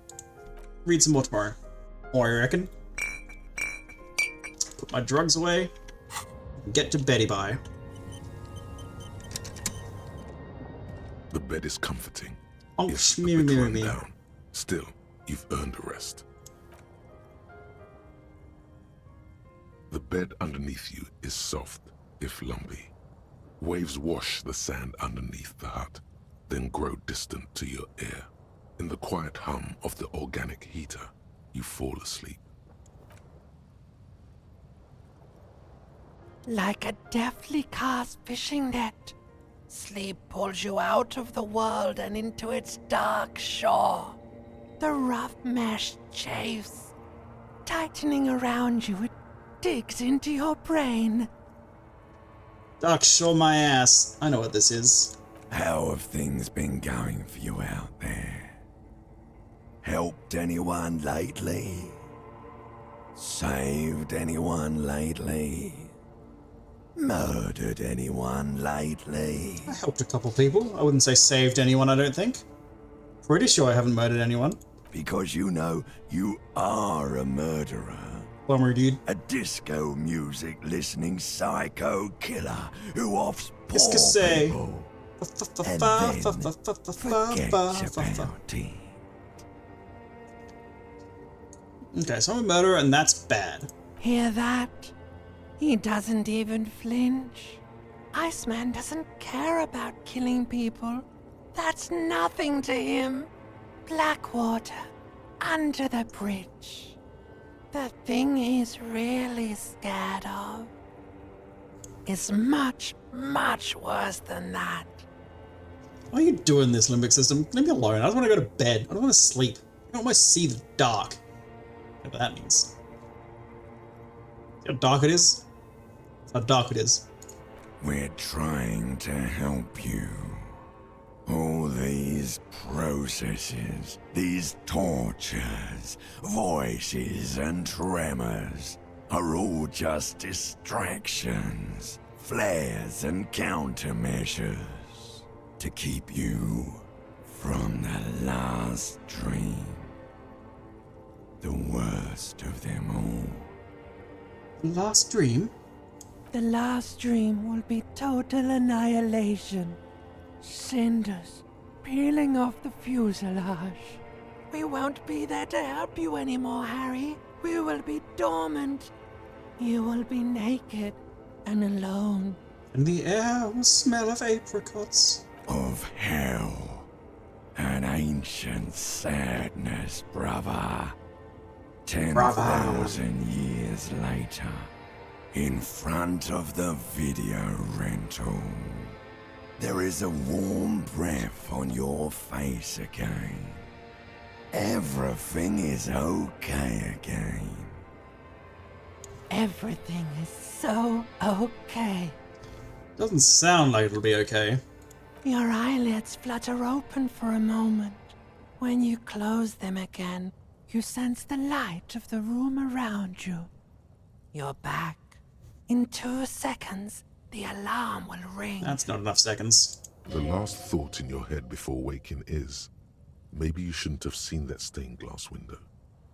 read some more tomorrow. Or you reckon? Put my drugs away. And get to Betty bye. The bed is comforting. Oh, It's a bit run down. Still, you've earned a rest. The bed underneath you is soft, if lumpy. Waves wash the sand underneath the hut, then grow distant to your ear. In the quiet hum of the organic heater, you fall asleep. Like a deftly cast fishing net, sleep pulls you out of the world and into its dark shore. The rough mesh chafes, tightening around you, it digs into your brain. Dark shore my ass. I know what this is. How have things been going for you out there? Helped anyone lately? Saved anyone lately? Murdered anyone lately? I helped a couple people. I wouldn't say saved anyone, I don't think. Pretty sure I haven't murdered anyone. Because you know you are a murderer. Bummer, dude. A disco music listening psycho killer who offs poor people. And then forgets about it. Okay, so I'm a murderer and that's bad. Hear that? He doesn't even flinch. Iceman doesn't care about killing people. That's nothing to him. Blackwater, under the bridge. The thing he's really scared of is much, much worse than that. Why are you doing this, limbic system? Leave me alone. I just want to go to bed. I don't want to sleep. I don't want to see the dark. Whatever that means. See how dark it is? That's how dark it is. We're trying to help you. All these processes, these tortures, voices and tremors are all just distractions, flares and countermeasures to keep you from the last dream. The worst of them all. Last dream? The last dream will be total annihilation. Cinders peeling off the fuselage. We won't be there to help you anymore, Harry. We will be dormant. You will be naked and alone. And the air will smell of apricots. Of hell. An ancient sadness, brother. 10,000 years later. In front of the video rental. There is a warm breath on your face again. Everything is okay again. Everything is so okay. Doesn't sound like it'll be okay. Your eyelids flutter open for a moment. When you close them again, you sense the light of the room around you. You're back. In 2 seconds, the alarm will ring. That's not enough seconds. The last thought in your head before waking is, maybe you shouldn't have seen that stained glass window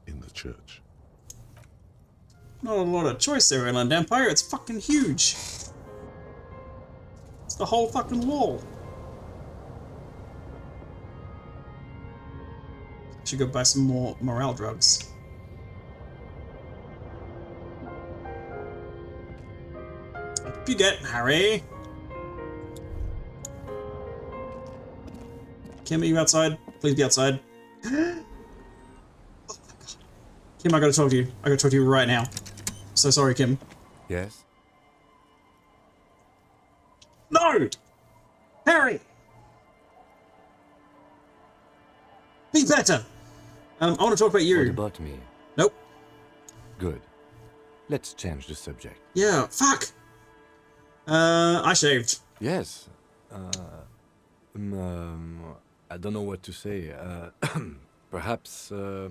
in the church. Not a lot of choice there, Inland Empire. It's fucking huge. It's the whole fucking wall. Should go buy some more morale drugs. Up you get, Harry. Kim, are you outside? Please be outside. Oh my god. Kim, I gotta talk to you. I gotta talk to you right now. So sorry, Kim. Yes? No! Harry! Be better! I want to talk about you. What about me? Nope. Good. Let's change the subject. Yeah, fuck! I shaved. Yes. I don't know what to say. Perhaps,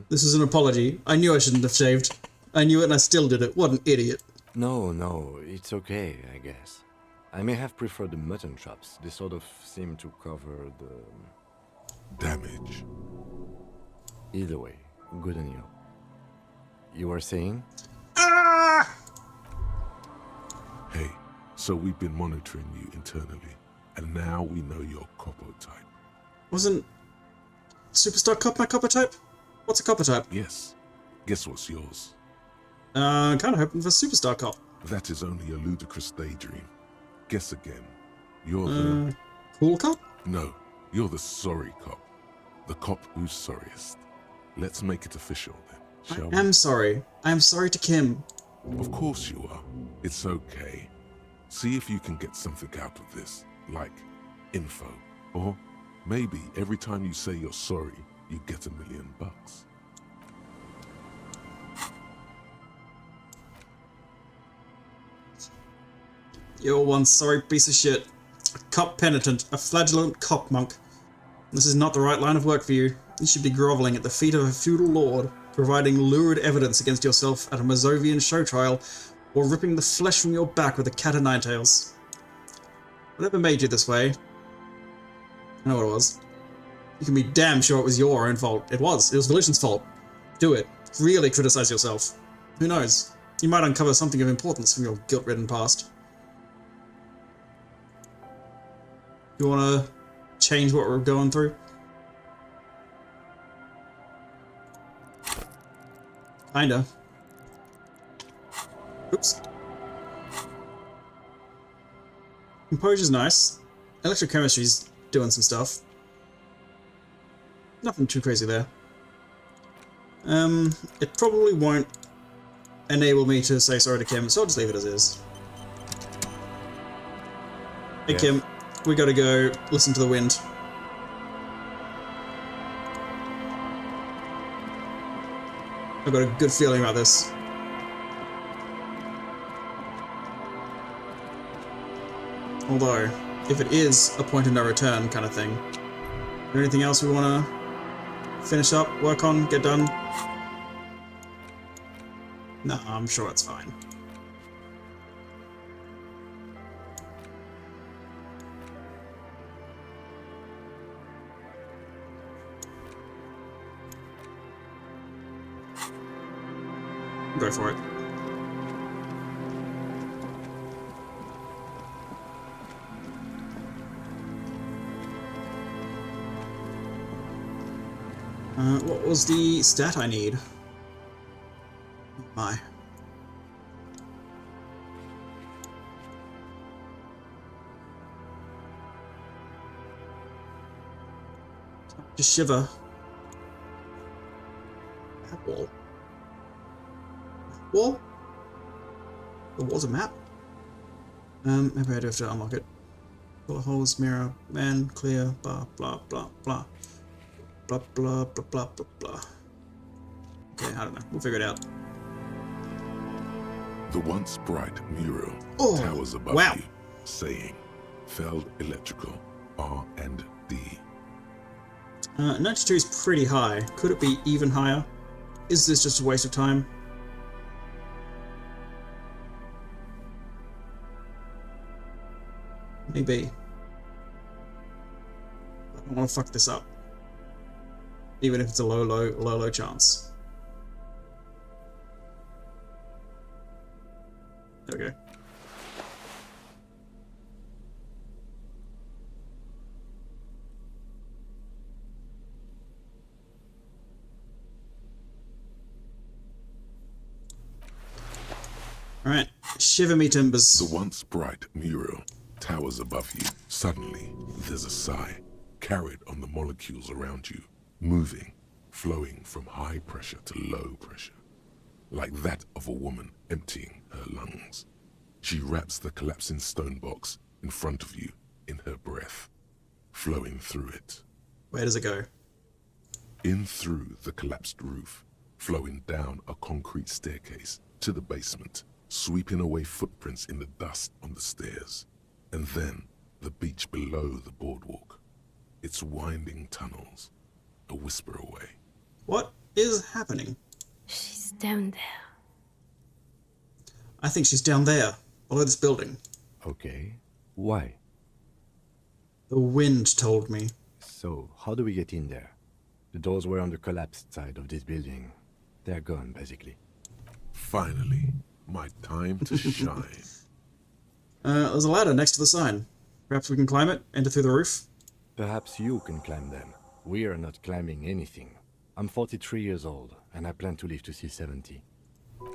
This is an apology. I knew I shouldn't have shaved. I knew it and I still did it. What an idiot. No, it's okay, I guess. I may have preferred the mutton chops. They sort of seem to cover the... damage. Either way, good on you. You were saying? Ah! Hey, so we've been monitoring you internally, and now we know your copper type. Wasn't Superstar Cop my copper type? What's a copper type? Yes. Guess what's yours? Kinda hoping for Superstar Cop. That is only a ludicrous daydream. Guess again. You're the... Cool Cop? No, you're the sorry cop. The cop who's sorriest. Let's make it official then, shall we? I am sorry. I am sorry to Kim. Of course you are. It's okay. See if you can get something out of this, like info. Or maybe every time you say you're sorry, you get $1 million. You're one sorry piece of shit. A cop penitent, a flagellant cop monk. This is not the right line of work for you. You should be groveling at the feet of a feudal lord, providing lurid evidence against yourself at a Mazovian show trial, or ripping the flesh from your back with a cat o' nine tails. Whatever made you this way, I know what it was. You can be damn sure it was your own fault. It was Volition's fault. Do it. Really criticize yourself. Who knows? You might uncover something of importance from your guilt-ridden past. You wanna change what we're going through? Kinda. Oops. Composure's nice. Electrochemistry's doing some stuff. Nothing too crazy there. It probably won't enable me to say sorry to Kim, so I'll just leave it as is. Hey Yes. Kim, we gotta go listen to the wind. I've got a good feeling about this. Although, if it is a point of no return kind of thing, is there anything else we want to finish up, work on, get done? No, I'm sure it's fine. Go for it. What was the stat I need? Oh my. Just shiver. That wall. Wall? The wall's a map? Maybe I do have to unlock it. Bullet holes, mirror, man, clear, blah, blah, blah, blah. Blah, blah, blah, blah, blah, blah. Okay, I don't know. We'll figure it out. The once bright mural towers above you, saying, Feld Electrical, R&D. 92 is pretty high. Could it be even higher? Is this just a waste of time? Maybe. I don't want to fuck this up. Even if it's a low chance. There we go. Alright, shiver me timbers. The once bright mural towers above you. Suddenly, there's a sigh, carried on the molecules around you, moving, flowing from high pressure to low pressure, like that of a woman emptying her lungs. She wraps the collapsing stone box in front of you in her breath, flowing through it. Where does it go? In through the collapsed roof, flowing down a concrete staircase to the basement, sweeping away footprints in the dust on the stairs, and then the beach below the boardwalk, its winding tunnels, a whisper away. What is happening? She's down there. I think she's down there, below this building. Okay. Why? The wind told me. So, how do we get in there? The doors were on the collapsed side of this building. They're gone, basically. Finally, my time to shine. There's a ladder next to the sign. Perhaps we can climb it, enter through the roof? Perhaps you can climb them. We are not climbing anything. I'm 43 years old, and I plan to live to see 70.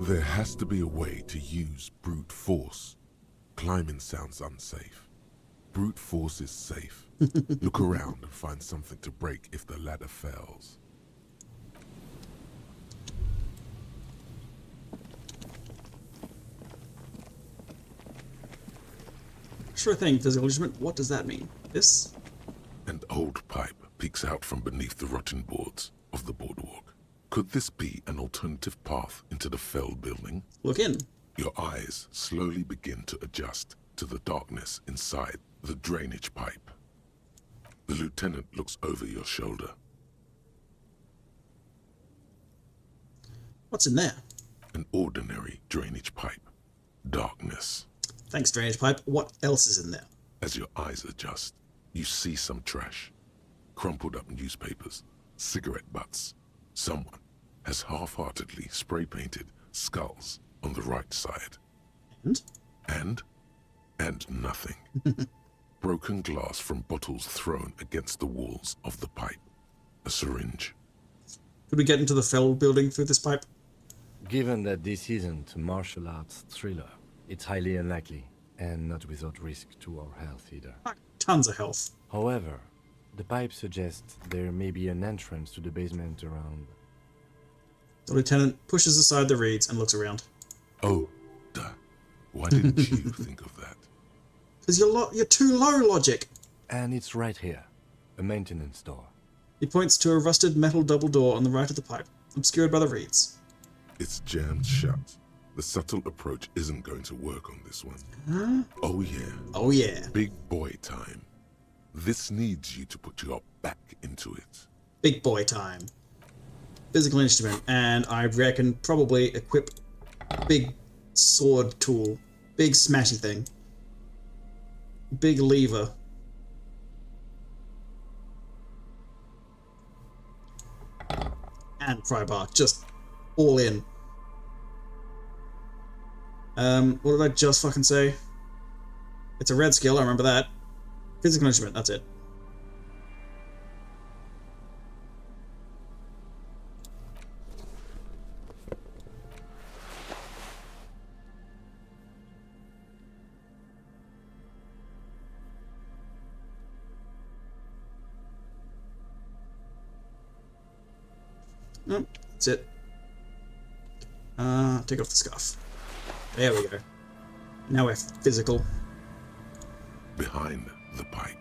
There has to be a way to use brute force. Climbing sounds unsafe. Brute force is safe. Look around and find something to break if the ladder fails. Sure thing, physical judgment. What does that mean? This? An old pipe peeks out from beneath the rotten boards of the boardwalk. Could this be an alternative path into the Feld building? Look in. Your eyes slowly begin to adjust to the darkness inside the drainage pipe. The lieutenant looks over your shoulder. What's in there? An ordinary drainage pipe. Darkness. Thanks, drainage pipe. What else is in there? As your eyes adjust, you see some trash. Crumpled up newspapers, cigarette butts. Someone has half-heartedly spray-painted skulls on the right side. And? And nothing. Broken glass from bottles thrown against the walls of the pipe. A syringe. Could we get into the Feld building through this pipe? Given that this isn't a martial arts thriller, it's highly unlikely, and not without risk to our health either. Tons of health. However, the pipe suggests there may be an entrance to the basement around. The lieutenant pushes aside the reeds and looks around. Oh, duh. Why didn't you think of that? Because you're too low, logic. And it's right here. A maintenance door. He points to a rusted metal double door on the right of the pipe, obscured by the reeds. It's jammed shut. The subtle approach isn't going to work on this one. Huh? Oh yeah. Oh yeah. Big boy time. This needs you to put your back into it. Big boy time. Physical instrument, and I reckon probably equip big sword tool. Big smashy thing. Big lever. And pry bar. Just all in. What did I just fucking say? It's a red skill, I remember that. Physical instrument, that's it. Nope, that's it. Take off the scarf. There we go. Now we're physical. Behind the pipe,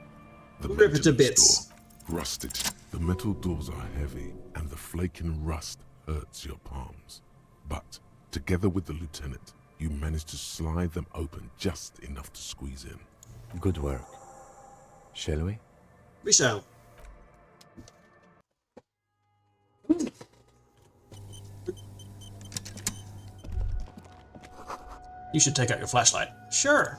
the Rip it to maintenance door, rusted. The metal doors are heavy, and the flaking rust hurts your palms. But together with the lieutenant, you manage to slide them open just enough to squeeze in. Good work. Shall we? We shall. You should take out your flashlight. Sure.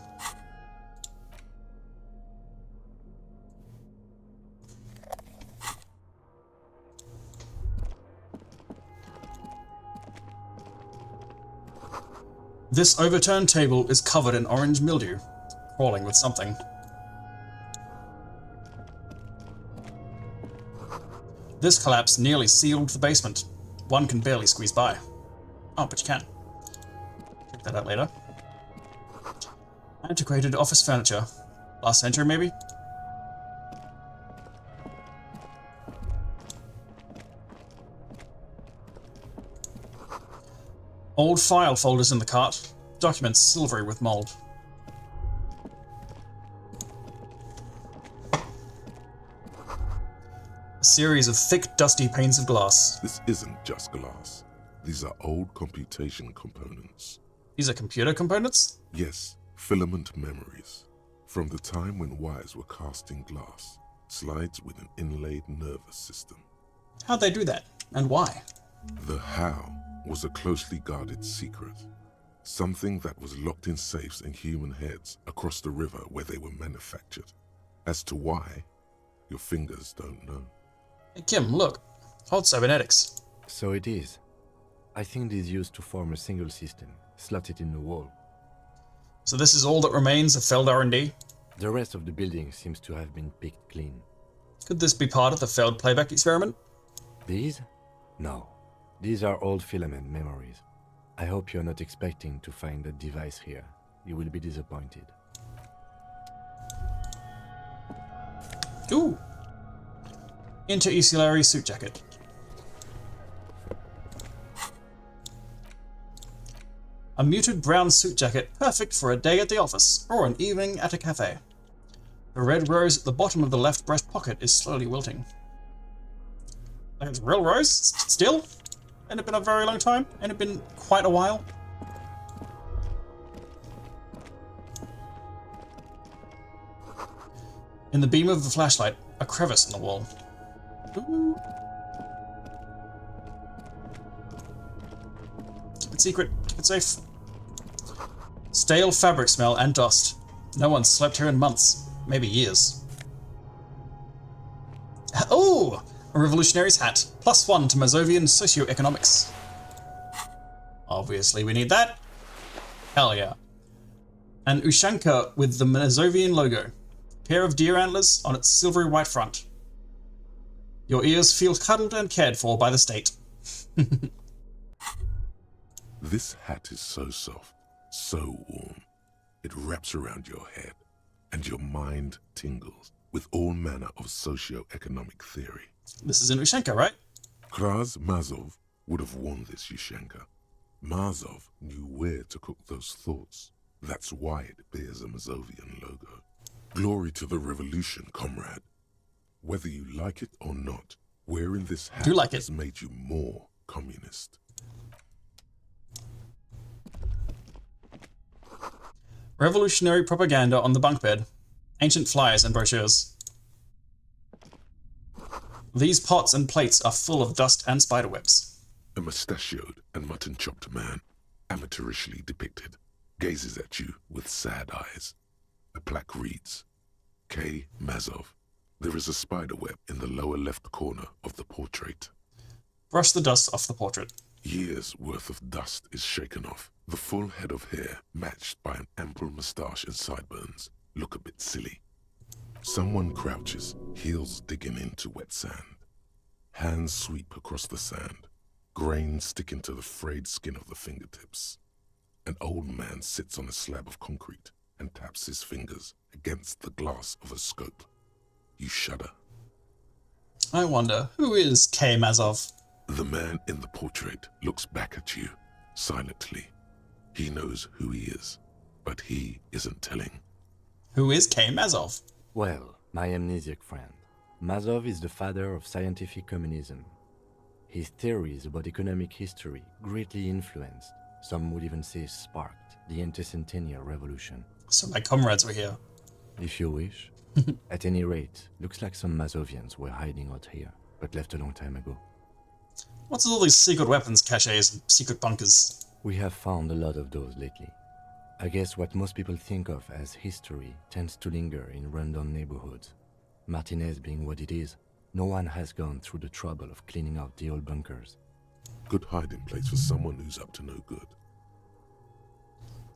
This overturned table is covered in orange mildew, crawling with something. This collapse nearly sealed the basement. One can barely squeeze by. Oh, but you can. Check that out later. Antiquated office furniture. Last century, maybe? Old file folders in the cart. Documents silvery with mold. A series of thick, dusty panes of glass. This isn't just glass. These are old computation components. These are computer components? Yes, filament memories. From the time when wires were cast in glass, slides with an inlaid nervous system. How'd they do that? And why? The how was a closely guarded secret. Something that was locked in safes in human heads across the river where they were manufactured. As to why, your fingers don't know. Hey Kim, look. Old cybernetics. So it is. I think it is used to form a single system, slotted in the wall. So this is all that remains of failed R&D? The rest of the building seems to have been picked clean. Could this be part of the failed playback experiment? These? No. These are old filament memories. I hope you're not expecting to find that device here. You will be disappointed. Ooh! Inter-Ecelary suit jacket. A muted brown suit jacket, perfect for a day at the office, or an evening at a cafe. The red rose at the bottom of the left breast pocket is slowly wilting. Like it's real rose? Still? Ain't it been a very long time? Ain't it been quite a while? In the beam of the flashlight, a crevice in the wall. Ooh. Keep it secret, keep it safe. Stale fabric smell and dust. No one slept here in months, maybe years. Oh! A revolutionary's hat. +1 to Mazovian socioeconomics. Obviously we need that. Hell yeah. An Ushanka with the Mazovian logo. Pair of deer antlers on its silvery white front. Your ears feel cuddled and cared for by the state. This hat is so soft, so warm. It wraps around your head, and your mind tingles with all manner of socio-economic theory. This is in Ushanka, right? Kraz Mazov would have worn this Ushanka. Mazov knew where to cook those thoughts. That's why it bears a Mazovian logo. Glory to the revolution, comrade. Whether you like it or not, wearing this hat has made you more communist. Revolutionary propaganda on the bunk bed. Ancient flyers and brochures. These pots and plates are full of dust and spiderwebs. A mustachioed and mutton-chopped man, amateurishly depicted, gazes at you with sad eyes. A plaque reads, K. Mazov. There is a spiderweb in the lower left corner of the portrait. Brush the dust off the portrait. Years' worth of dust is shaken off. The full head of hair, matched by an ample moustache and sideburns, look a bit silly. Someone crouches, heels digging into wet sand. Hands sweep across the sand, grains sticking to the frayed skin of the fingertips. An old man sits on a slab of concrete and taps his fingers against the glass of a scope. You shudder. I wonder, who is K. Mazov? The man in the portrait looks back at you, silently. He knows who he is, but he isn't telling. Who is K. Mazov? Well, my amnesiac friend. Mazov is the father of scientific communism. His theories about economic history greatly influenced, some would even say sparked, the anti-centennial revolution. So my comrades were here. If you wish. At any rate, looks like some Mazovians were hiding out here, but left a long time ago. What's with all these secret weapons caches and secret bunkers? We have found a lot of those lately. I guess what most people think of as history tends to linger in rundown neighborhoods. Martinez being what it is, no one has gone through the trouble of cleaning out the old bunkers. Good hiding place for someone who's up to no good.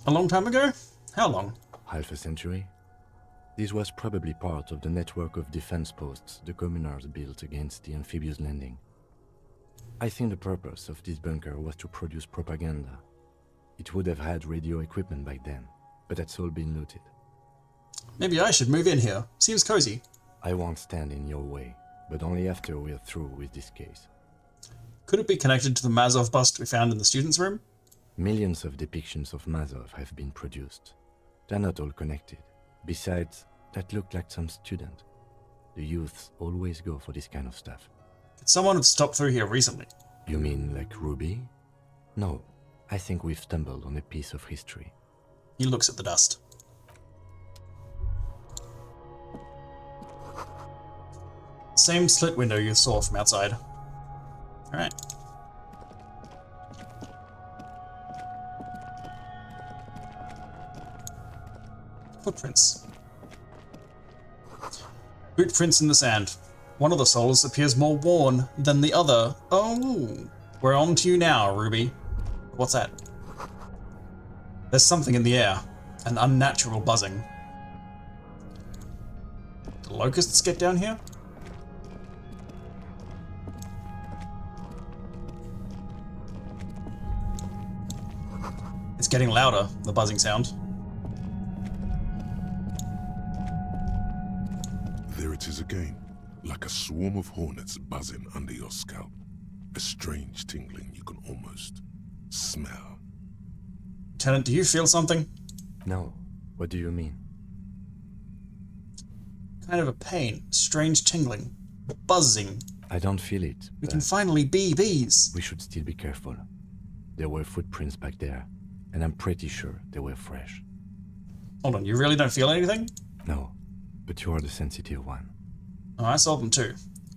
A long time ago? How long? Half a century? This was probably part of the network of defense posts the communards built against the amphibious landing. I think the purpose of this bunker was to produce propaganda. It would have had radio equipment back then, but that's all been looted. Maybe I should move in here. Seems cozy. I won't stand in your way, but only after we're through with this case. Could it be connected to the Mazov bust we found in the students' room? Millions of depictions of Mazov have been produced. They're not all connected. Besides, that looked like some student. The youths always go for this kind of stuff. Could someone have stopped through here recently? You mean like Ruby? No, I think we've stumbled on a piece of history. He looks at the dust. Same slit window you saw from outside. Alright. Footprints. Boot prints in the sand. One of the soles appears more worn than the other. Oh, we're on to you now, Ruby. What's that? There's something in the air. An unnatural buzzing. Do locusts get down here? It's getting louder, the buzzing sound. There it is again, like a swarm of hornets buzzing under your scalp. A strange tingling you can almost smell. Lieutenant, do you feel something? No. What do you mean? Kind of a pain, strange tingling, buzzing. I don't feel it. We can finally be bees. We should still be careful. There were footprints back there, and I'm pretty sure they were fresh. Hold on, you really don't feel anything? No, but you are the sensitive one. Oh, I saw them too.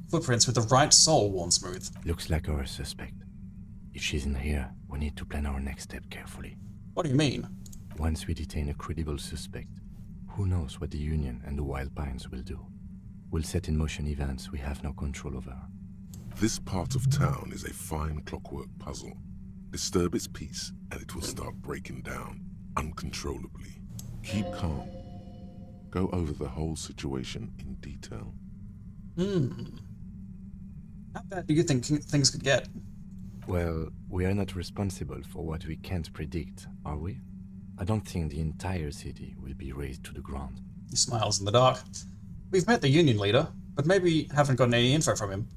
Footprints with the right sole worn smooth. Looks like our suspect. If she's in here, we need to plan our next step carefully. What do you mean? Once we detain a credible suspect, who knows what the Union and the Wild Pines will do? We'll set in motion events we have no control over. This part of town is a fine clockwork puzzle. Disturb its peace, and it will start breaking down, uncontrollably. Keep calm. Go over the whole situation in detail. How bad do you think things could get? Well, we are not responsible for what we can't predict, are we? I don't think the entire city will be razed to the ground. He smiles in the dark. We've met the Union leader, but maybe haven't gotten any info from him.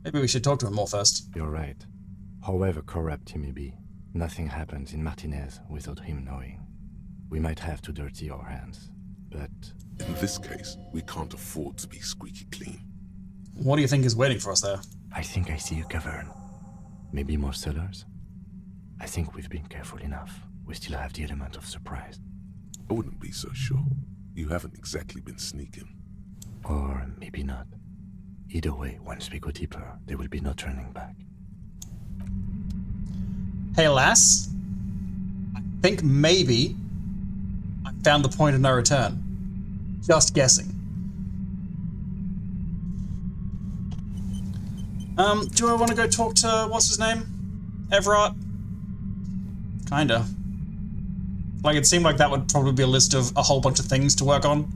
Maybe we should talk to him more first. You're right. However corrupt he may be, nothing happens in Martinez without him knowing. We might have to dirty our hands, but... In this case, we can't afford to be squeaky clean. What do you think is waiting for us there? I think I see a cavern. Maybe more cellars? I think we've been careful enough. We still have the element of surprise. I wouldn't be so sure. You haven't exactly been sneaking. Or maybe not. Either way, once we go deeper, there will be no turning back. Hey lass, I think maybe I found the point of no return. Just guessing. Do I want to go talk to, what's his name? Everett? Kinda. Like, it seemed like that would probably be a list of a whole bunch of things to work on.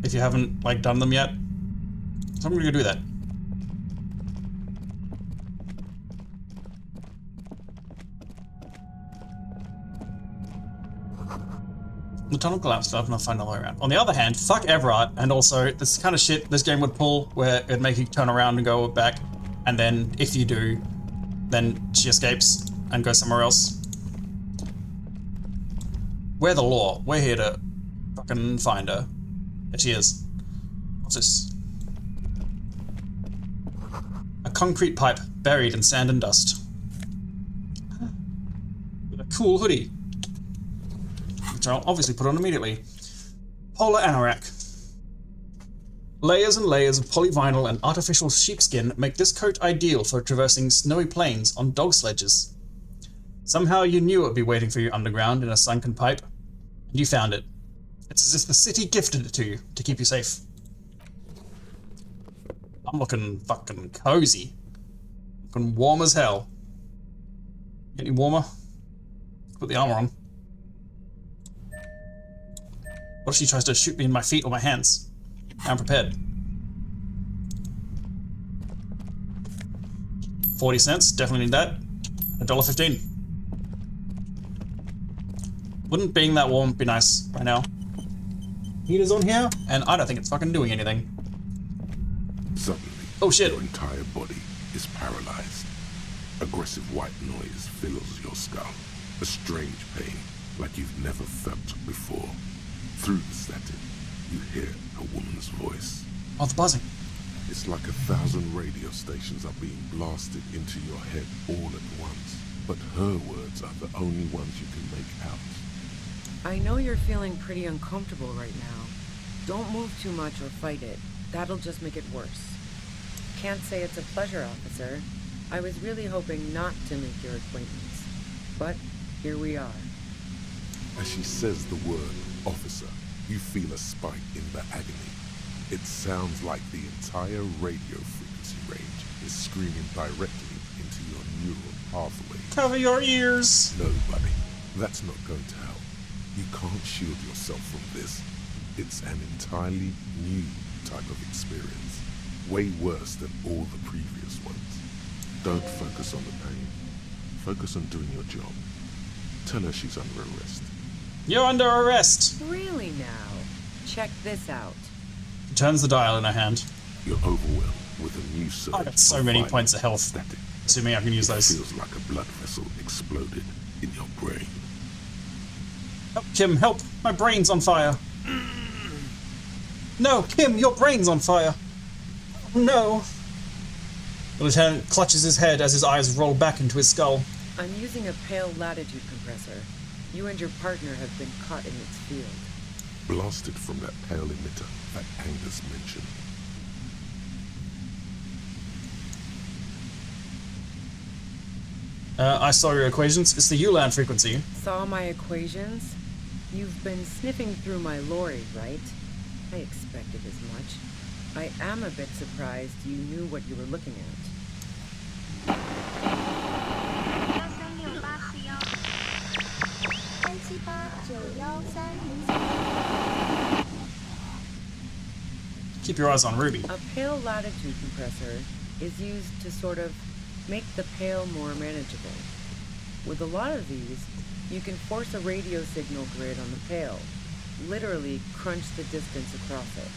If you haven't, like, done them yet. So I'm gonna go do that. The tunnel collapsed, I'll not find a way around. On the other hand, fuck Everett, and also this kind of shit this game would pull where it'd make you turn around and go back, and then if you do, then she escapes and goes somewhere else. We're the law. We're here to fucking find her. There she is. What's this? A concrete pipe buried in sand and dust. With a cool hoodie. Which I'll obviously put on immediately. Polar anorak. Layers and layers of polyvinyl and artificial sheepskin make this coat ideal for traversing snowy plains on dog sledges. Somehow you knew it would be waiting for you underground in a sunken pipe, and you found it. It's as if the city gifted it to you to keep you safe. I'm looking fucking cozy. Looking warm as hell. Get any warmer? Put the armor on. What if she tries to shoot me in my feet or my hands? I'm prepared. 40 cents, definitely need that. $1.15. Wouldn't being that warm be nice right now? Heater's on here, and I don't think it's fucking doing anything. Suddenly, oh shit, your entire body is paralyzed. Aggressive white noise fills your skull. A strange pain, like you've never felt before. Through the static, you hear a woman's voice. Oh, the buzzing. It's like 1,000 radio stations are being blasted into your head all at once. But her words are the only ones you can make out. I know you're feeling pretty uncomfortable right now. Don't move too much or fight it. That'll just make it worse. Can't say it's a pleasure, officer. I was really hoping not to make your acquaintance. But here we are. As she says the word officer, you feel a spike in the agony. It sounds like the entire radio frequency range is screaming directly into your neural pathway. Cover your ears! No, buddy, that's not going to help. You can't shield yourself from this. It's an entirely new type of experience. Way worse than all the previous ones. Don't focus on the pain. Focus on doing your job. Tell her she's under arrest. You're under arrest! Really now? Check this out. She turns the dial in her hand. You're overwhelmed with a new surge. I got so many points of health. Static. Assuming I can use those. It feels like a blood vessel exploded in your brain. Help, Kim, help! My brain's on fire! No, Kim, your brain's on fire! No! The lieutenant clutches his head as his eyes roll back into his skull. I'm using a pale latitude compressor. You and your partner have been caught in its field. Blasted from that pale emitter that Angus mentioned. I saw your equations. It's the ULAN frequency. Saw my equations? You've been sniffing through my lorry, right? I expected as much. I am a bit surprised you knew what you were looking at. Keep your eyes on Ruby. A pale latitude compressor is used to sort of make the pale more manageable. With a lot of these, you can force a radio signal grid on the pale, literally crunch the distance across it.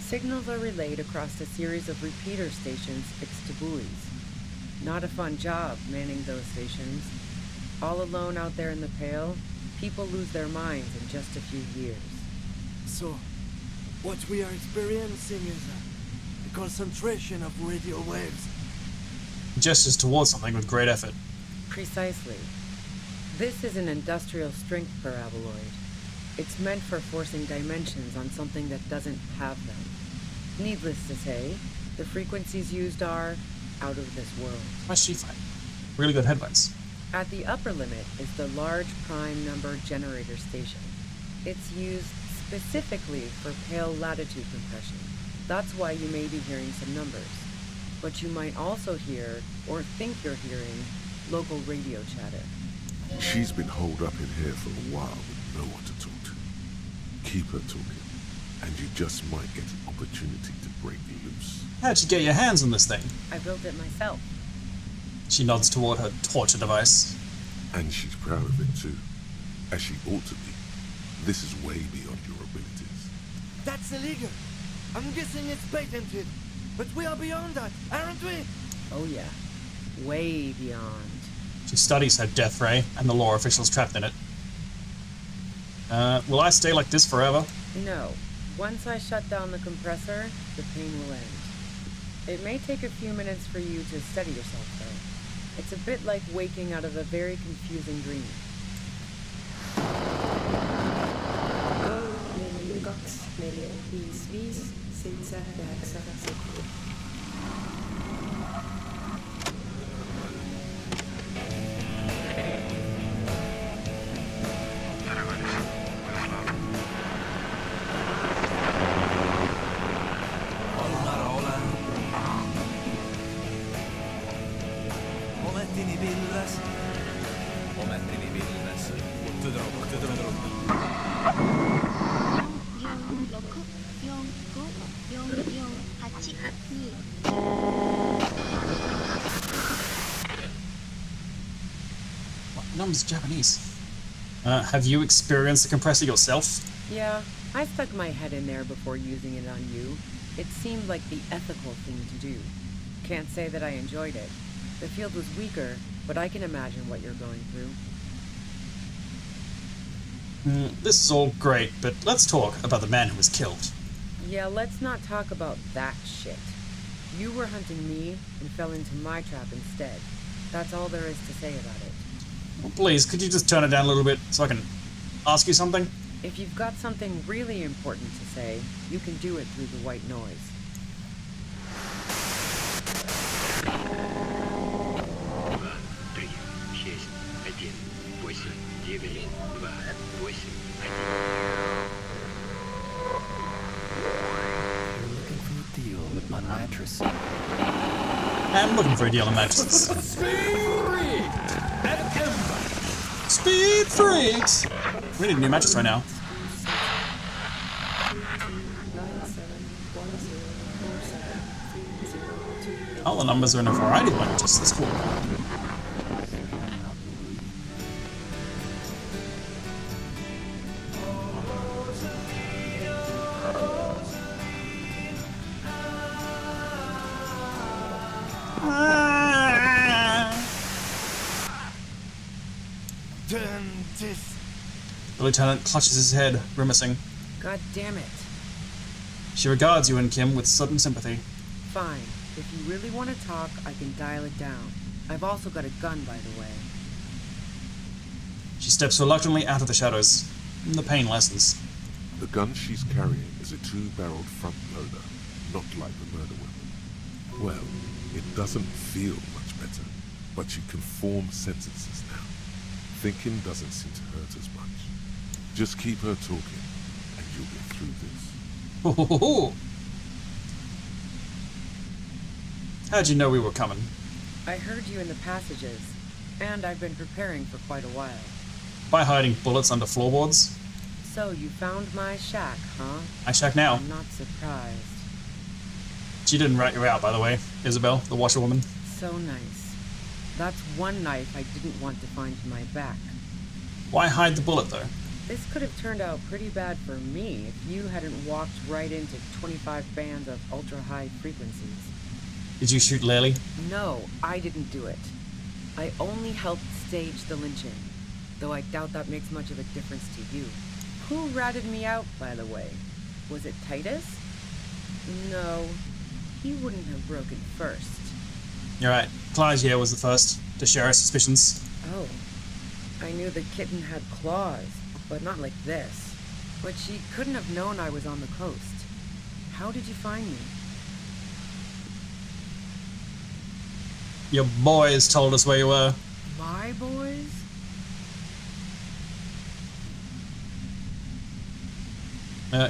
Signals are relayed across a series of repeater stations fixed to buoys. Not a fun job manning those stations. All alone out there in the pale, people lose their minds in just a few years. So, what we are experiencing is a concentration of radio waves. Gestures towards something with great effort. Precisely. This is an industrial strength paraboloid. It's meant for forcing dimensions on something that doesn't have them. Needless to say, the frequencies used are out of this world. What's she find? Really good headlights. At the upper limit is the large prime number generator station. It's used specifically for pale latitude compression. That's why you may be hearing some numbers. but you might also hear, or think you're hearing, local radio chatter. She's been holed up in here for a while with no one to talk to. Keep her talking, and you just might get an opportunity to break loose. How'd you get your hands on this thing? I built it myself. She nods toward her torture device. And she's proud of it too, as she ought to be. This is way beyond your abilities. That's illegal. I'm guessing it's patented. But we are beyond that, aren't we? Oh yeah, way beyond. She studies her death ray and the law officials trapped in it. Will I stay like this forever? No. Once I shut down the compressor, the pain will end. It may take a few minutes for you to steady yourself, though. It's a bit like waking out of a very confusing dream. What numbers Japanese? Have you experienced the compressor yourself? Yeah, I stuck my head in there before using it on you. It seemed like the ethical thing to do. Can't say that I enjoyed it. The field was weaker, but I can imagine what you're going through. This is all great, but let's talk about the man who was killed. Yeah, let's not talk about that shit. You were hunting me and fell into my trap instead. That's all there is to say about it. Well, please, could you just turn it down a little bit so I can ask you something? If you've got something really important to say, you can do it through the white noise. Mattress. I'm looking for a deal on mattresses. Speed freaks! We need a new mattress right now. All the numbers are in a variety of languages. That's cool. The lieutenant clutches his head, grimacing. God damn it. She regards you and Kim with sudden sympathy. Fine. If you really want to talk, I can dial it down. I've also got a gun, by the way. She steps reluctantly out of the shadows. The pain lessens. The gun she's carrying is a 2-barreled front loader, not like the murder weapon. Well, it doesn't feel much better, but you can form sentences now. Thinking doesn't seem to hurt as much. Just keep her talking, and you'll get through this. How'd you know we were coming? I heard you in the passages, and I've been preparing for quite a while. By hiding bullets under floorboards? So you found my shack, huh? My shack now. I'm not surprised. She didn't rat you out, by the way, Isabel, the washerwoman. So nice. That's one knife I didn't want to find in my back. Why hide the bullet, though? This could have turned out pretty bad for me if you hadn't walked right into 25 bands of ultra-high frequencies. Did you shoot Lely? No, I didn't do it. I only helped stage the lynching, though I doubt that makes much of a difference to you. Who ratted me out, by the way? Was it Titus? No, he wouldn't have broken first. You're right. Claudia was the first to share her suspicions. Oh, I knew the kitten had claws, but not like this. But she couldn't have known I was on the coast. How did you find me? Your boys told us where you were. My boys?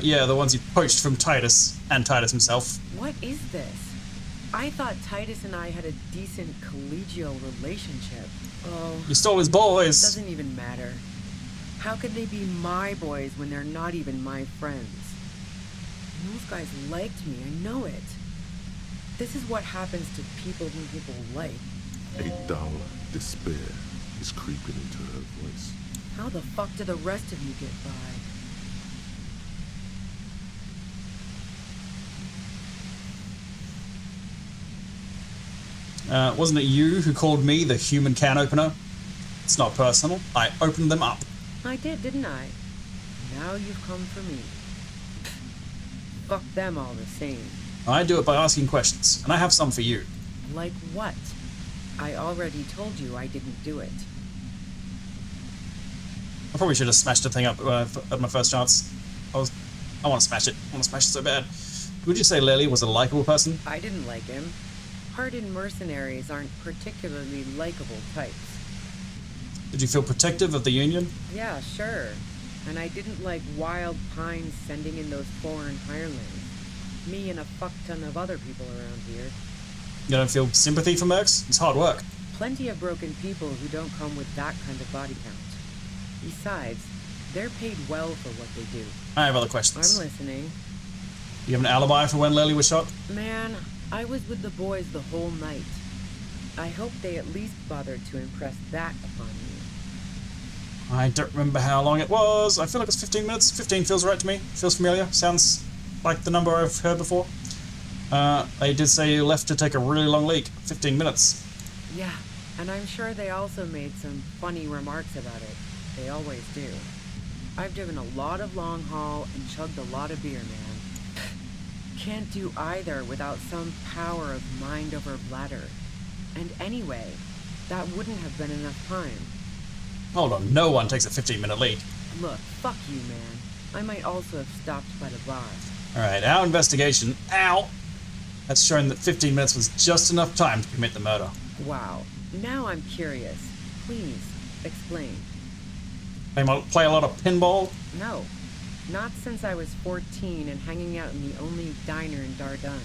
Yeah, the ones you poached from Titus, and Titus himself. What is this? I thought Titus and I had a decent collegial relationship. Oh, You stole his boys. Doesn't even matter. How could they be my boys when they're not even my friends? And those guys liked me, I know it. This is what happens to people who people like. A dull despair is creeping into her voice. How the fuck do the rest of you get by? Wasn't it you who called me the human can opener? It's not personal. I opened them up. I did, didn't I? Now you've come for me. Fuck them all the same. I do it by asking questions, and I have some for you. Like what? I already told you I didn't do it. I probably should have smashed the thing up at my first chance. I want to smash it. I want to smash it so bad. Would you say Lily was a likable person? I didn't like him. Hardened mercenaries aren't particularly likable types. Did you feel protective of the Union? Yeah, sure. And I didn't like Wild Pines sending in those foreign hirelings. Me and a fuck ton of other people around here. You don't feel sympathy for mercs? It's hard work. Plenty of broken people who don't come with that kind of body count. Besides, they're paid well for what they do. I have other questions. I'm listening. You have an alibi for when Lily was shot? Man, I was with the boys the whole night. I hope they at least bothered to impress that upon you. I don't remember how long it was. I feel like it's 15 minutes. 15 feels right to me. Feels familiar. Sounds like the number I've heard before. They did say you left to take a really long leak. 15 minutes. Yeah, and I'm sure they also made some funny remarks about it. They always do. I've driven a lot of long haul and chugged a lot of beer, man. Can't do either without some power of mind over bladder. And anyway, that wouldn't have been enough time. Hold on, no one takes a 15-minute leak. Look, fuck you, man. I might also have stopped by the bar. Alright, our investigation, has shown that 15 minutes was just enough time to commit the murder. Wow. Now I'm curious. Please, explain. Play a lot of pinball? No. Not since I was 14 and hanging out in the only diner in Dardun.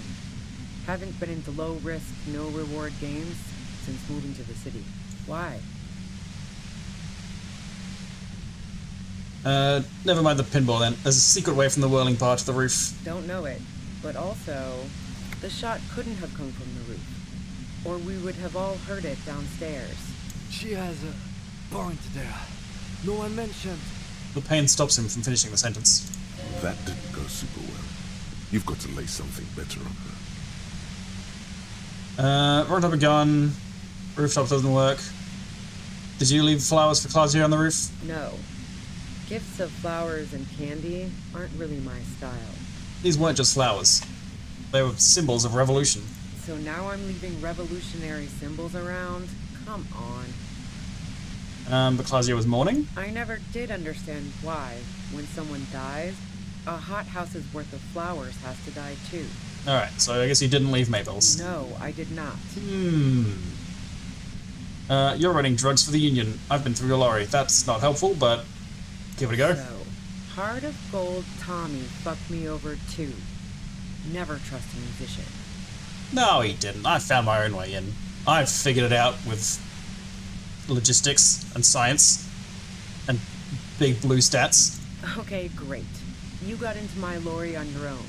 Haven't been into low-risk, no-reward games since moving to the city. Why? Never mind the pinball then. There's a secret way from the whirling bar to the roof. Don't know it. But also, the shot couldn't have come from the roof. Or we would have all heard it downstairs. She has a point there. No one mentioned. The pain stops him from finishing the sentence. That didn't go super well. You've got to lay something better on her. Rocked up a gun. Rooftop doesn't work. Did you leave flowers for Claudia on the roof? No. Gifts of flowers and candy aren't really my style. These weren't just flowers. They were symbols of revolution. So now I'm leaving revolutionary symbols around? Come on. But Claudia was mourning? I never did understand why, when someone dies, a hothouse's worth of flowers has to die too. Alright, so I guess you didn't leave Mabel's. No, I did not. You're running drugs for the Union. I've been through your lorry. That's not helpful, but give it a go. So, Heart of Gold Tommy fucked me over too. Never trust a musician. No, he didn't. I found my own way in. I've figured it out with logistics and science and big blue stats. Okay, great. You got into my lorry on your own.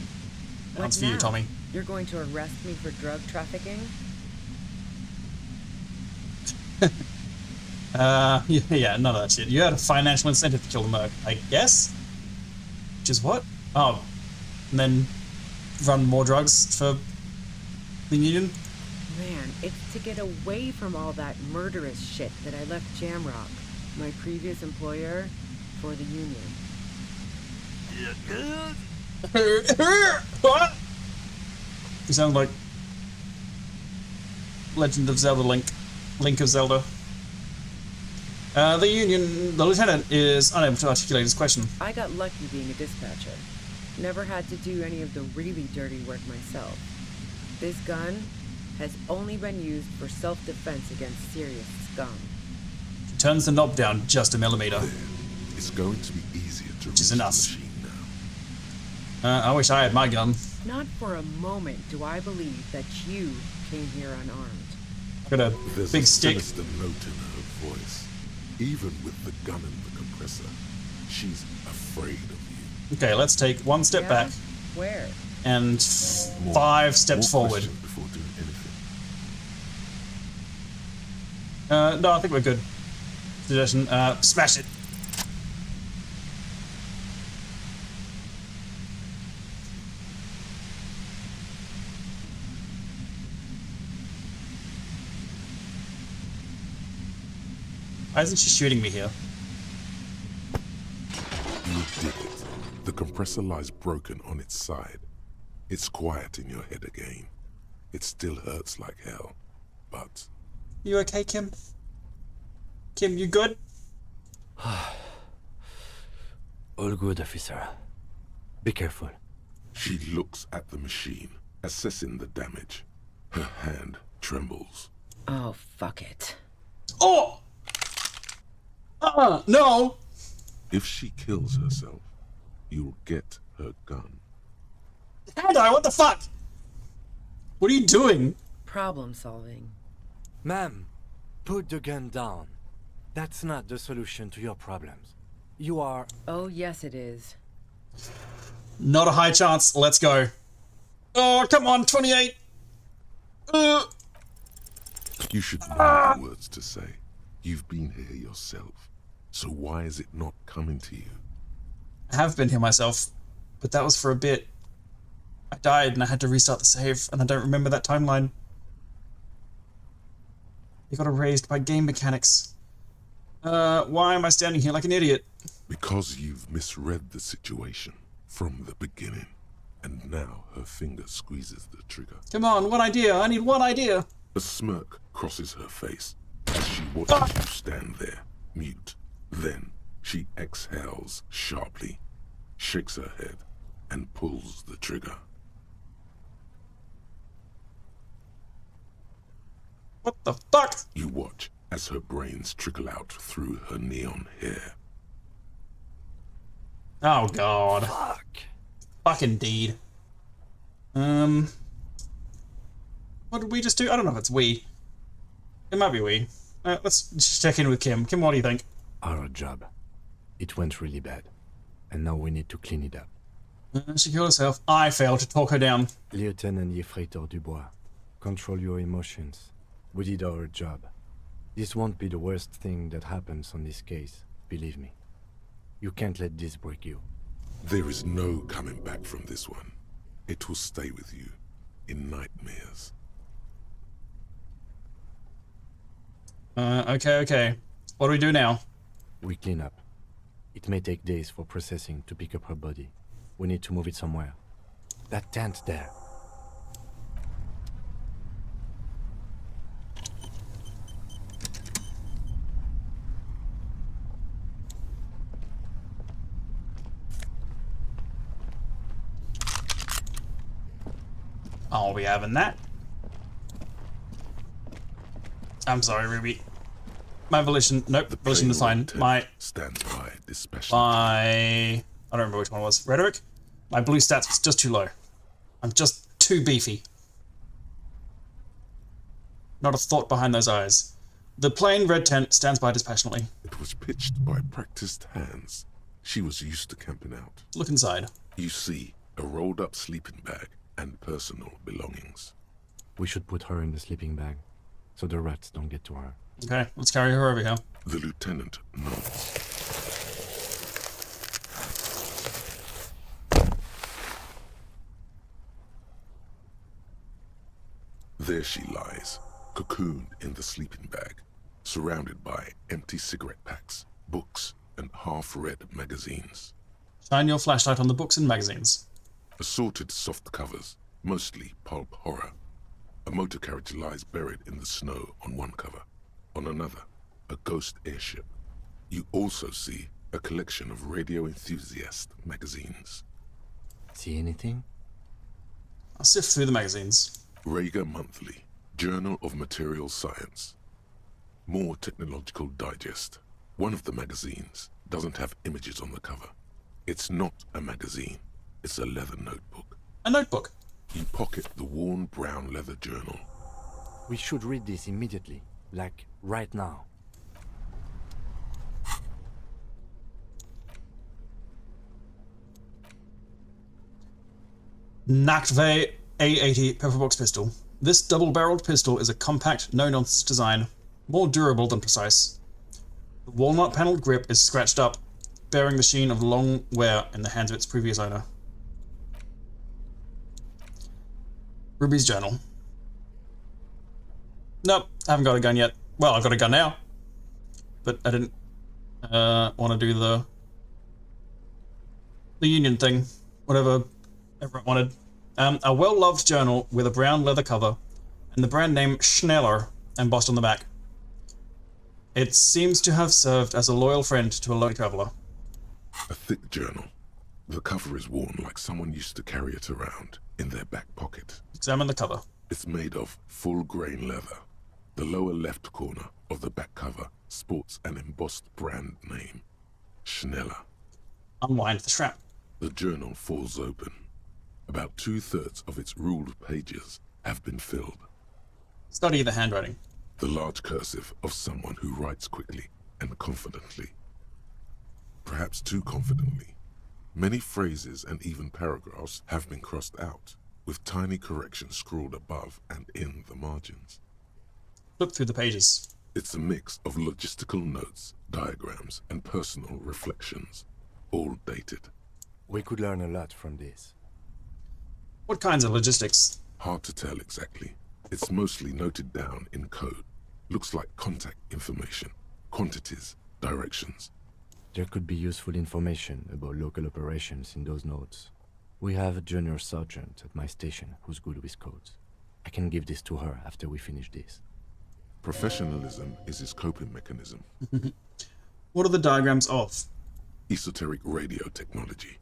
What That's for now? you, Tommy. You're going to arrest me for drug trafficking? Yeah, none of that shit. You had a financial incentive to kill the merc, I guess? Which is what? Oh, and then run more drugs for the Union? Man, it's to get away from all that murderous shit that I left Jamrock, my previous employer, for the Union. What? You sound like Legend of Zelda Link. Link of Zelda. The lieutenant is unable to articulate his question. I got lucky being a dispatcher. Never had to do any of the really dirty work myself. This gun has only been used for self-defense against serious scum. She turns the knob down just a millimeter. It's going to be easier to which is enough. machine now. I wish I had my gun. Not for a moment do I believe that you came here unarmed. Got a There's big a stick. sinister note in her voice. Even with the gun and the compressor, she's afraid of you. Okay, let's take one step back Where? and 5 steps More forward. questions before doing anything. No, I think we're good. Suggestion, smash it. Why isn't she shooting me here? You did it. The compressor lies broken on its side. It's quiet in your head again. It still hurts like hell, but... You okay, Kim? Kim, you good? All good, officer. Be careful. She looks at the machine, assessing the damage. Her hand trembles. Oh, fuck it. Oh! No! If she kills herself, you'll get her gun. Hand-eye, what the fuck? What are you doing? Problem solving. Ma'am, put the gun down. That's not the solution to your problems. You are... Oh, yes it is. Not a high chance. Let's go. Oh, come on, 28. You should know the words to say. You've been here yourself. So why is it not coming to you? I have been here myself, but that was for a bit. I died and I had to restart the save, and I don't remember that timeline. You got erased by game mechanics. Why am I standing here like an idiot? Because you've misread the situation from the beginning. And now her finger squeezes the trigger. Come on, one idea. I need one idea. A smirk crosses her face as she watches you stand there, mute. Then she exhales sharply, shakes her head, and pulls the trigger. What the fuck? You watch as her brains trickle out through her neon hair. Oh god. Fuck. Fuck indeed. What did we just do? I don't know if it's we. It might be we. Let's just check in with Kim. Kim, what do you think? Our job. It went really bad. And now we need to clean it up. She killed herself. I failed to talk her down. Lieutenant Yefreitor Dubois, control your emotions. We did our job. This won't be the worst thing that happens on this case, believe me. You can't let this break you. There is no coming back from this one. It will stay with you in nightmares. Okay. What do we do now? We clean up. It may take days for processing to pick up her body. We need to move it somewhere. That tent there. I'll be having that. I'm sorry, Ruby. My volition. Nope, volition is fine. My. Stands by dispassionate. I don't remember which one it was. Rhetoric? My blue stats was just too low. I'm just too beefy. Not a thought behind those eyes. The plain red tent stands by dispassionately. It was pitched by practiced hands. She was used to camping out. Look inside. You see a rolled up sleeping bag and personal belongings. We should put her in the sleeping bag, so the rats don't get to her. Okay, let's carry her over here. The lieutenant nods. There she lies, cocooned in the sleeping bag, surrounded by empty cigarette packs, books, and half-read magazines. Shine your flashlight on the books and magazines. Assorted soft covers, mostly pulp horror. A motor carriage lies buried in the snow on one cover. On another, a ghost airship. You also see a collection of radio enthusiast magazines. See anything? I'll sift through the magazines. Rager Monthly, Journal of Material Science. More Technological Digest. One of the magazines doesn't have images on the cover. It's not a magazine. It's a leather notebook. A notebook. You pocket the worn brown leather journal. We should read this immediately, like right now. Nachtwey A80 pepperbox pistol. This double-barreled pistol is a compact, no-nonsense design, more durable than precise. The walnut-paneled grip is scratched up, bearing the sheen of long wear in the hands of its previous owner. Ruby's journal. Nope, haven't got a gun yet. Well, I've got a gun now, but I didn't want to do the union thing, whatever everyone wanted. A well-loved journal with a brown leather cover and the brand name Schneller embossed on the back. It seems to have served as a loyal friend to a lonely traveler. A thick journal. The cover is worn like someone used to carry it around in their back pocket. Examine the cover. It's made of full-grain leather. The lower left corner of the back cover sports an embossed brand name, Schneller. Unwind the strap. The journal falls open. About 2/3 of its ruled pages have been filled. Study the handwriting. The large cursive of someone who writes quickly and confidently. Perhaps too confidently. Many phrases and even paragraphs have been crossed out, with tiny corrections scrawled above and in the margins. Flip through the pages. It's a mix of logistical notes, diagrams, and personal reflections, all dated. We could learn a lot from this. What kinds of logistics? Hard to tell exactly. It's mostly noted down in code. Looks like contact information, quantities, directions. There could be useful information about local operations in those notes. We have a junior sergeant at my station who's good with codes. I can give this to her after we finish this. Professionalism is his coping mechanism. What are the diagrams of? Esoteric radio technology.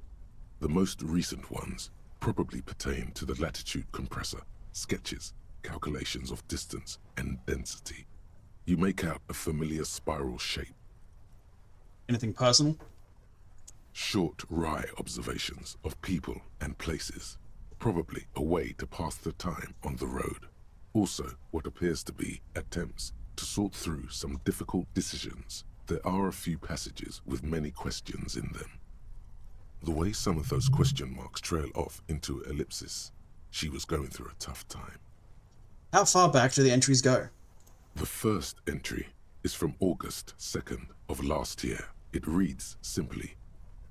The most recent ones probably pertain to the latitude compressor, sketches, calculations of distance and density. You make out a familiar spiral shape. Anything personal? Short, wry observations of people and places. Probably a way to pass the time on the road. Also, what appears to be attempts to sort through some difficult decisions. There are a few passages with many questions in them. The way some of those question marks trail off into ellipsis, she was going through a tough time. How far back do the entries go? The first entry is from August 2nd of last year. It reads simply,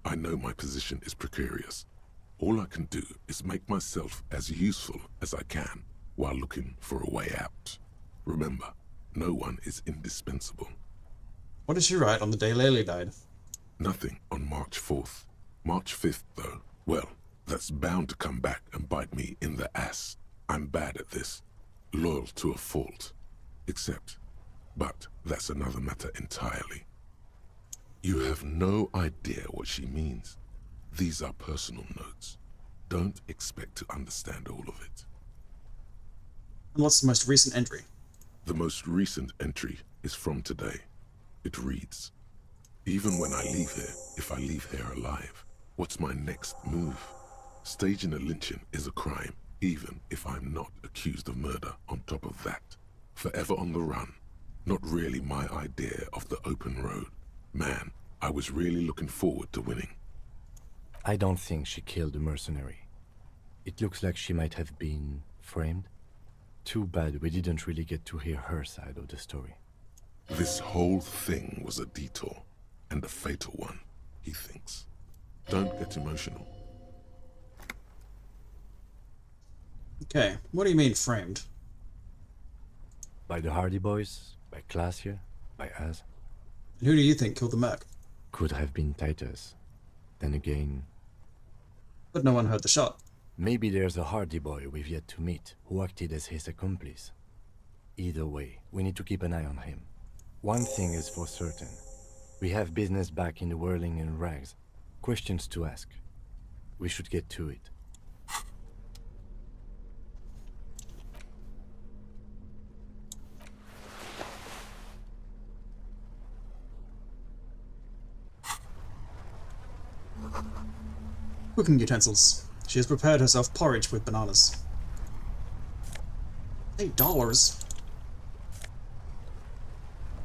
I know my position is precarious. All I can do is make myself as useful as I can while looking for a way out. Remember, no one is indispensable. What did she write on the day Laylee died? Nothing on March 4th. March 5th, though, well, that's bound to come back and bite me in the ass. I'm bad at this. Loyal to a fault. But that's another matter entirely. You have no idea what she means. These are personal notes. Don't expect to understand all of it. And what's the most recent entry? The most recent entry is from today. It reads, even when I leave here, if I leave here alive, what's my next move? Staging a lynching is a crime, even if I'm not accused of murder on top of that. Forever on the run. Not really my idea of the open road. Man, I was really looking forward to winning. I don't think she killed the mercenary. It looks like she might have been framed. Too bad we didn't really get to hear her side of the story. This whole thing was a detour, and a fatal one, he thinks. Don't get emotional. Okay, what do you mean framed? By the Hardy Boys, by Class here, by us. And who do you think killed the merc? Could have been Titus. Then again... But no one heard the shot. Maybe there's a Hardy Boy we've yet to meet, who acted as his accomplice. Either way, we need to keep an eye on him. One thing is for certain. We have business back in the whirling and rags. Questions to ask. We should get to it. Cooking utensils. She has prepared herself porridge with bananas. $8.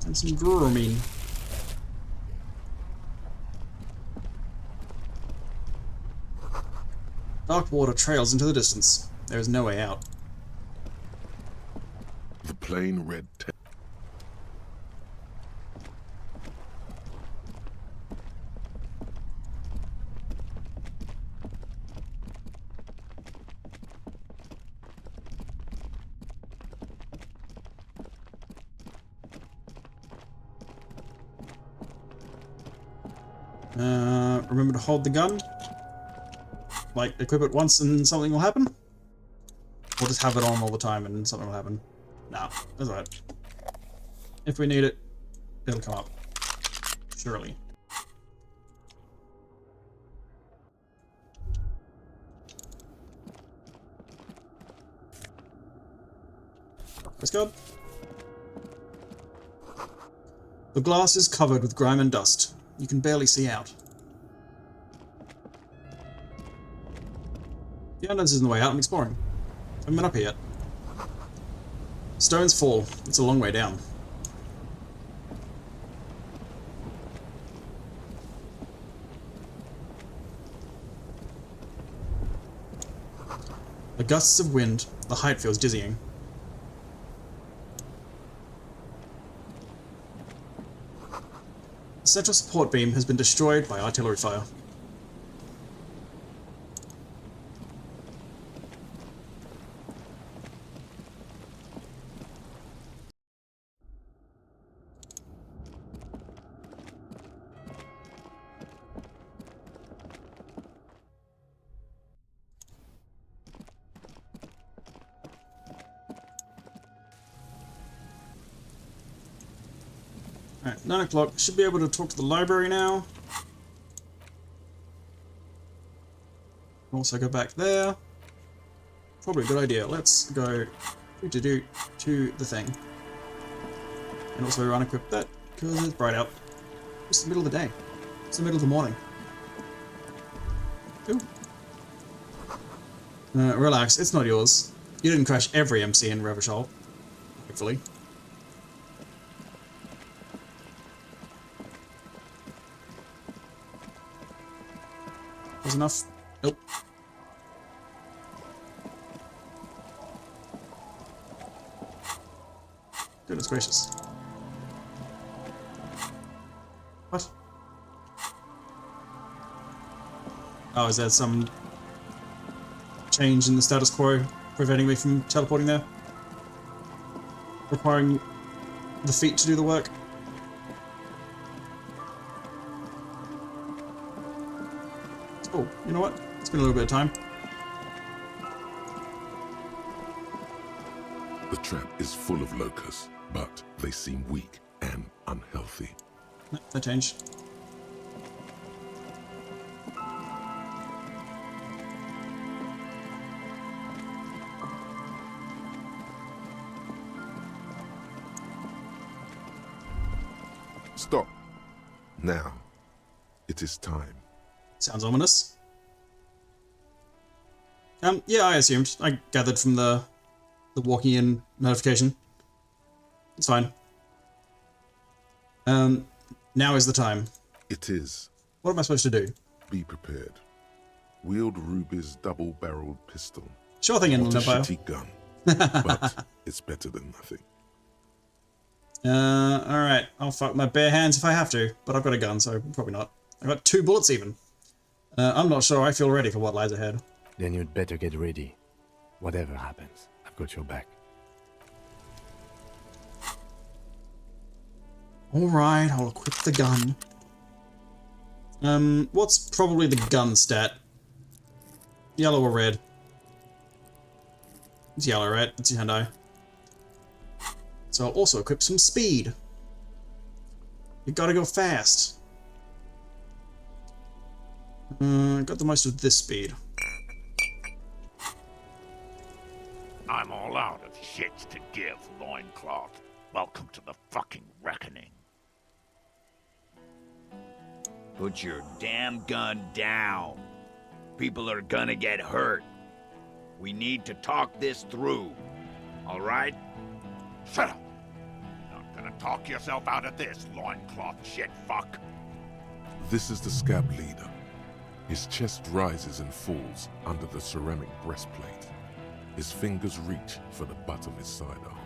And some Dramamine. Dark water trails into the distance. There is no way out. The plain red Remember to hold the gun. Like, equip it once and something will happen? Or just have it on all the time and something will happen? Nah, that's alright. If we need it, it'll come up. Surely. Let's go. The glass is covered with grime and dust. You can barely see out. The entrance isn't the way out. I'm exploring. I haven't been up here yet. Stones fall. It's a long way down. The gusts of wind. The height feels dizzying. The central support beam has been destroyed by artillery fire. Alright, 9 o'clock. Should be able to talk to the library now. Also go back there. Probably a good idea. Let's go to the thing. And also unequip that, because it's bright out. It's the middle of the day. It's the middle of the morning. Ooh. Relax, it's not yours. You didn't crash every MC in Revachol. Hopefully. Was enough? Nope. Goodness gracious. What? Oh, is there some change in the status quo preventing me from teleporting there? Requiring the feet to do the work? Oh, you know what? It's been a little bit of time. The trap is full of locusts, but they seem weak and unhealthy. No, they changed. Stop. Now. It is time. Sounds ominous. Yeah, I assumed. I gathered from the walking in notification. It's fine. Now is the time. It is. What am I supposed to do? Be prepared. Wield Ruby's double-barreled pistol. Sure thing, Not a Inland Empire. shitty gun, but it's better than nothing. Alright. I'll fuck my bare hands if I have to, but I've got a gun, so probably not. I've got 2 bullets even. I'm not sure I feel ready for what lies ahead. Then you'd better get ready. Whatever happens, I've got your back. Alright, I'll equip the gun. What's probably the gun stat? Yellow or red? It's yellow, right? It's Hyundai. So I'll also equip some speed. You gotta go fast. Got the most of this speed. I'm all out of shits to give, loincloth. Welcome to the fucking reckoning. Put your damn gun down. People are gonna get hurt. We need to talk this through. All right? Shut up! Not gonna talk yourself out of this, loincloth shit fuck. This is the scab leader. His chest rises and falls under the ceramic breastplate. His fingers reach for the butt of his sidearm.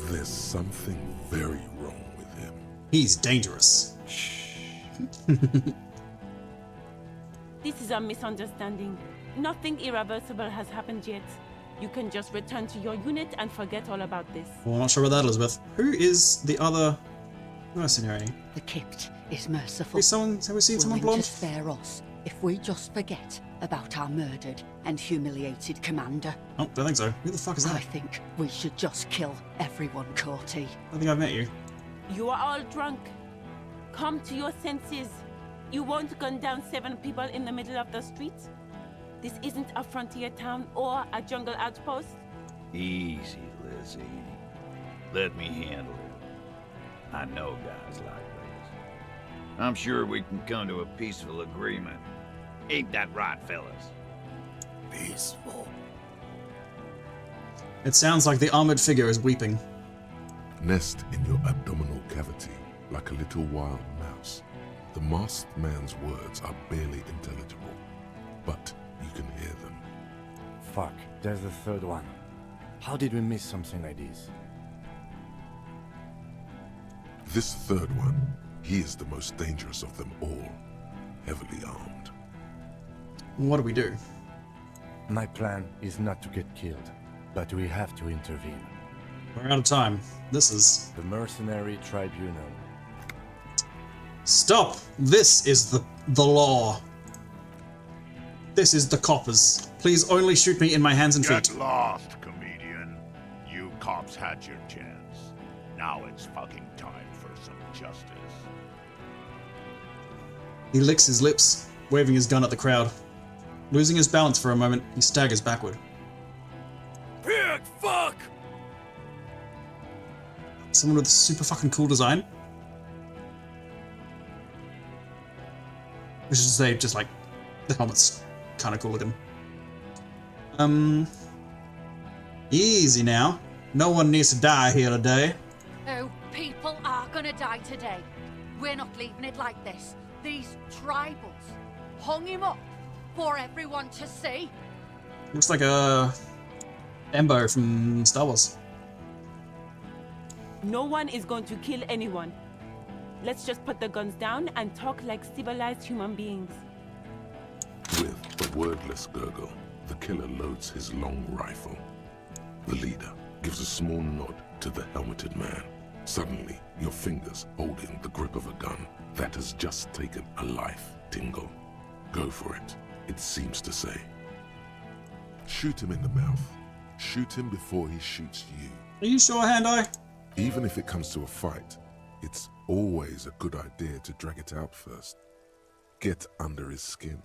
There's something very wrong with him. He's dangerous. This is a misunderstanding. Nothing irreversible has happened yet. You can just return to your unit and forget all about this. Well, I'm not sure about that, Elizabeth. Who is the other mercenary? The Kipt is merciful. Have we seen someone willing blonde? to spare us if we just forget about our murdered and humiliated commander. Oh, don't think so. Who the fuck is that? I think we should just kill everyone, Corty. I think I've met you. You are all drunk. Come to your senses. You won't gun down 7 people in the middle of the street. This isn't a frontier town or a jungle outpost. Easy, Lizzie. Let me handle it. I know guys like this. I'm sure we can come to a peaceful agreement. Ain't that right, fellas? Peaceful. It sounds like the armored figure is weeping. Nest in your abdominal cavity like a little wild mouse. The masked man's words are barely intelligible, but you can hear them. Fuck, there's the third one. How did we miss something like this? This third one, he is the most dangerous of them all, heavily armed. What do we do? My plan is not to get killed, but we have to intervene. We're out of time. This is... The Mercenary Tribunal. Stop! This is the law. This is the coppers. Please only shoot me in my hands and feet. Get lost, comedian. You cops had your chance. Now it's fucking time for some justice. He licks his lips, waving his gun at the crowd. Losing his balance for a moment, he staggers backward. Pig fuck! Someone with a super fucking cool design. We should say, just like, the helmet's kind of cool looking. Easy now. No one needs to die here today. Oh, people are gonna die today. We're not leaving it like this. These tribals hung him up for everyone to see. Looks like a Embo from Star Wars. No one is going to kill anyone. Let's just put the guns down and talk like civilized human beings. With a wordless gurgle, the killer loads his long rifle. The leader gives a small nod to the helmeted man. Suddenly, your fingers holding the grip of a gun that has just taken a life tingle. Go for it, it seems to say. Shoot him in the mouth. Shoot him before he shoots you. Are you sure, Hand-Eye? Even if it comes to a fight, it's always a good idea to drag it out first. Get under his skin.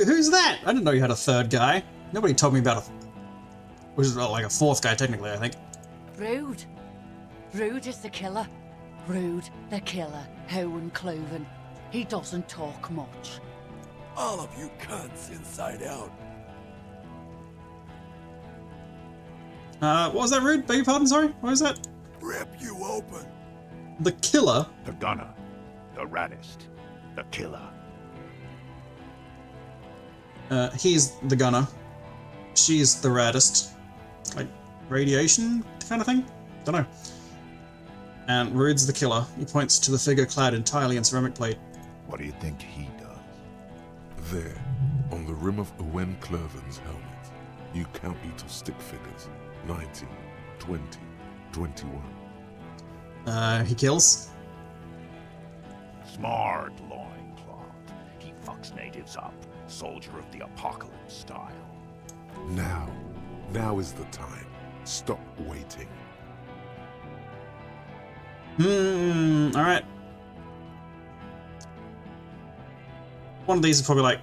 Who's that? I didn't know you had a third guy. Nobody told me about which is like a fourth guy technically, I think. Rude. Rude is the killer. Rude, the killer. Owen Cloven. He doesn't talk much. All of you cunts inside out. What was that, Rude? Beg your pardon, sorry? What was that? Rip you open. The killer? The gunner. The raddest. The killer. He's the gunner. She's the raddest. Like, radiation kind of thing? Dunno. And Rude's the killer. He points to the figure clad entirely in ceramic plate. What do you think he does? There, on the rim of Owen Cloven's helmet, you count little stick figures. 19, 20, 21. He kills? Smart loincloth. He fucks natives up. Soldier of the apocalypse style. Now is the time. Stop waiting. Alright. One of these is probably like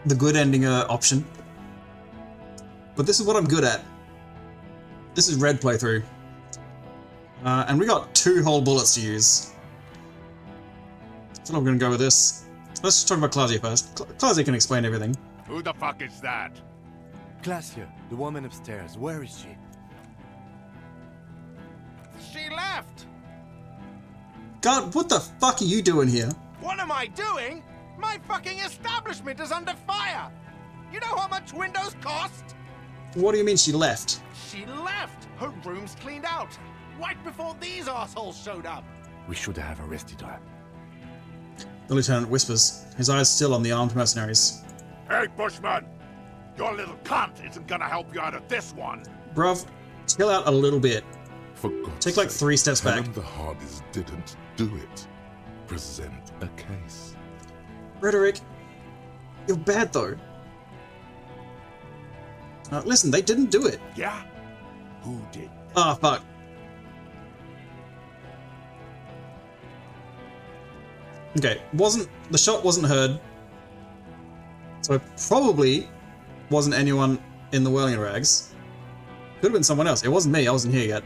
the good ending option. But this is what I'm good at. This is red playthrough. And we got 2 whole bullets to use. So I'm gonna go with this. Let's just talk about Claudia first. Claudia can explain everything. Who the fuck is that? Glacia, the woman upstairs. Where is she? She left! God, what the fuck are you doing here? What am I doing? My fucking establishment is under fire! You know how much windows cost? What do you mean she left? She left! Her room's cleaned out! Right before these assholes showed up! We should have arrested her. The lieutenant whispers, his eyes still on the armed mercenaries. Hey, Bushman! Your little cunt isn't gonna help you out of this one! Bruv, chill out a little bit. For God's Take like 3 steps tell back. them the Hardys didn't do it. Present a case. Rhetoric, you're bad though. Listen, they didn't do it. Yeah? Who did? Ah, fuck. Okay, the shot wasn't heard. So it probably wasn't anyone in the whirling rags. Could have been someone else. It wasn't me, I wasn't here yet.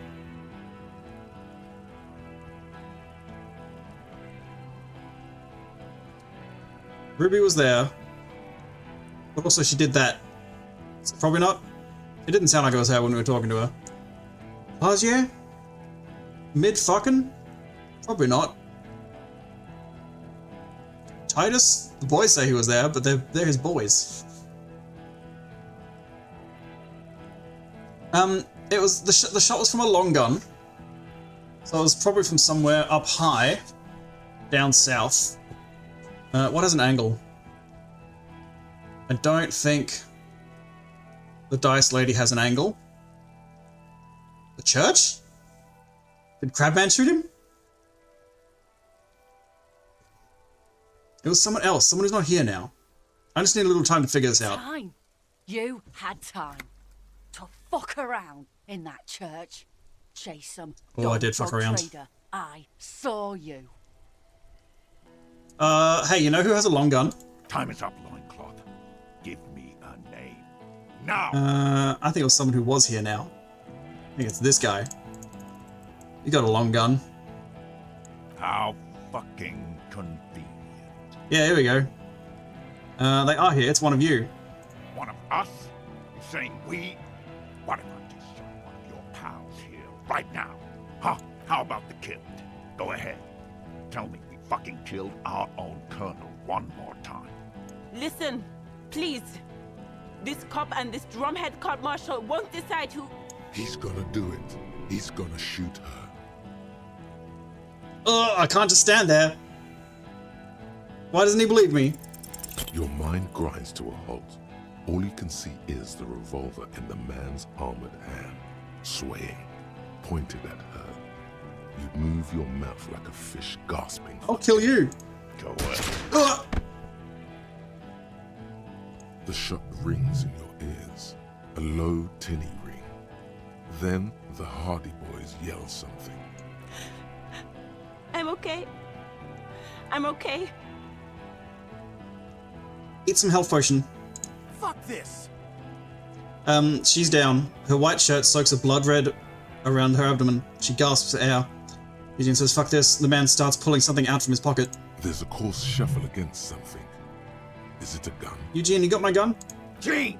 Ruby was there. But also she did that. So probably not. It didn't sound like it was her when we were talking to her. Claudia? Mid-fucking? Probably not. Titus? The boys say he was there, but they're his boys. It was the shot was from a long gun, so it was probably from somewhere up high, down south. What has an angle? I don't think the dice lady has an angle. The church? Did Crabman shoot him? It was someone else, someone who's not here now. I just need a little time to figure this out. Time. You had time to fuck around in that church. Chase some Oh, I did fuck dog around. trader. I saw you. Hey, you know who has a long gun? Time is up, Loincloth. Give me a name. Now! I think it was someone who was here now. I think it's this guy. He got a long gun. How fucking convenient. Yeah, here we go. They are here. It's one of you. One of us? You're saying we? What if I just shot one of your pals here right now? Huh? How about the killed? Go ahead. Tell me we fucking killed our own colonel one more time. Listen, please. This cop and this drumhead cop marshal won't decide who... He's gonna do it. He's gonna shoot her. Oh, I can't just stand there. Why doesn't he believe me? Your mind grinds to a halt. All you can see is the revolver in the man's armored hand, swaying, pointed at her. You'd move your mouth like a fish gasping. I'll kill you. Go away. The shot rings in your ears, a low, tinny ring. Then the Hardy Boys yell something. I'm okay. I'm okay. Eat some health potion. Fuck this! She's down. Her white shirt soaks a blood red around her abdomen. She gasps for air. Eugene says, fuck this. The man starts pulling something out from his pocket. There's a coarse shuffle against something. Is it a gun? Eugene, you got my gun? Gene!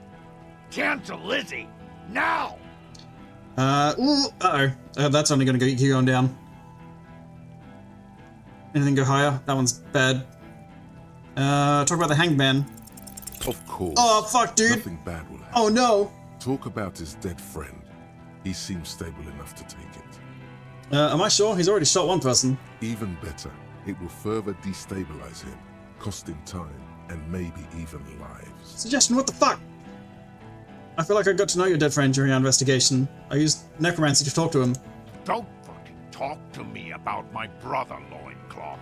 Cancel Lizzie! Now! Uh-oh. That's only gonna keep going down. Anything go higher? That one's bad. Talk about the hanged man. Of course. Oh, fuck, dude. Nothing bad will happen. Oh, no. Talk about his dead friend. He seems stable enough to take it. Am I sure? He's already shot one person. Even better, it will further destabilize him, cost him time, and maybe even lives. Suggestion, what the fuck? I feel like I got to know your dead friend during our investigation. I used necromancy to talk to him. Don't fucking talk to me about my brother, Loincloth.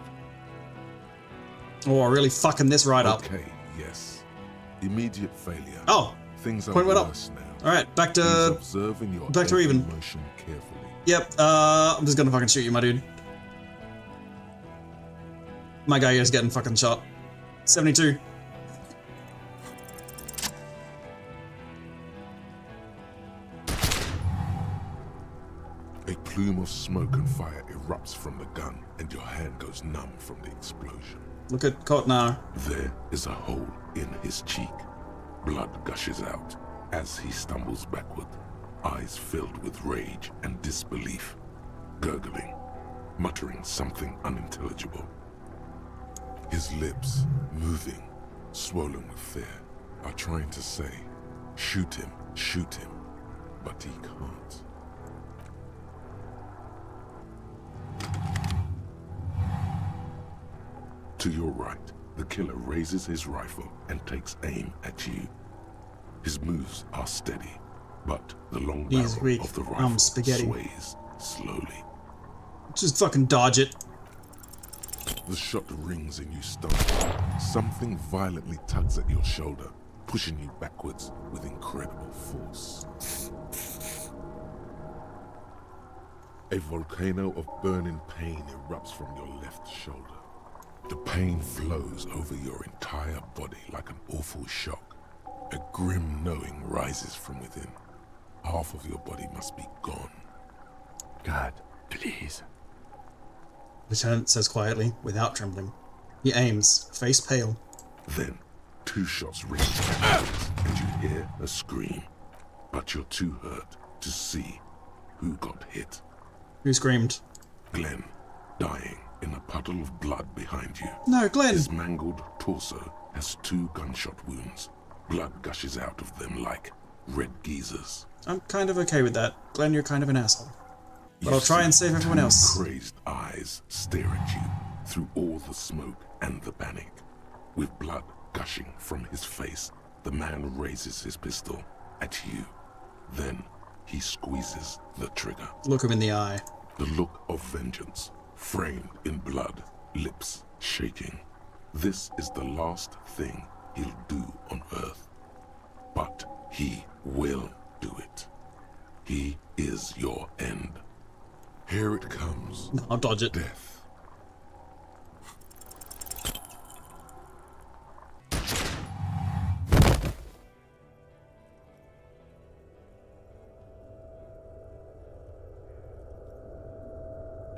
Oh, really fucking this right up. Okay, yes. Immediate failure. Oh, things are point went up. worse now. All right, back to He's observing your back to every even. motion carefully. Yep, I'm just gonna fucking shoot you, my dude. My guy is getting fucking shot. 72. A plume of smoke and fire erupts from the gun, and your hand goes numb from the explosion. Look at Cot now. There is a hole in his cheek. Blood gushes out as he stumbles backward, eyes filled with rage and disbelief, gurgling, muttering something unintelligible. His lips, moving, swollen with fear, are trying to say, shoot him, but he can't. To your right, the killer raises his rifle and takes aim at you. His moves are steady, but the long barrel of the rifle sways slowly. Just fucking dodge it. The shot rings and you stun. Something violently tugs at your shoulder, pushing you backwards with incredible force. A volcano of burning pain erupts from your left shoulder. The pain flows over your entire body like an awful shock. A grim knowing rises from within. Half of your body must be gone. God, please. Lieutenant says quietly, without trembling. He aims, face pale. Then, 2 shots ring backwards, and you hear a scream. But you're too hurt to see who got hit. Who screamed? Glenn, dying in a puddle of blood behind you. No, Glenn! His mangled torso has 2 gunshot wounds. Blood gushes out of them like red geysers. I'm kind of okay with that. Glenn, you're kind of an asshole. But I'll try and save everyone else. Crazed eyes stare at you through all the smoke and the panic. With blood gushing from his face, the man raises his pistol at you. Then he squeezes the trigger. Look him in the eye. The look of vengeance, framed in blood, lips shaking. This is the last thing he'll do on Earth. But he will do it. He is your end. Here it comes. No, I'll dodge it. Death.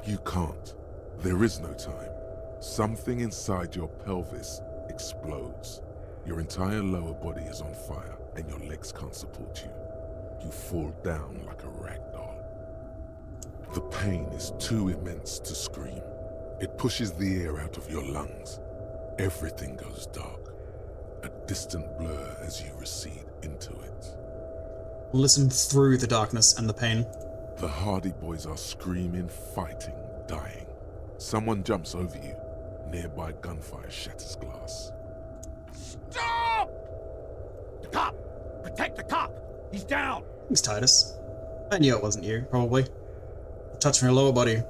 You can't. There is no time. Something inside your pelvis explodes. Your entire lower body is on fire, and your legs can't support you. You fall down like a rag doll. The pain is too immense to scream. It pushes the air out of your lungs. Everything goes dark. A distant blur as you recede into it. Listen through the darkness and the pain. The Hardy Boys are screaming, fighting, dying. Someone jumps over you. Nearby gunfire shatters glass. Stop! The cop! Protect the cop! He's down! Thanks, Titus. I knew it wasn't you, probably. A touch from your lower body.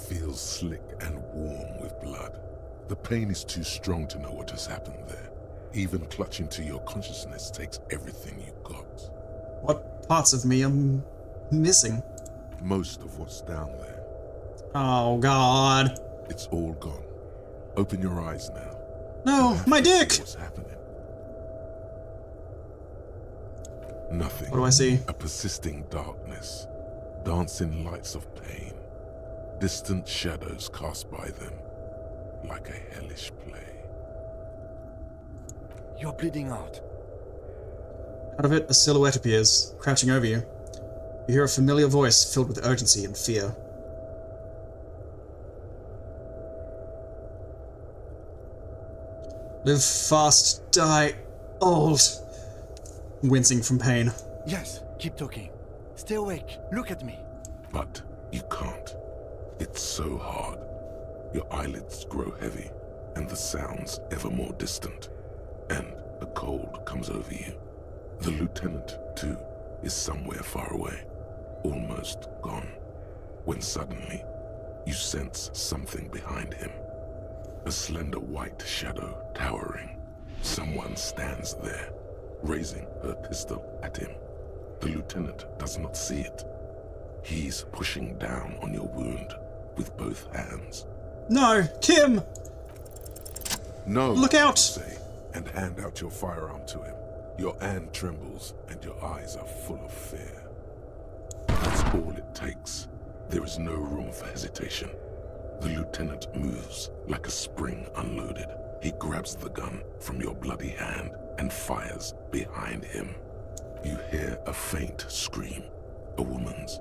Feels slick and warm with blood. The pain is too strong to know what has happened there. Even clutching to your consciousness takes everything you got. What parts of me am missing? Most of what's down there. Oh, God. It's all gone. Open your eyes now. No, my dick! What's happening? Nothing. What do I see? A persisting darkness. Dancing lights of pain. Distant shadows cast by them. Like a hellish play. You're bleeding out. Out of it, a silhouette appears, crouching over you. You hear a familiar voice filled with urgency and fear. Live fast, die old. Wincing from pain. Yes, keep talking. Stay awake. Look at me. But you can't. It's so hard. Your eyelids grow heavy, and the sounds ever more distant. And the cold comes over you. The lieutenant, too, is somewhere far away, almost gone, when suddenly you sense something behind him. A slender white shadow towering. Someone stands there, raising her pistol at him. The lieutenant does not see it. He's pushing down on your wound with both hands. No, Kim! No! Look out! You say, and hand out your firearm to him. Your hand trembles and your eyes are full of fear. That's all it takes. There is no room for hesitation. The lieutenant moves like a spring unloaded. He grabs the gun from your bloody hand and fires behind him. You hear a faint scream, a woman's.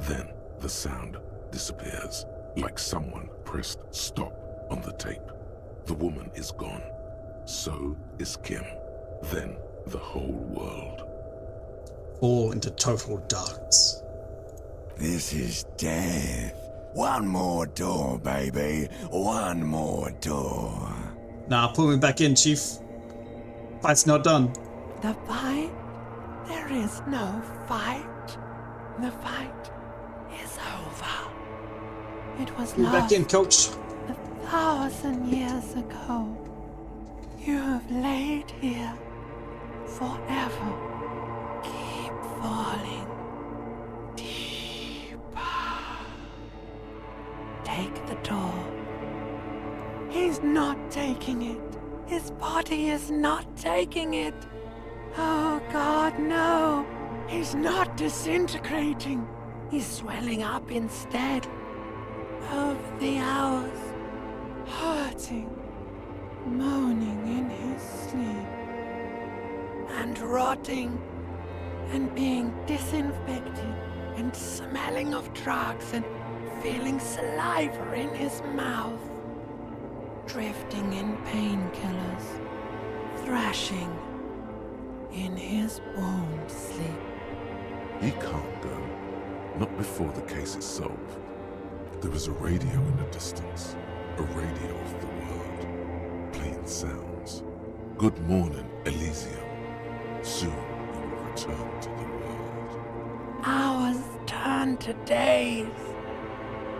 Then the sound disappears, like someone pressed stop on the tape. The woman is gone. So is Kim. Then the whole world. Fall into total darkness. This is death. One more door, baby. One more door. Nah, pull me back in, Chief. Fight's not done. The fight? There is no fight. The fight is over. It was Pull me back lost in, Coach. 1,000 years ago. You have laid here forever. Keep falling deeper. Take the door. He's not taking it. His body is not taking it. Oh God, no. He's not disintegrating. He's swelling up instead. Over the hours, hurting, moaning in his sleep, and rotting, and being disinfected, and smelling of drugs, and feeling saliva in his mouth, drifting in painkillers, thrashing in his wound sleep. He can't go. Not before the case is solved. There is a radio in the distance. A radio of the world. Playing sounds. Good morning, Elysium. Soon you will return to the world. Hours turn to days.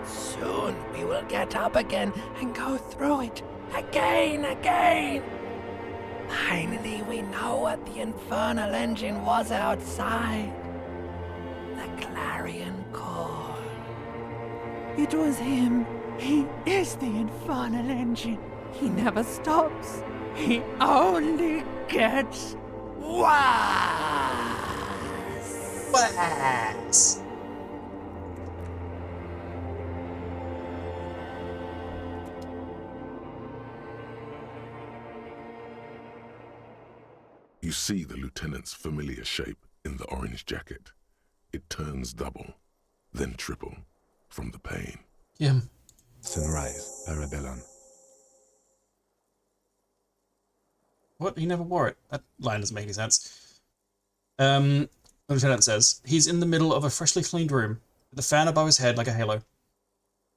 Soon we will get up again and go through it again. Finally, we know what the infernal engine was outside. The clarion call. It was him. He is the infernal engine. He never stops. He only gets worse. Worse. You see the lieutenant's familiar shape in the orange jacket. It turns double, then triple, from the pain. Yeah. Sunrise, Parabellum. What? He never wore it. That line doesn't make any sense. The lieutenant says, he's in the middle of a freshly cleaned room, with a fan above his head like a halo.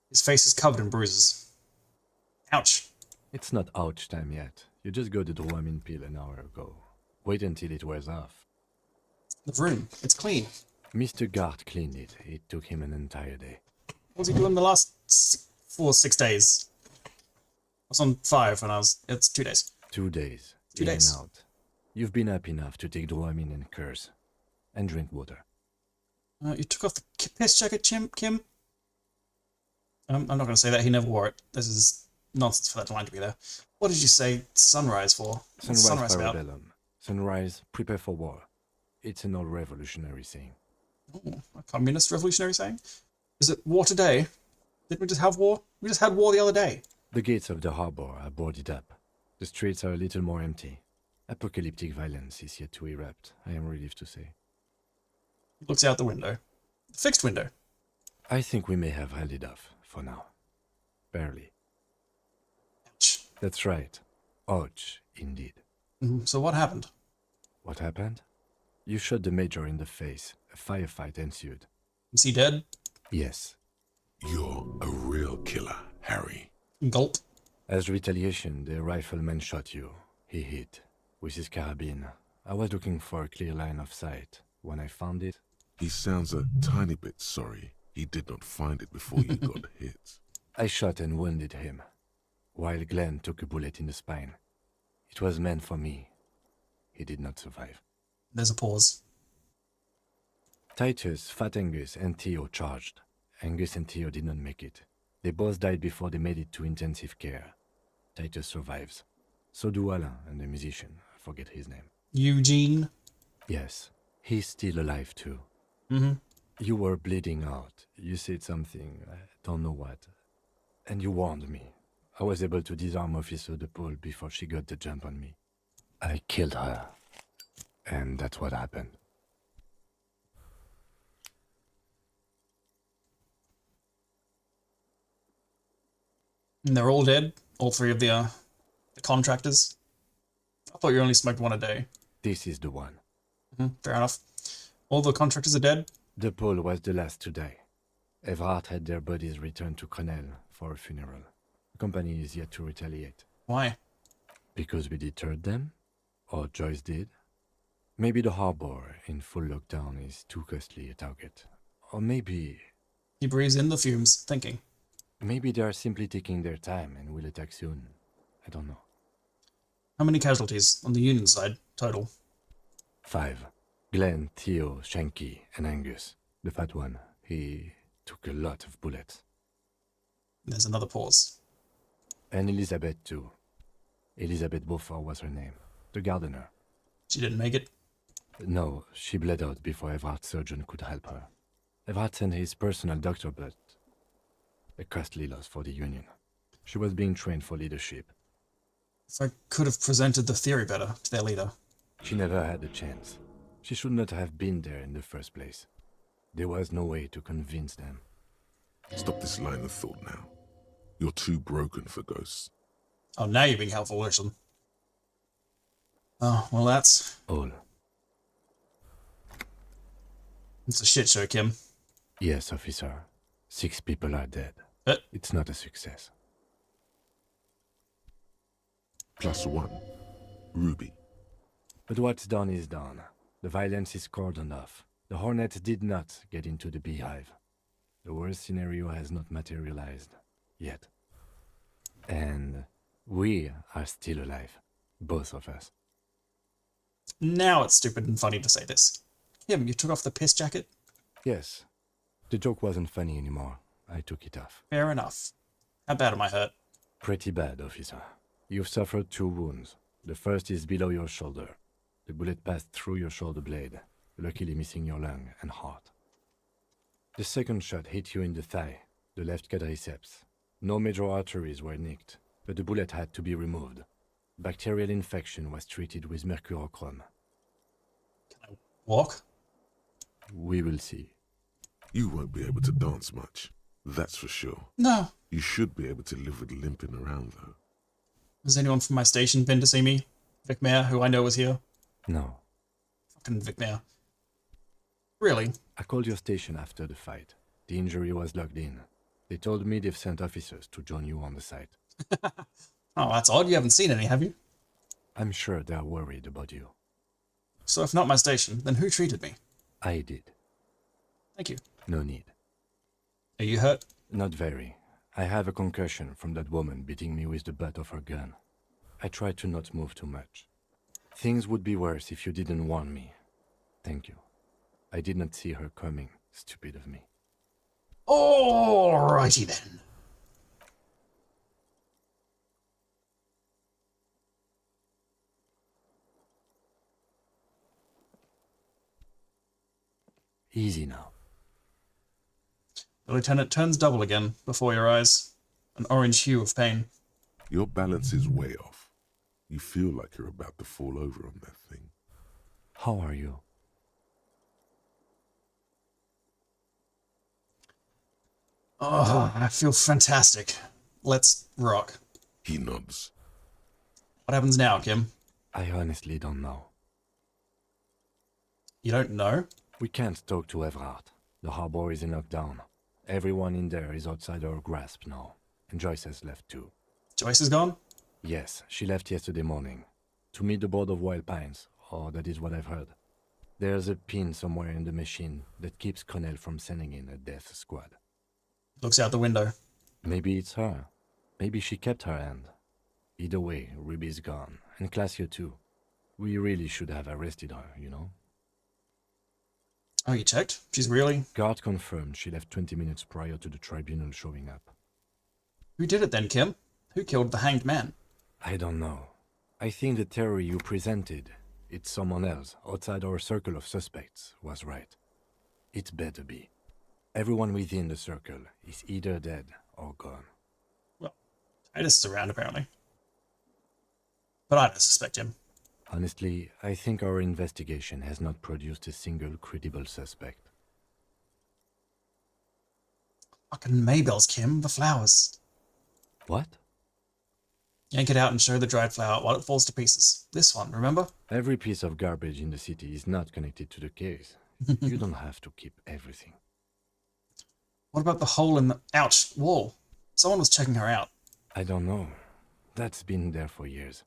His face is covered in bruises. Ouch. It's not ouch time yet. You just got the Dramamine pill an hour ago. Wait until it wears off. The room. It's clean. Mr. Gart cleaned it. It took him an entire day. What was he doing the last 6 days? I was on 5 when I was... It's 2 days. 2 days. 2 in days. and out. You've been up enough to take Dramamine and curse. And drink water. You took off the piss jacket, Kim? I'm not going to say that. He never wore it. This is nonsense for that line to be there. What did you say sunrise for? What's Sunrise about? Parabellum. Sunrise, prepare for war. It's an old revolutionary saying. Oh, a communist revolutionary saying? Is it war today? Didn't we just have war? We just had war the other day. The gates of the harbor are boarded up. The streets are a little more empty. Apocalyptic violence is yet to erupt, I am relieved to say. He looks out the window. The fixed window. I think we may have held it off, for now. Barely. Ouch. That's right. Ouch, indeed. So what happened? What happened? You shot the major in the face. A firefight ensued. Is he dead? Yes. You're a real killer, Harry. Gulp. As retaliation, the rifleman shot you. He hit. With his carabine. I was looking for a clear line of sight. When I found it... He sounds a tiny bit sorry he did not find it before you got hit. I shot and wounded him, while Glenn took a bullet in the spine. It was meant for me. He did not survive. There's a pause. Titus, Fat Angus, and Theo charged. Angus and Theo did not make it. They both died before they made it to intensive care. Titus survives. So do Alain and the musician. I forget his name. Eugene? Yes, he's still alive too. Mm-hmm. You were bleeding out. You said something, I don't know what. And you warned me. I was able to disarm Officer DePaul before she got the jump on me. I killed her. And that's what happened. And they're all dead? All three of the contractors? I thought you only smoked one a day. This is the one. Fair enough. All the contractors are dead? DePaul was the last to die. Everhart had their bodies returned to Crenel for a funeral. The company is yet to retaliate. Why? Because we deterred them? Or Joyce did? Maybe the harbor in full lockdown is too costly a target. Or maybe... He breathes in the fumes, thinking. Maybe they are simply taking their time and will attack soon. I don't know. How many casualties on the Union side, total? 5. Glenn, Theo, Shanky, and Angus. The fat one. He took a lot of bullets. There's another pause. And Elizabeth too. Elizabeth Beaufort was her name. The gardener. She didn't make it? No, she bled out before Everhart's surgeon could help her. Everhart sent his personal doctor, but a costly loss for the Union. She was being trained for leadership. If I could have presented the theory better to their leader. She never had a chance. She should not have been there in the first place. There was no way to convince them. Stop this line of thought now. You're too broken for ghosts. Oh, now you're being helpful, Wilson. Oh, well that's... All. It's a shit show, Kim. Yes, officer. 6 people are dead. It's not a success. +1. Ruby. But what's done is done. The violence is cordoned off. The Hornet did not get into the beehive. The worst scenario has not materialized. Yet. And we are still alive. Both of us. Now it's stupid and funny to say this. Kim, you took off the piss jacket? Yes. The joke wasn't funny anymore. I took it off. Fair enough. How bad am I hurt? Pretty bad, officer. You've suffered 2 wounds. The first is below your shoulder. The bullet passed through your shoulder blade, luckily missing your lung and heart. The second shot hit you in the thigh, the left quadriceps. No major arteries were nicked, but the bullet had to be removed. Bacterial infection was treated with mercurochrome. Can I walk? We will see. You won't be able to dance much, that's for sure. No. You should be able to live with limping around, though. Has anyone from my station been to see me? Vic Mayer, who I know was here? No. Fucking Vic Mayer. Really? I called your station after the fight. The injury was logged in. They told me they've sent officers to join you on the site. Oh, that's odd. You haven't seen any, have you? I'm sure they're worried about you. So if not my station, then who treated me? I did. Thank you. No need. Are you hurt? Not very. I have a concussion from that woman beating me with the butt of her gun. I tried to not move too much. Things would be worse if you didn't warn me. Thank you. I did not see her coming. Stupid of me. Alrighty then. Easy now. The lieutenant turns double again before your eyes. An orange hue of pain. Your balance is way off. You feel like you're about to fall over on that thing. How are you? Oh, I feel fantastic. Let's rock. He nods. What happens now, Kim? I honestly don't know. You don't know? We can't talk to Everhart. The harbor is in lockdown. Everyone in there is outside our grasp now. And Joyce has left too. Joyce is gone? Yes, she left yesterday morning. To meet the board of Wild Pines, or that is what I've heard. There's a pin somewhere in the machine that keeps Connell from sending in a death squad. Looks out the window. Maybe it's her. Maybe she kept her end. Either way, Ruby's gone. And Clasia too. We really should have arrested her, you know? Oh, you checked? She's really... Guard confirmed she left 20 minutes prior to the tribunal showing up. Who did it then, Kim? Who killed the hanged man? I don't know. I think the theory you presented, it's someone else, outside our circle of suspects, was right. It better be. Everyone within the circle is either dead or gone. Well, Titus is around, apparently. But I don't suspect him. Honestly, I think our investigation has not produced a single credible suspect. Fucking Maybells, Kim. The flowers. What? Yank it out and show the dried flower while it falls to pieces. This one, remember? Every piece of garbage in the city is not connected to the case. You don't have to keep everything. What about the hole in the... Ouch! Wall. Someone was checking her out. I don't know. That's been there for years.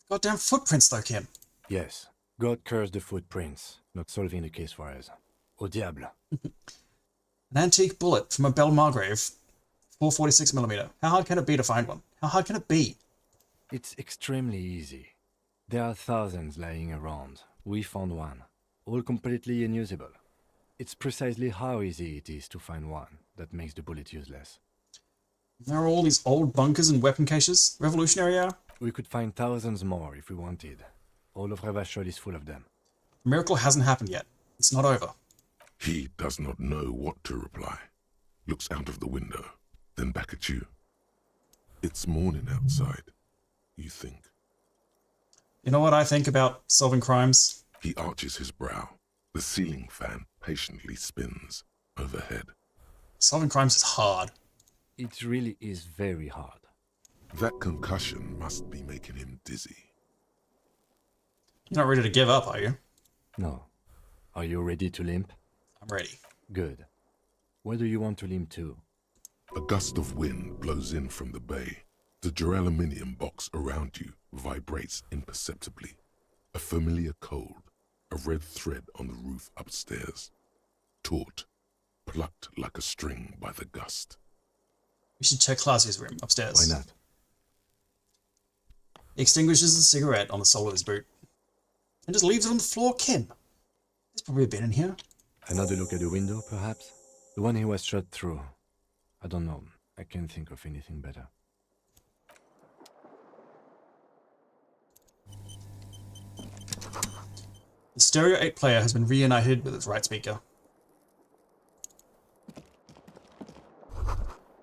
Goddamn footprints, though, Kim. Yes. God cursed the footprints, not solving the case for us. Au diable. An antique bullet from a Belle Margrave. 446mm. How hard can it be to find one? How hard can it be? It's extremely easy. There are thousands lying around. We found one. All completely unusable. It's precisely how easy it is to find one that makes the bullet useless. There are all these old bunkers and weapon caches. Revolutionary era. We could find thousands more if we wanted. All of Revachol is full of them. The miracle hasn't happened yet. It's not over. He does not know what to reply. Looks out of the window, then back at you. It's morning outside, you think. You know what I think about solving crimes? He arches his brow. The ceiling fan patiently spins overhead. Solving crimes is hard. It really is very hard. That concussion must be making him dizzy. You're not ready to give up, are you? No. Are you ready to limp? I'm ready. Good. Where do you want to limp to? A gust of wind blows in from the bay. The duraluminum box around you vibrates imperceptibly. A familiar cold, a red thread on the roof upstairs. Taut, plucked like a string by the gust. We should check Clausia's room upstairs. Why not? He extinguishes the cigarette on the sole of his boot. And just leaves it on the floor, Kim. There's probably a bin in here. Another look at the window, perhaps? The one he was shot through. I don't know. I can't think of anything better. The Stereo 8 player has been reunited with its right speaker.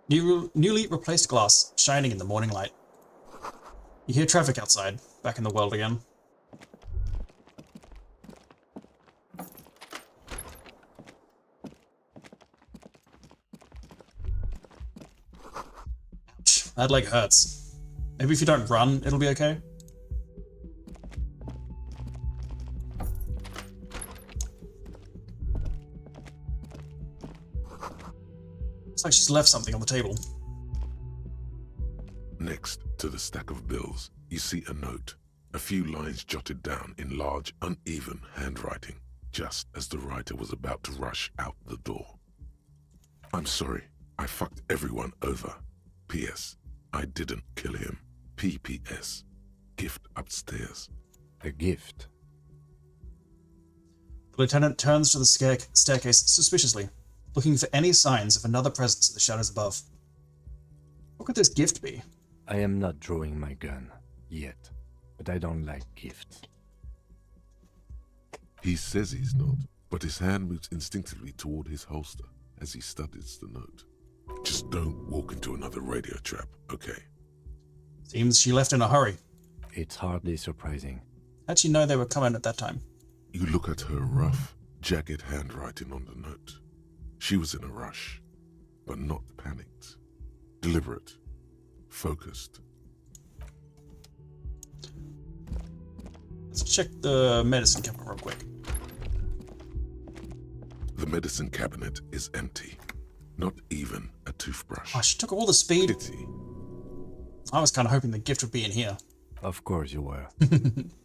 Newly replaced glass shining in the morning light. You hear traffic outside, back in the world again. Ouch, that leg hurts. Maybe if you don't run, it'll be okay. Looks like she's left something on the table. Next to the stack of bills, you see a note. A few lines jotted down in large, uneven handwriting, just as the writer was about to rush out the door. I'm sorry, I fucked everyone over. P.S. I didn't kill him. P.P.S. Gift upstairs. A gift? The lieutenant turns to the staircase suspiciously, looking for any signs of another presence in the shadows above. What could this gift be? I am not drawing my gun, yet, but I don't like gifts. He says he's not, but his hand moves instinctively toward his holster as he studies the note. Just don't walk into another radio trap, okay? Seems she left in a hurry. It's hardly surprising. How'd she know they were coming at that time? You look at her rough, jagged handwriting on the note. She was in a rush, but not panicked. Deliberate. Focused. Let's check the medicine cabinet real quick. The medicine cabinet is empty. Not even a toothbrush. Oh, she took all the speed. Pity. I was kind of hoping the gift would be in here. Of course you were.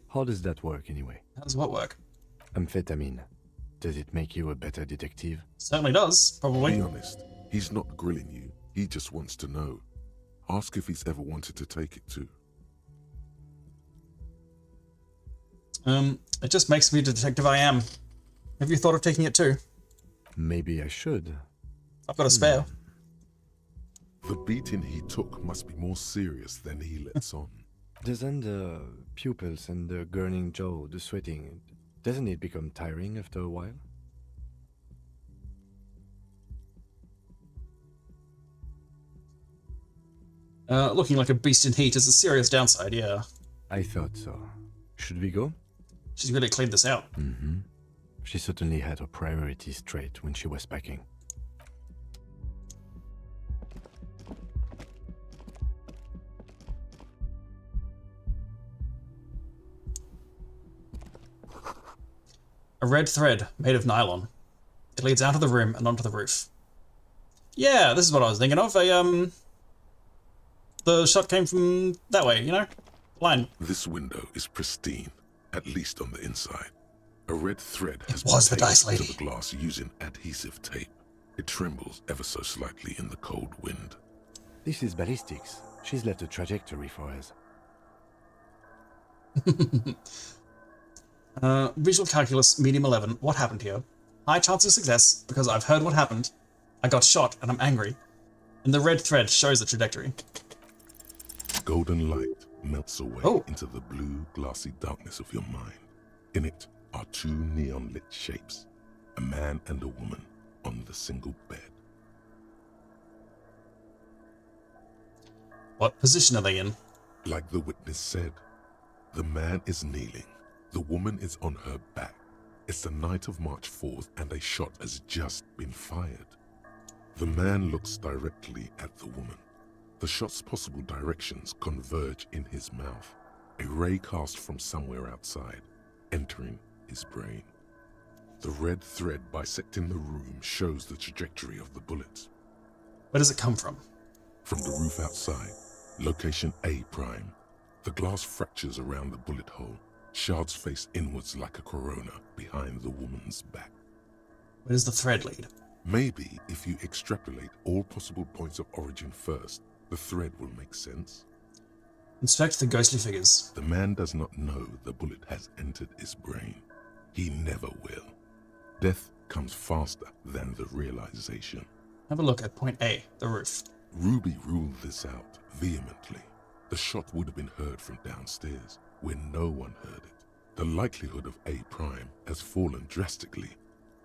How does that work anyway? How does what work? Amphetamine. Does it make you a better detective? Certainly does, probably. Be honest, he's not grilling you. He just wants to know. Ask if he's ever wanted to take it too. It just makes me the detective I am. Have you thought of taking it too? Maybe I should. I've got a spare. The beating he took must be more serious than he lets on. Doesn't the pupils and the gurning jaw, the sweating, doesn't it become tiring after a while? Looking like a beast in heat is a serious downside, yeah. I thought so. Should we go? She's really cleaned this out. Mm-hmm. She certainly had her priorities straight when she was packing. A red thread made of nylon. It leads out of the room and onto the roof. Yeah, this is what I was thinking of. The shot came from that way, you know? Line. This window is pristine, at least on the inside. A red thread has was the been dice taped to lady. the glass using adhesive tape. It trembles ever so slightly in the cold wind. This is ballistics. She's left a trajectory for us. Visual calculus, medium 11. What happened here? High chance of success, because I've heard what happened. I got shot and I'm angry. And the red thread shows the trajectory. Golden light melts away into the blue, glassy darkness of your mind. In it are two neon-lit shapes, a man and a woman on the single bed. What position are they in? Like the witness said, the man is kneeling, the woman is on her back. It's the night of March 4th and a shot has just been fired. The man looks directly at the woman. The shot's possible directions converge in his mouth, a ray cast from somewhere outside, entering his brain. The red thread bisecting the room shows the trajectory of the bullet. Where does it come from? From the roof outside, location A prime. The glass fractures around the bullet hole. Shards face inwards like a corona behind the woman's back. Where does the thread lead? Maybe if you extrapolate all possible points of origin first, the thread will make sense. Inspect the ghostly figures. The man does not know the bullet has entered his brain. He never will. Death comes faster than the realization. Have a look at point A, the roof. Ruby ruled this out vehemently. The shot would have been heard from downstairs, where no one heard it. The likelihood of A prime has fallen drastically.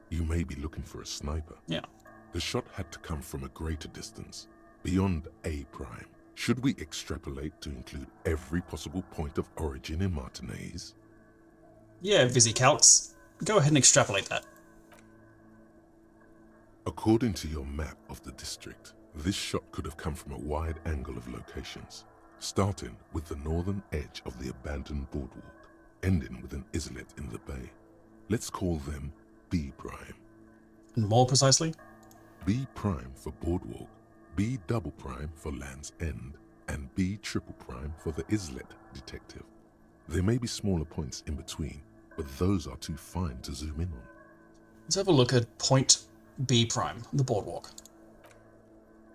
You may be looking for a sniper. Yeah. The shot had to come from a greater distance, beyond A prime. Should we extrapolate to include every possible point of origin in Martinez? Yeah, VisiCalcs. Go ahead and extrapolate that. According to your map of the district, this shot could have come from a wide angle of locations, starting with the northern edge of the abandoned boardwalk, ending with an islet in the bay. Let's call them B prime. And more precisely? B prime for boardwalk, B double prime for Land's End, and B triple prime for the islet detective. There may be smaller points in between, but those are too fine to zoom in on. Let's have a look at point B prime, the boardwalk.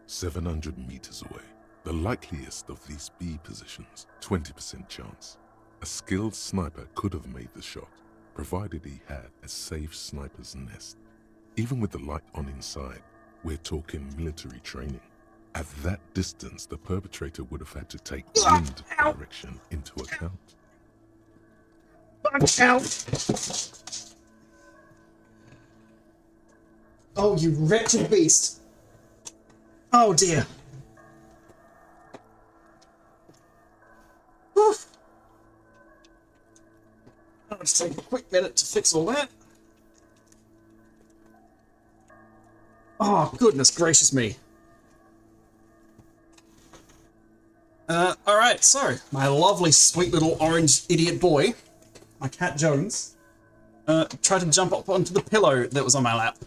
700 meters away. The likeliest of these B positions, 20% chance. A skilled sniper could have made the shot, provided he had a safe sniper's nest. Even with the light on inside, we're talking military training. At that distance, the perpetrator would have had to take wind direction into account. Watch out! Oh, you wretched beast! Oh dear. Whew. I'll just take a quick minute to fix all that. Oh, goodness gracious me. Alright, so, my lovely sweet little orange idiot boy, my cat Jones, tried to jump up onto the pillow that was on my lap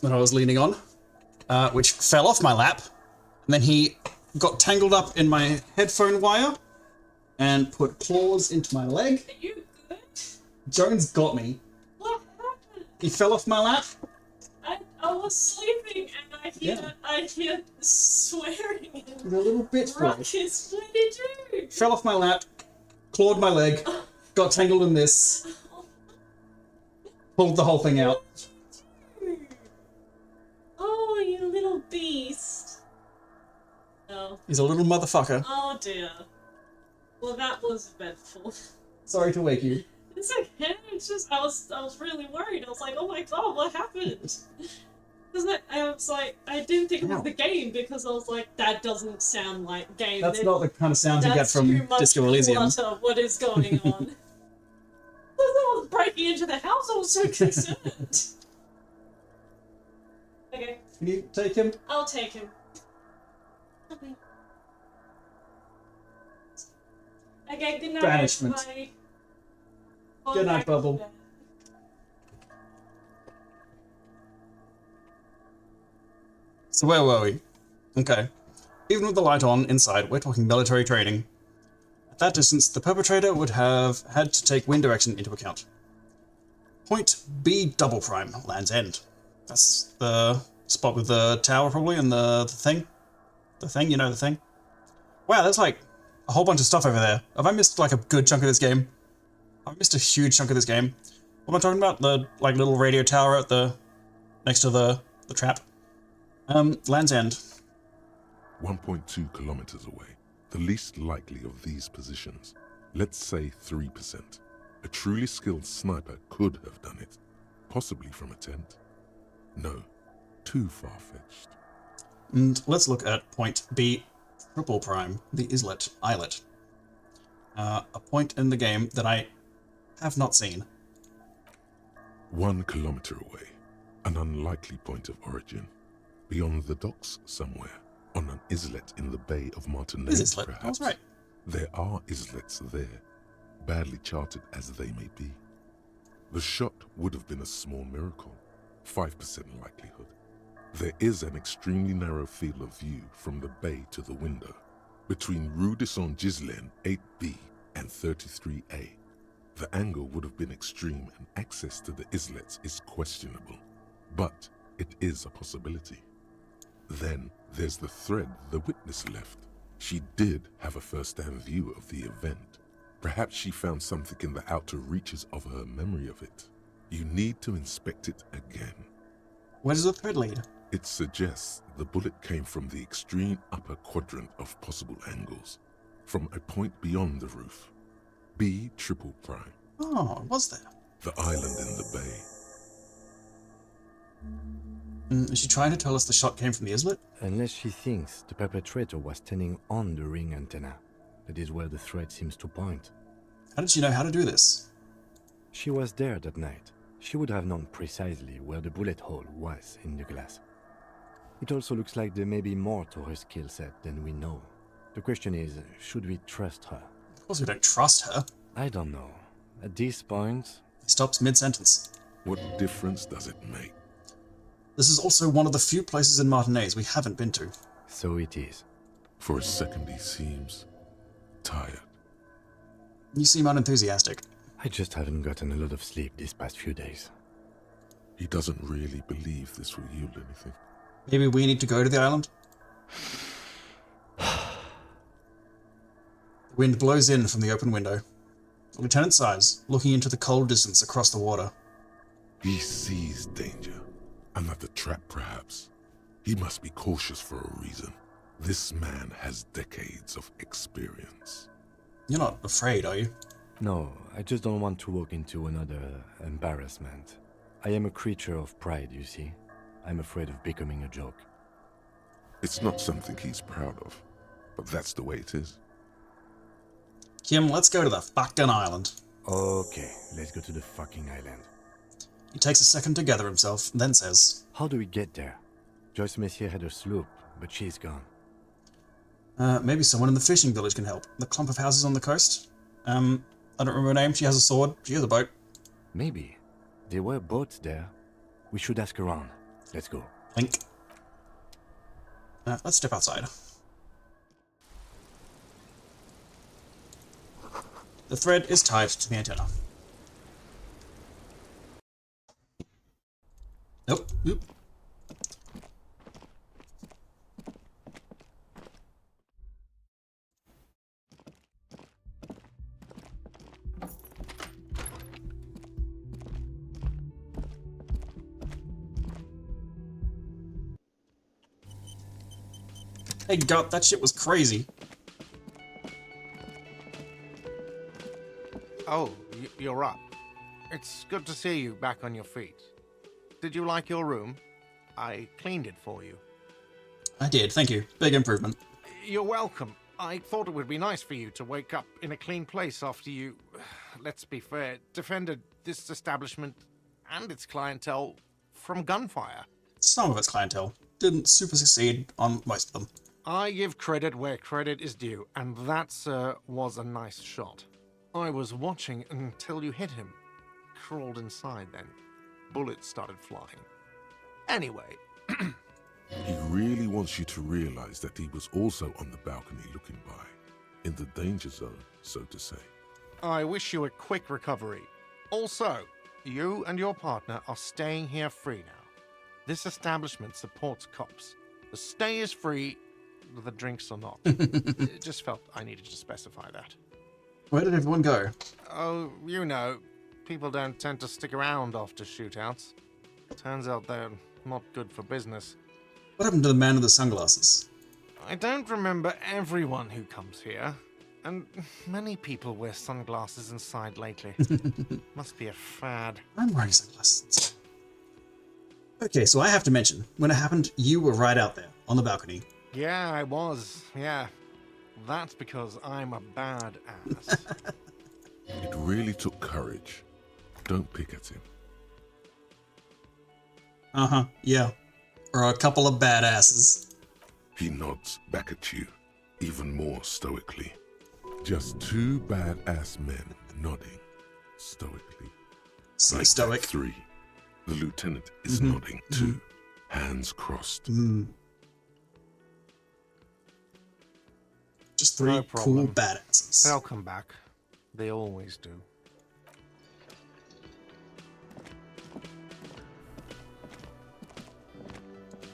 that I was leaning on, which fell off my lap, and then he got tangled up in my headphone wire and put claws into my leg. Are you good? Jones got me. What happened? He fell off my lap. I was sleeping and I hear swearing and He's a little bitch boy. ruckus. What did you do? Fell off my lap, clawed my leg, got tangled in this. Pulled the whole thing out. Oh, you little beast. Oh. He's a little motherfucker. Oh dear. Well, that was eventful. Sorry to wake you. It's okay. It's just I was really worried. I was like, oh my god, what happened? Because I was like, I didn't think it was the game because I was like, that doesn't sound like game. That's not the kind of sound you get from Disco Elysium. What is going on? I was breaking into the house. I was so concerned. Okay. Can you take him? I'll take him. Okay, good night. Banishment. Bye. Good night, Bubble. So where were we? Okay. Even with the light on inside, we're talking military training. At that distance, the perpetrator would have had to take wind direction into account. Point B double prime, Land's End. That's the spot with the tower probably and the thing. The thing, you know the thing. Wow, there's like a whole bunch of stuff over there. Have I missed like a good chunk of this game? I've missed a huge chunk of this game. What am I talking about? The like little radio tower at the next to the trap. Land's End. 1.2 kilometers away, the least likely of these positions. Let's say 3%. A truly skilled sniper could have done it, possibly from a tent. No, too far-fetched. And let's look at point B triple prime, the islet. A point in the game that I have not seen. 1 kilometer away, an unlikely point of origin. Beyond the docks somewhere, on an islet in the Bay of Martinez, Islet, perhaps. that's right. There are islets there, badly charted as they may be. The shot would have been a small miracle, 5% likelihood. There is an extremely narrow field of view from the bay to the window, between Rue de Saint-Ghislain 8B and 33A. The angle would have been extreme and access to the islets is questionable, but it is a possibility. Then there's the thread the witness left. She did have a first-hand view of the event. Perhaps she found something in the outer reaches of her memory of it. You need to inspect it again. Where does the thread lead? It suggests the bullet came from the extreme upper quadrant of possible angles, from a point beyond the roof. B triple prime. Oh, it was there. The island in the bay. Is she trying to tell us the shot came from the islet? Unless she thinks the perpetrator was standing on the ring antenna. That is where the thread seems to point. How did she know how to do this? She was there that night. She would have known precisely where the bullet hole was in the glass. It also looks like there may be more to her skill set than we know. The question is, should we trust her? Of course we don't trust her. I don't know. At this point... He stops mid-sentence. What difference does it make? This is also one of the few places in Martinez we haven't been to. So it is. For a second he seems tired. You seem unenthusiastic. I just haven't gotten a lot of sleep these past few days. He doesn't really believe this will yield anything. Maybe we need to go to the island? The wind blows in from the open window. Lieutenant sighs, looking into the cold distance across the water. He sees danger. Another trap, perhaps. He must be cautious for a reason. This man has decades of experience. You're not afraid, are you? No, I just don't want to walk into another embarrassment. I am a creature of pride, you see. I'm afraid of becoming a joke. It's not something he's proud of, but that's the way it is. Kim, let's go to the fucking island. Okay, let's go to the fucking island. He takes a second to gather himself, then says, How do we get there? Joyce Messier had a sloop, but she's gone. Maybe someone in the fishing village can help. The clump of houses on the coast? I don't remember her name. She has a sword. She has a boat. Maybe. There were boats there. We should ask around. Let's go. Link. Let's step outside. The thread is tied to the antenna. Nope. Oop. Hey, God, that shit was crazy. Oh, you're up. It's good to see you back on your feet. Did you like your room? I cleaned it for you. I did, thank you. Big improvement. You're welcome. I thought it would be nice for you to wake up in a clean place after you, let's be fair, defended this establishment and its clientele from gunfire. Some of its clientele didn't super succeed on most of them. I give credit where credit is due, and that, sir, was a nice shot. I was watching until you hit him. Crawled inside then. Bullets started flying. Anyway. He really wants you to realize that he was also on the balcony looking by, in the danger zone, so to say. I wish you a quick recovery. Also, you and your partner are staying here free now. This establishment supports cops. The stay is free, the drinks are not. It just felt I needed to specify that. Where did everyone go? Oh, you know, people don't tend to stick around after shootouts. Turns out they're not good for business. What happened to the man with the sunglasses? I don't remember everyone who comes here, and many people wear sunglasses inside lately. Must be a fad. I'm wearing sunglasses. Okay, so I have to mention, when it happened, you were right out there, on the balcony. Yeah, I was. Yeah. That's because I'm a bad ass. It really took courage. Don't pick at him. Uh-huh, yeah. Or a couple of badasses. He nods back at you, even more stoically. Just two badass men nodding stoically. So like stoic. Three. The lieutenant is nodding too, hands crossed. Just three cool badasses. They'll come back. They always do.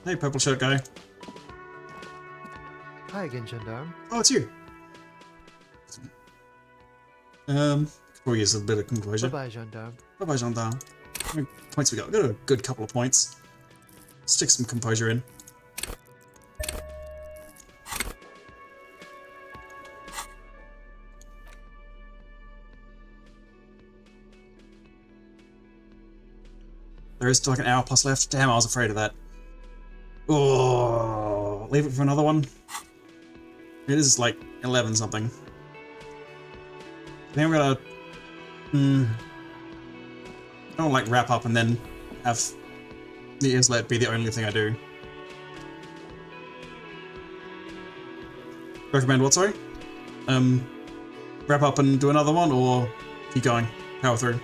Hey, purple shirt guy. Hi again, gendarme. Oh, it's you. Before we use a bit of composure. Bye-bye, gendarme. Bye-bye, gendarme. How many points we got? We got a good couple of points. Stick some composure in. There is still like an hour plus left. Damn, I was afraid of that. Oh, leave it for another one. It is like 11 something. I think I'm gonna. I don't like wrap up and then have the islet be the only thing I do. Recommend what, sorry? Wrap up and do another one, or keep going, power through?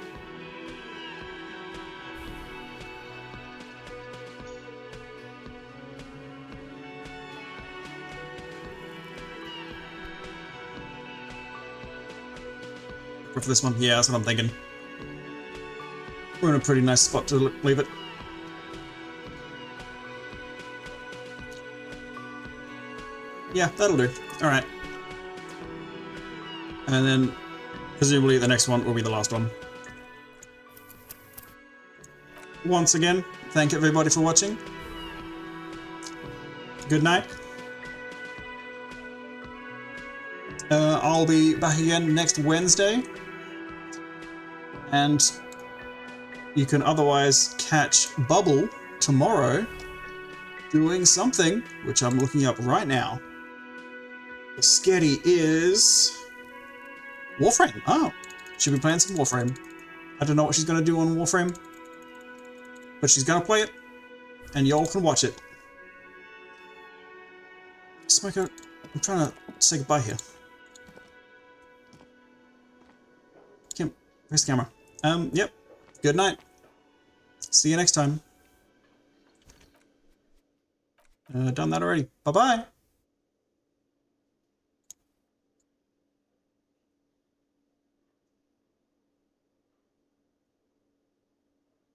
For this one? Yeah, that's what I'm thinking. We're in a pretty nice spot to leave it. Yeah, that'll do. Alright. And then, presumably the next one will be the last one. Once again, thank everybody for watching. Good night. I'll be back again next Wednesday. And you can otherwise catch Bubble tomorrow doing something, which I'm looking up right now. The sketty is Warframe. Oh, she'll be playing some Warframe. I don't know what she's going to do on Warframe, but she's going to play it, and y'all can watch it. Smoker, I'm trying to say goodbye here. Kim, where's the camera? Yep. Good night. See you next time. Done that already. Bye-bye.